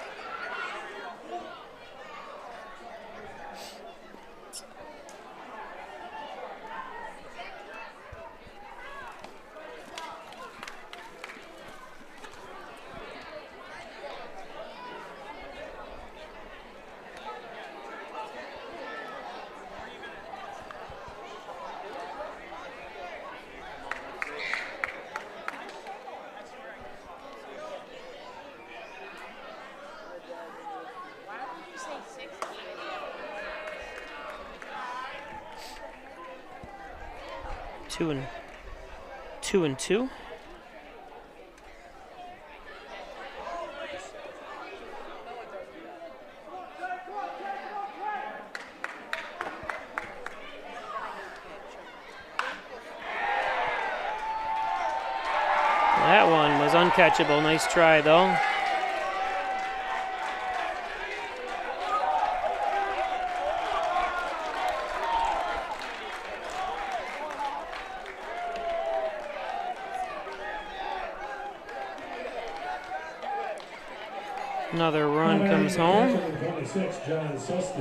2 and 2. That one was uncatchable. Nice try, though. Another run comes home.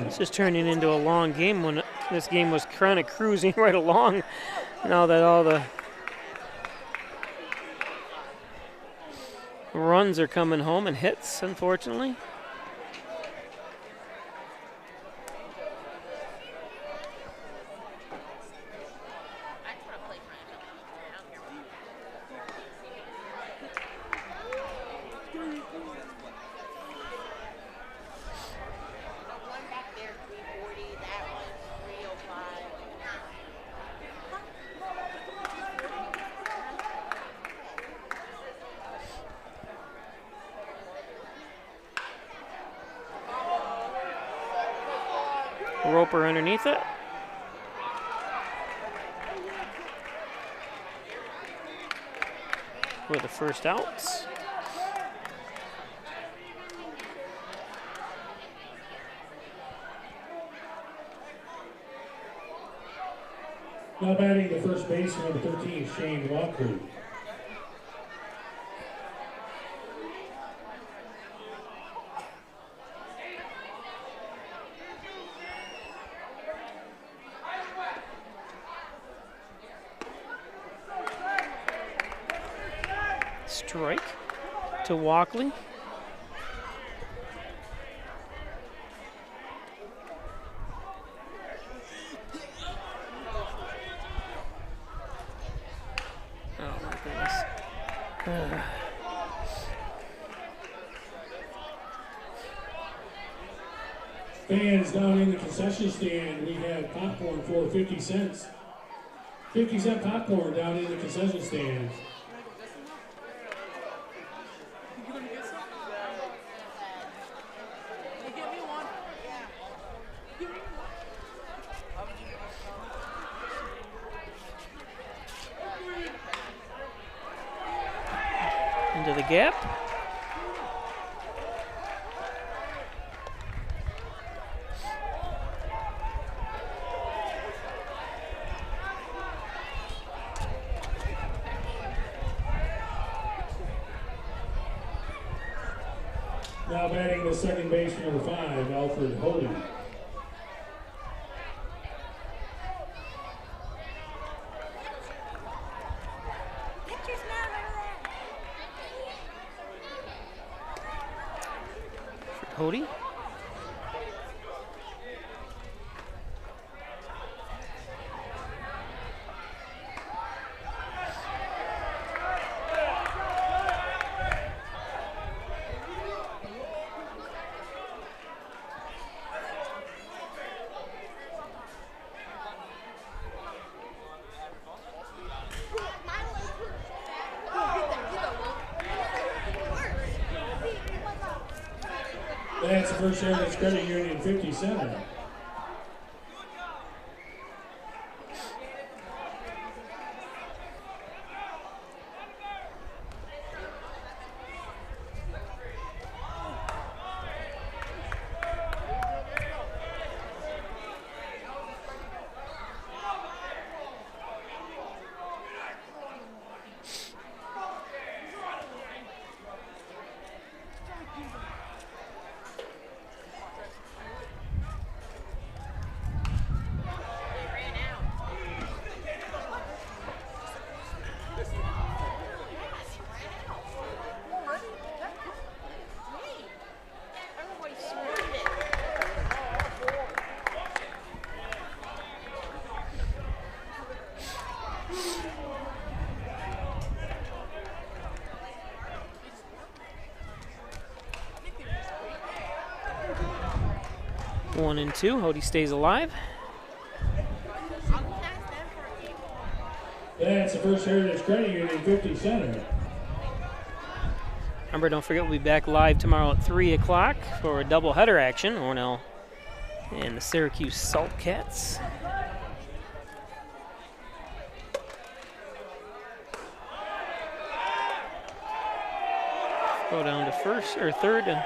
This is turning into a long game when this game was kind of cruising right along. Now that all the runs are coming home and hits, unfortunately. Roper underneath it. With the first outs. Now batting the first baseman, number 13, Shane Walker. Strike to Walkley. Oh my goodness. Fans down in the concession stand, we have popcorn for 50 cents. 50-cent popcorn down in the concession stand. Into the gap. Now batting the second baseman, number 5, Alfred Hody. Hody. That's the first Heritage Credit Union 57. One and two. Hody stays alive. That's the First Heritage Credit Union 50 center. Remember, don't forget, we'll be back live tomorrow at 3 o'clock for a doubleheader action. Hornell and the Syracuse Saltcats. Go down to first or third.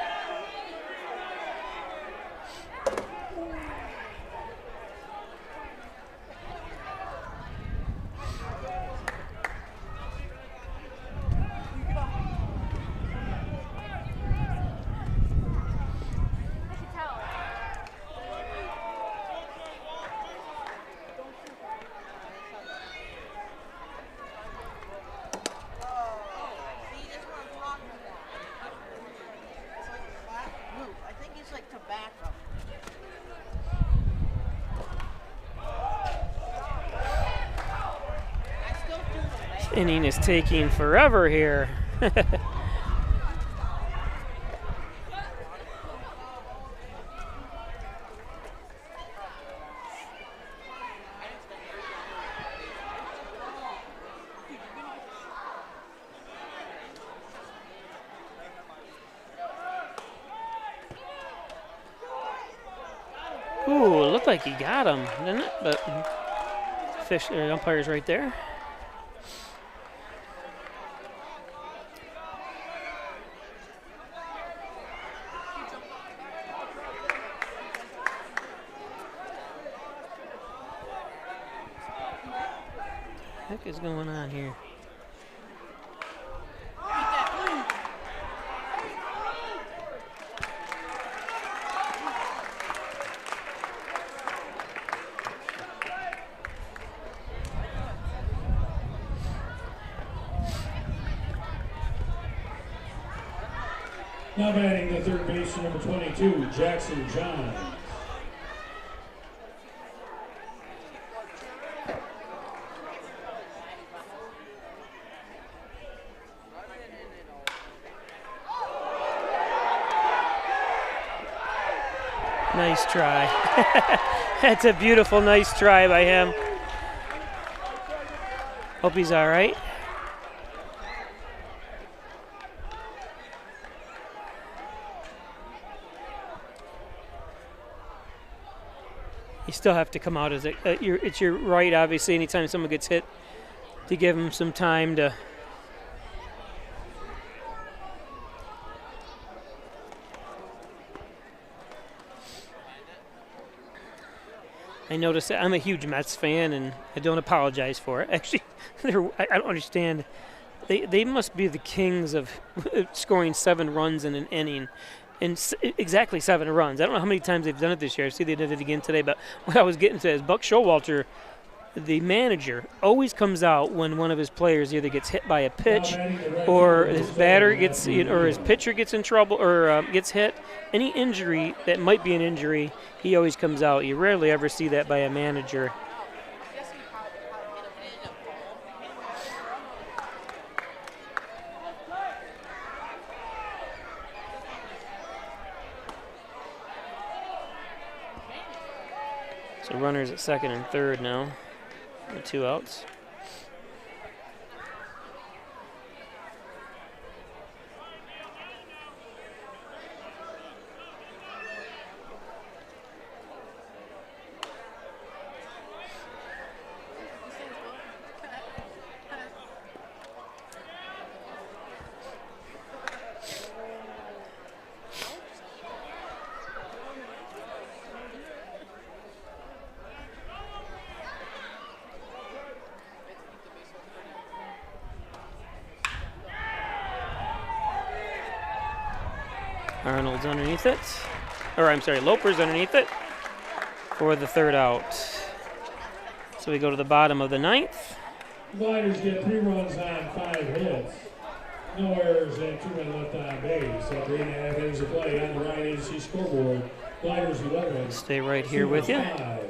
Inning is taking forever here. Ooh, it looked like he got him, didn't it? But umpire's right there. What the heck is going on here? Now batting the third baseman, number 22, Jackson John. Nice try. That's a beautiful, nice try by him. Hope he's all right. You still have to come out as it's your right, obviously, anytime someone gets hit, to give them some time to. I noticed that I'm a huge Mets fan, and I don't apologize for it. Actually, I don't understand. They must be the kings of scoring 7 runs in an inning. And exactly 7 runs. I don't know how many times they've done it this year. I see they did it again today. But what I was getting to is Buck Showalter, the manager, always comes out when one of his players either gets hit by a pitch, or his batter gets, or his pitcher gets in trouble, or gets hit. Any injury that might be an injury, he always comes out. You rarely ever see that by a manager. So runners at second and third now, with 2 outs. Arnold's underneath it. Loper's underneath it for the 3rd out. So we go to the bottom of the 9th. Gliders get 3 runs on 5 hits. No errors and 2 men left on base. After 8.5 innings of play on the Ryan Agency scoreboard, Gliders 11. Stay right here with you. 5.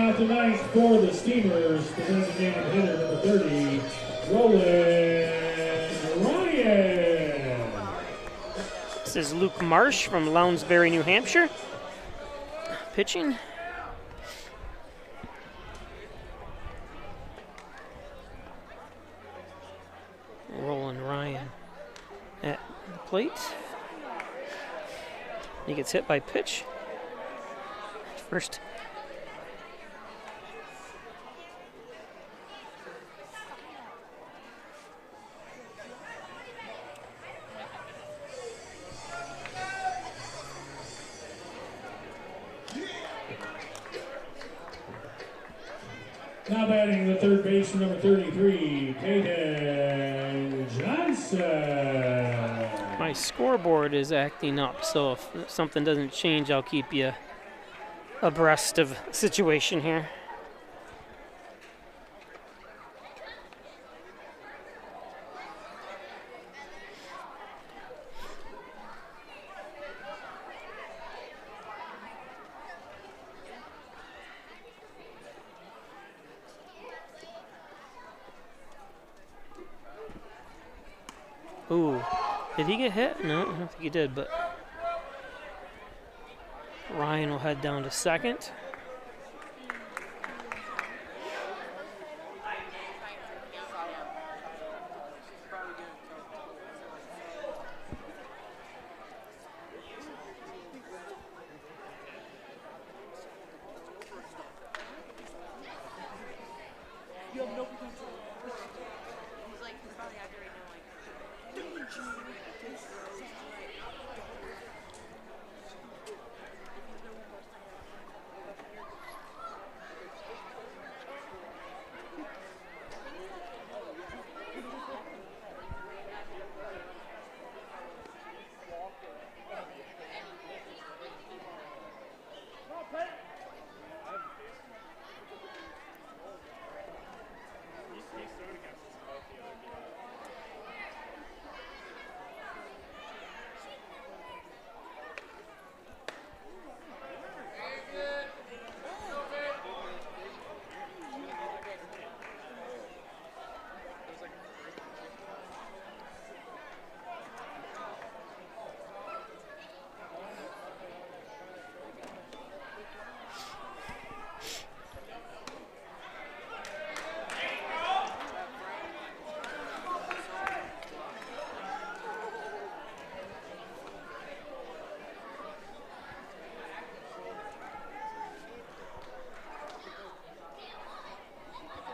Now to ninth for the Steamers, the designated hitter, number 30, Roland Ryan. This is Luke Marsh from Lounsbury, New Hampshire, pitching. Roland Ryan at the plate. He gets hit by pitch. First. Now batting the third baseman, number 33, Peyton Johnson. My scoreboard is acting up, so if something doesn't change, I'll keep you abreast of the situation here. Ooh, did he get hit? No, I don't think he did, but Ryan will head down to second.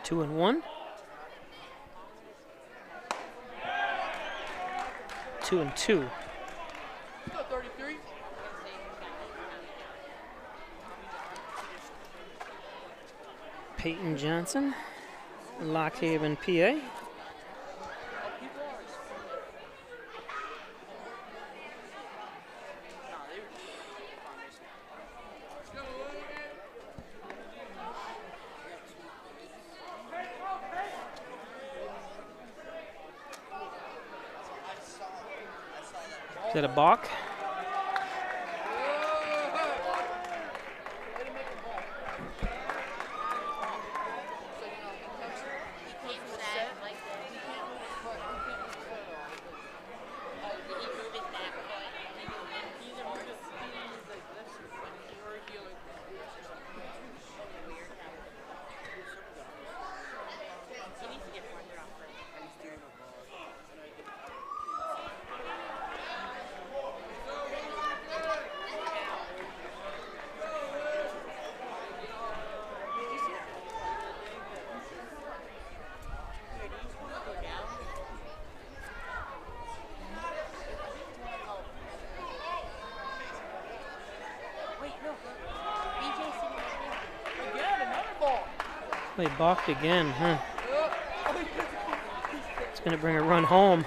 Two and one. 2 and 2. Peyton Johnson, Lock Haven, PA. Is that a balk? They balked again, huh? It's going to bring a run home.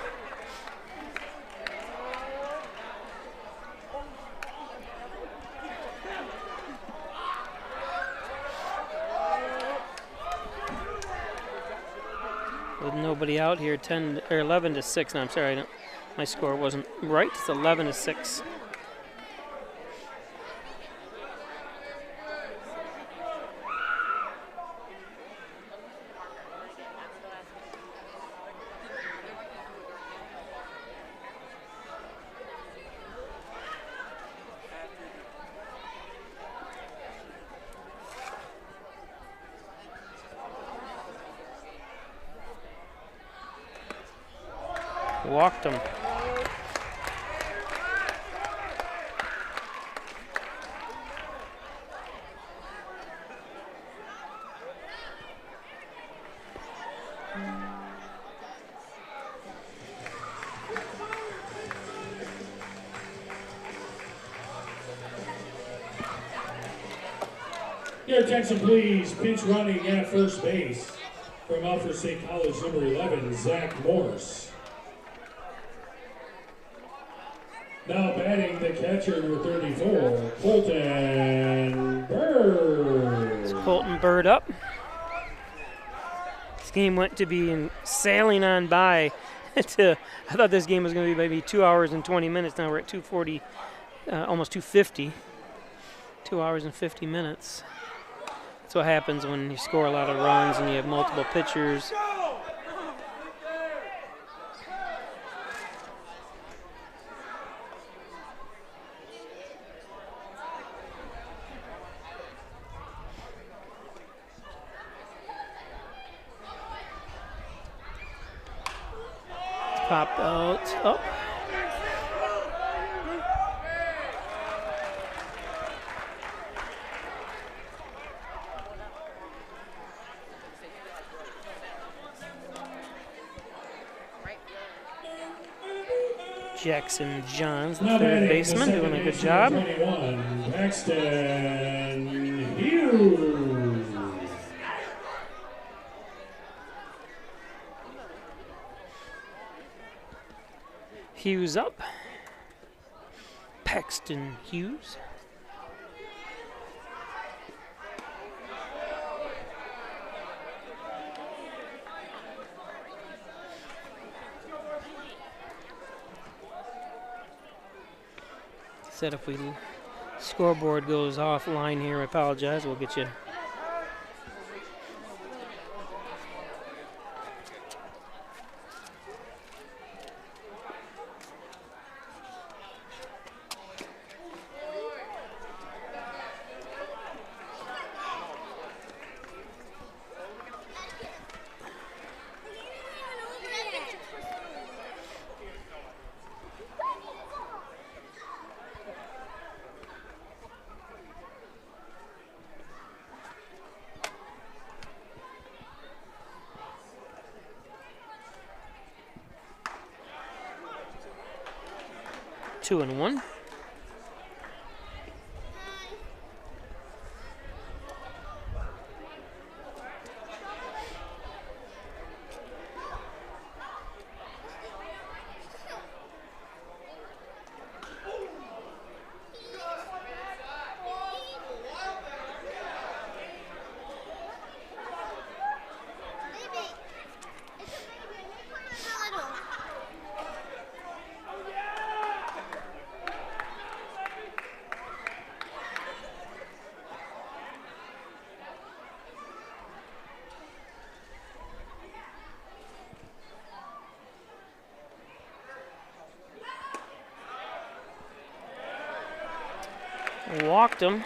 With nobody out here, 10 or 11 to 6. No, I'm sorry, my score wasn't right. It's 11 to 6. Walked him. Your attention, please. Pinch running at first base from Alfred State College, number 11, Zach Morse. Now batting the catcher, number 34, Colton Bird. It's Colton Bird up. This game went to be sailing on by. I thought this game was going to be maybe 2 hours and 20 minutes. Now we're at 2:40, almost 2:50. 2 hours and 50 minutes. That's what happens when you score a lot of runs and you have multiple pitchers. Popped out. Up. Jackson Johns, the third baseman, doing a good job. 21, Paxton Hughes. Hughes up. Paxton Hughes. Said if we scoreboard goes offline here, I apologize. We'll get you. Two and one. Walked him.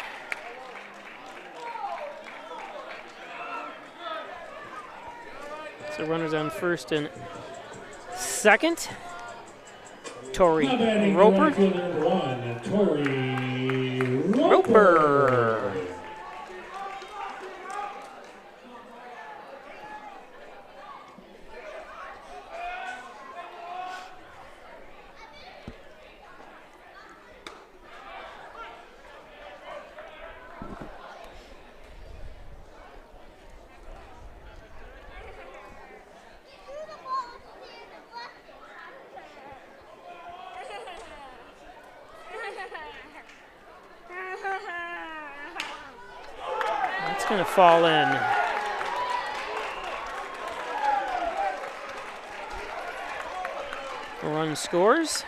So runners on first and second. Torrey Roper. Roper. Going to fall in. Run scores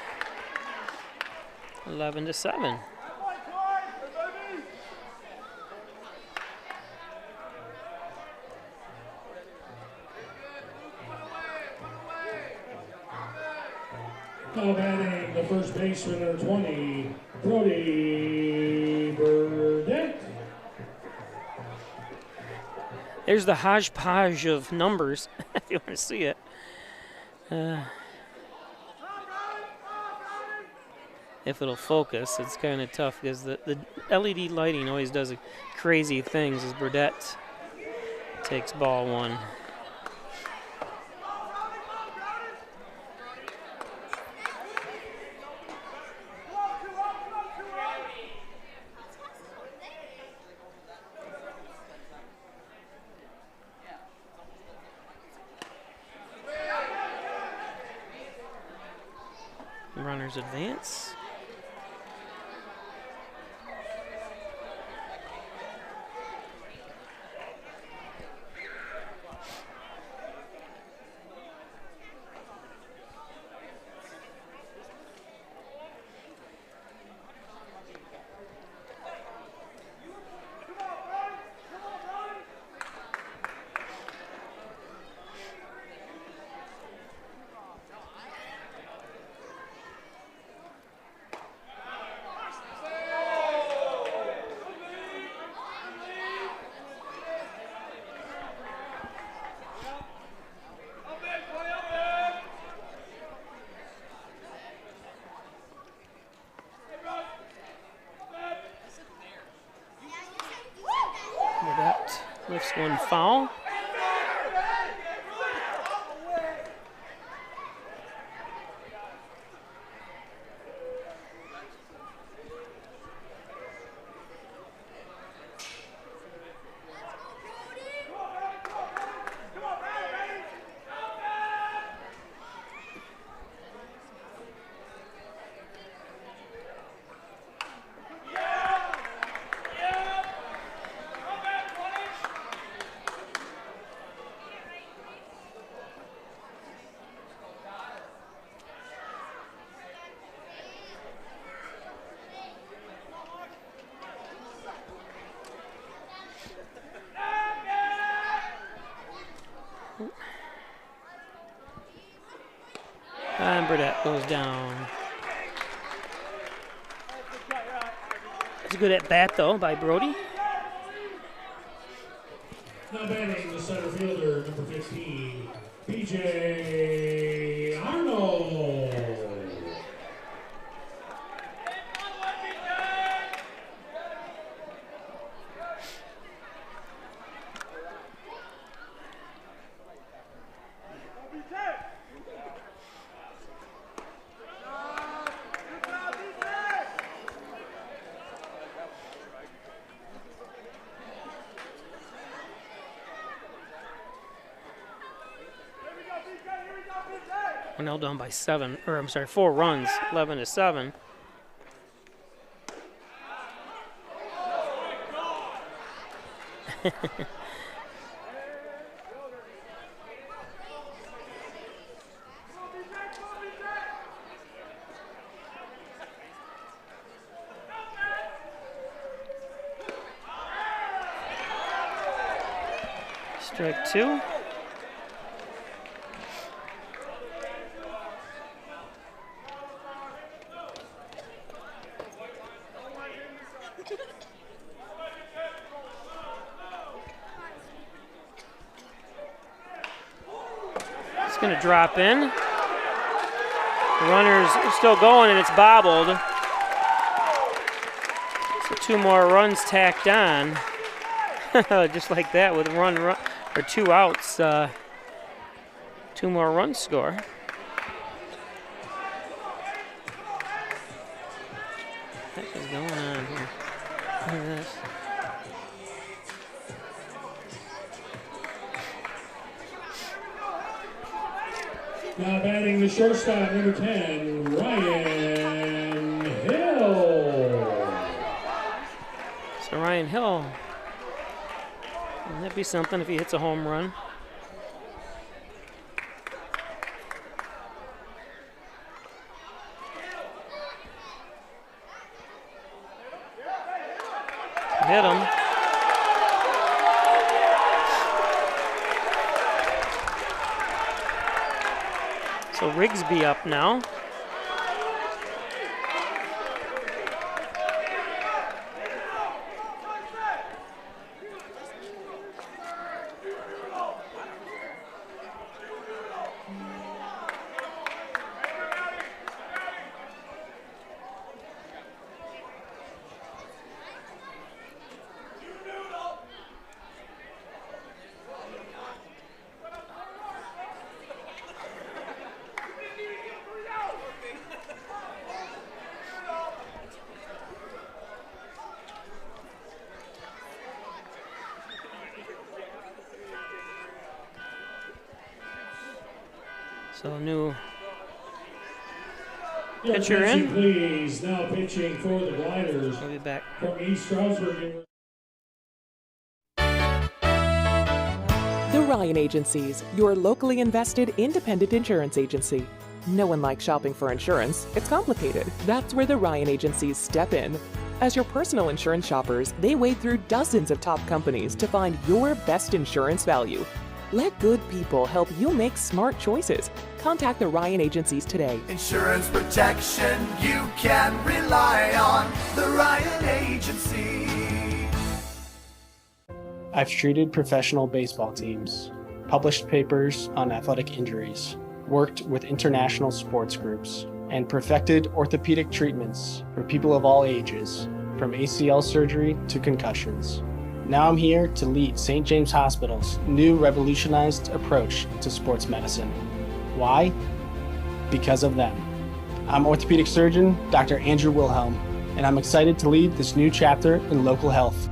11-7. Now batting the first baseman, number 20, Brody Burdette. There's the hodgepodge of numbers, if you want to see it. if it'll focus. It's kind of tough because the LED lighting always does crazy things as Burdette takes ball 1. Runners advance. Lifts 1 foul. And Burdette goes down. It's a good at bat though by Brody. Now batting the center fielder, number 15, PJ Arnold. Hornell down by 4 runs, 11-7. Strike 2. Going to drop in. The runner's still going and it's bobbled. So 2 more runs tacked on. Just like that with run or 2 outs. 2 more runs score. What the heck is going on here? Look at this. Now batting the shortstop, number 10, Ryan Hill. So Ryan Hill, wouldn't that be something if he hits a home run? Hit him. So Rigsby up now. So new Your pitcher attention, in. please. Now pitching for the Gliders. We'll be back. From East Stroudsburg. The Ryan Agencies, your locally invested independent insurance agency. No one likes shopping for insurance. It's complicated. That's where the Ryan Agencies step in. As your personal insurance shoppers, they wade through dozens of top companies to find your best insurance value. Let good people help you make smart choices. Contact the Ryan Agencies today. Insurance protection you can rely on. The Ryan Agency. I've treated professional baseball teams, published papers on athletic injuries, worked with international sports groups, and perfected orthopedic treatments for people of all ages, from ACL surgery to concussions. Now I'm here to lead St. James Hospital's new revolutionized approach to sports medicine. Why? Because of them. I'm orthopedic surgeon Dr. Andrew Wilhelm, and I'm excited to lead this new chapter in local health.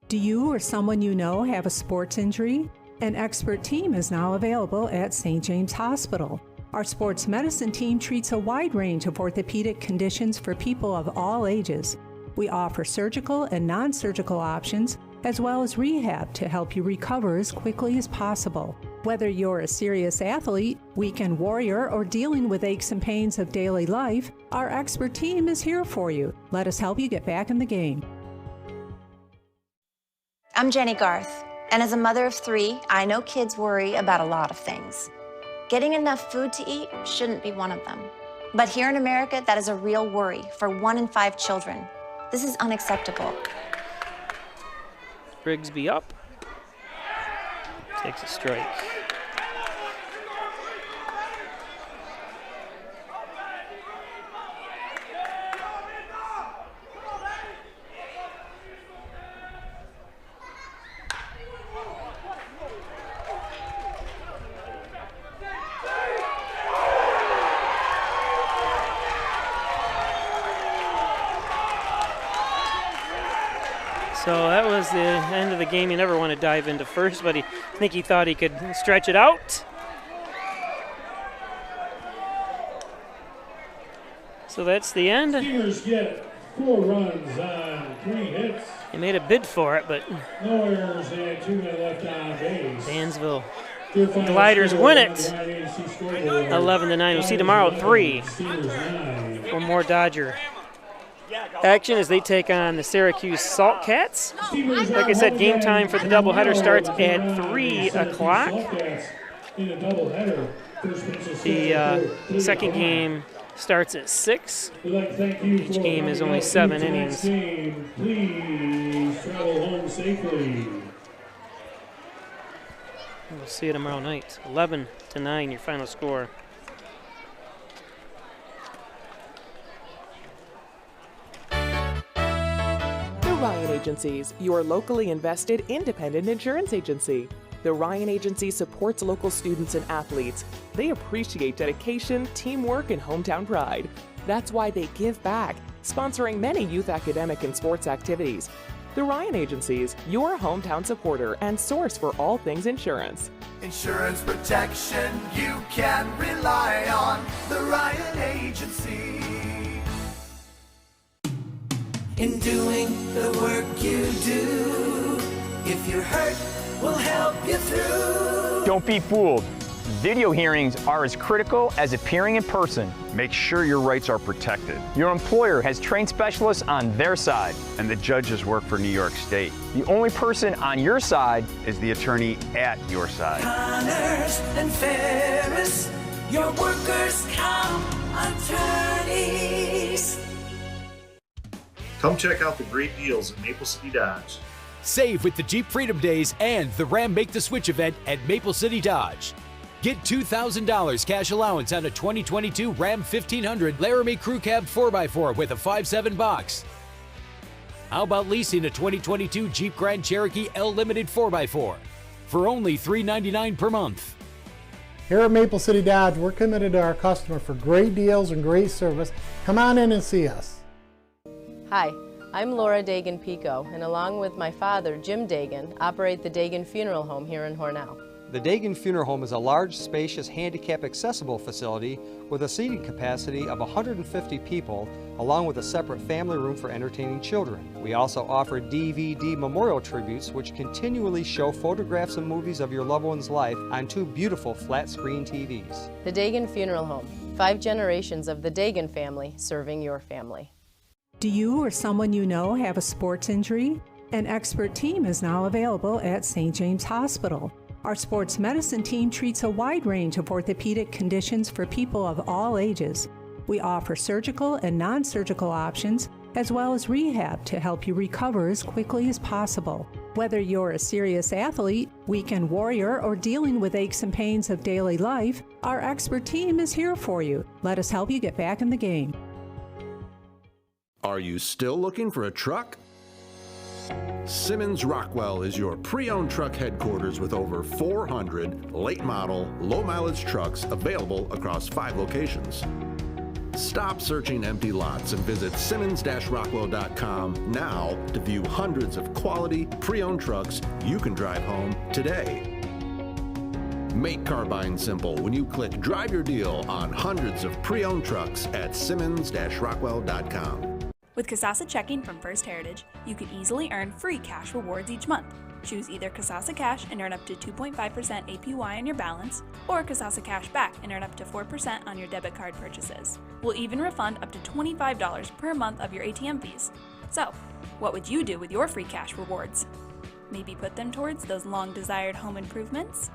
Do you or someone you know have a sports injury? An expert team is now available at St. James Hospital. Our sports medicine team treats a wide range of orthopedic conditions for people of all ages. We offer surgical and non-surgical options, as well as rehab to help you recover as quickly as possible. Whether you're a serious athlete, weekend warrior, or dealing with aches and pains of daily life, our expert team is here for you. Let us help you get back in the game. I'm Jenny Garth, and as a mother of 3, I know kids worry about a lot of things. Getting enough food to eat shouldn't be one of them. But here in America, that is a real worry for 1 in 5 children. This is unacceptable. Rigsby up. Takes a strike. So that was the end of the game. You never want to dive into first, but I think he thought he could stretch it out. So that's the end. Steelers get 4 runs on 3 hits. He made a bid for it, but no errors and 2 men left on base. Dansville Gliders win it 11-9. We'll see tomorrow at 3. One more Dodger action as they take on the Syracuse Salt Cats. Like I said, game time for the doubleheader starts at 3 o'clock. The second game starts at 6. Each game is only 7 innings. Please travel home safely. We'll see you tomorrow night. 11-9, your final score. Ryan Agencies, your locally invested independent insurance agency. The Ryan Agency supports local students and athletes. They appreciate dedication, teamwork, and hometown pride. That's why they give back, sponsoring many youth academic and sports activities. The Ryan Agencies, your hometown supporter and source for all things insurance. Insurance protection you can rely on. The Ryan Agency. In doing the work you do, if you're hurt, we'll help you through. Don't be fooled. Video hearings are as critical as appearing in person. Make sure your rights are protected. Your employer has trained specialists on their side. And the judges work for New York State. The only person on your side is the attorney at your side. Connors and Ferris, your workers' comp attorneys. Come check out the great deals at Maple City Dodge. Save with the Jeep Freedom Days and the Ram Make the Switch event at Maple City Dodge. Get $2,000 cash allowance on a 2022 Ram 1500 Laramie Crew Cab 4x4 with a 5.7 box. How about leasing a 2022 Jeep Grand Cherokee L Limited 4x4? for only $3.99 per month. Here at Maple City Dodge, we're committed to our customer for great deals and great service. Come on in and see us. Hi, I'm Laura Dagan-Pico, and along with my father, Jim Dagan, operate the Dagan Funeral Home here in Hornell. The Dagan Funeral Home is a large, spacious, handicap-accessible facility with a seating capacity of 150 people, along with a separate family room for entertaining children. We also offer DVD memorial tributes, which continually show photographs and movies of your loved one's life on 2 beautiful flat-screen TVs. The Dagan Funeral Home, 5 generations of the Dagan family serving your family. Do you or someone you know have a sports injury? An expert team is now available at St. James Hospital. Our sports medicine team treats a wide range of orthopedic conditions for people of all ages. We offer surgical and non-surgical options, as well as rehab to help you recover as quickly as possible. Whether you're a serious athlete, weekend warrior, or dealing with aches and pains of daily life, our expert team is here for you. Let us help you get back in the game. Are you still looking for a truck? Simmons Rockwell is your pre-owned truck headquarters with over 400 late model, low mileage trucks available across 5 locations. Stop searching empty lots and visit simmons-rockwell.com now to view hundreds of quality pre-owned trucks you can drive home today. Make car buying simple when you click Drive Your Deal on hundreds of pre-owned trucks at simmons-rockwell.com. With Kasasa Checking from First Heritage, you can easily earn free cash rewards each month. Choose either Kasasa Cash and earn up to 2.5% APY on your balance, or Kasasa Cash Back and earn up to 4% on your debit card purchases. We'll even refund up to $25 per month of your ATM fees. So, what would you do with your free cash rewards? Maybe put them towards those long-desired home improvements?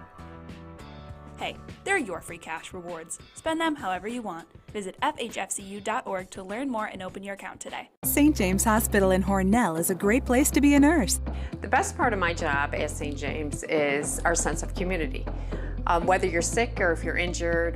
Hey, they're your free cash rewards. Spend them however you want. Visit FHFCU.org to learn more and open your account today. St. James Hospital in Hornell is a great place to be a nurse. The best part of my job at St. James is our sense of community. Whether you're sick or if you're injured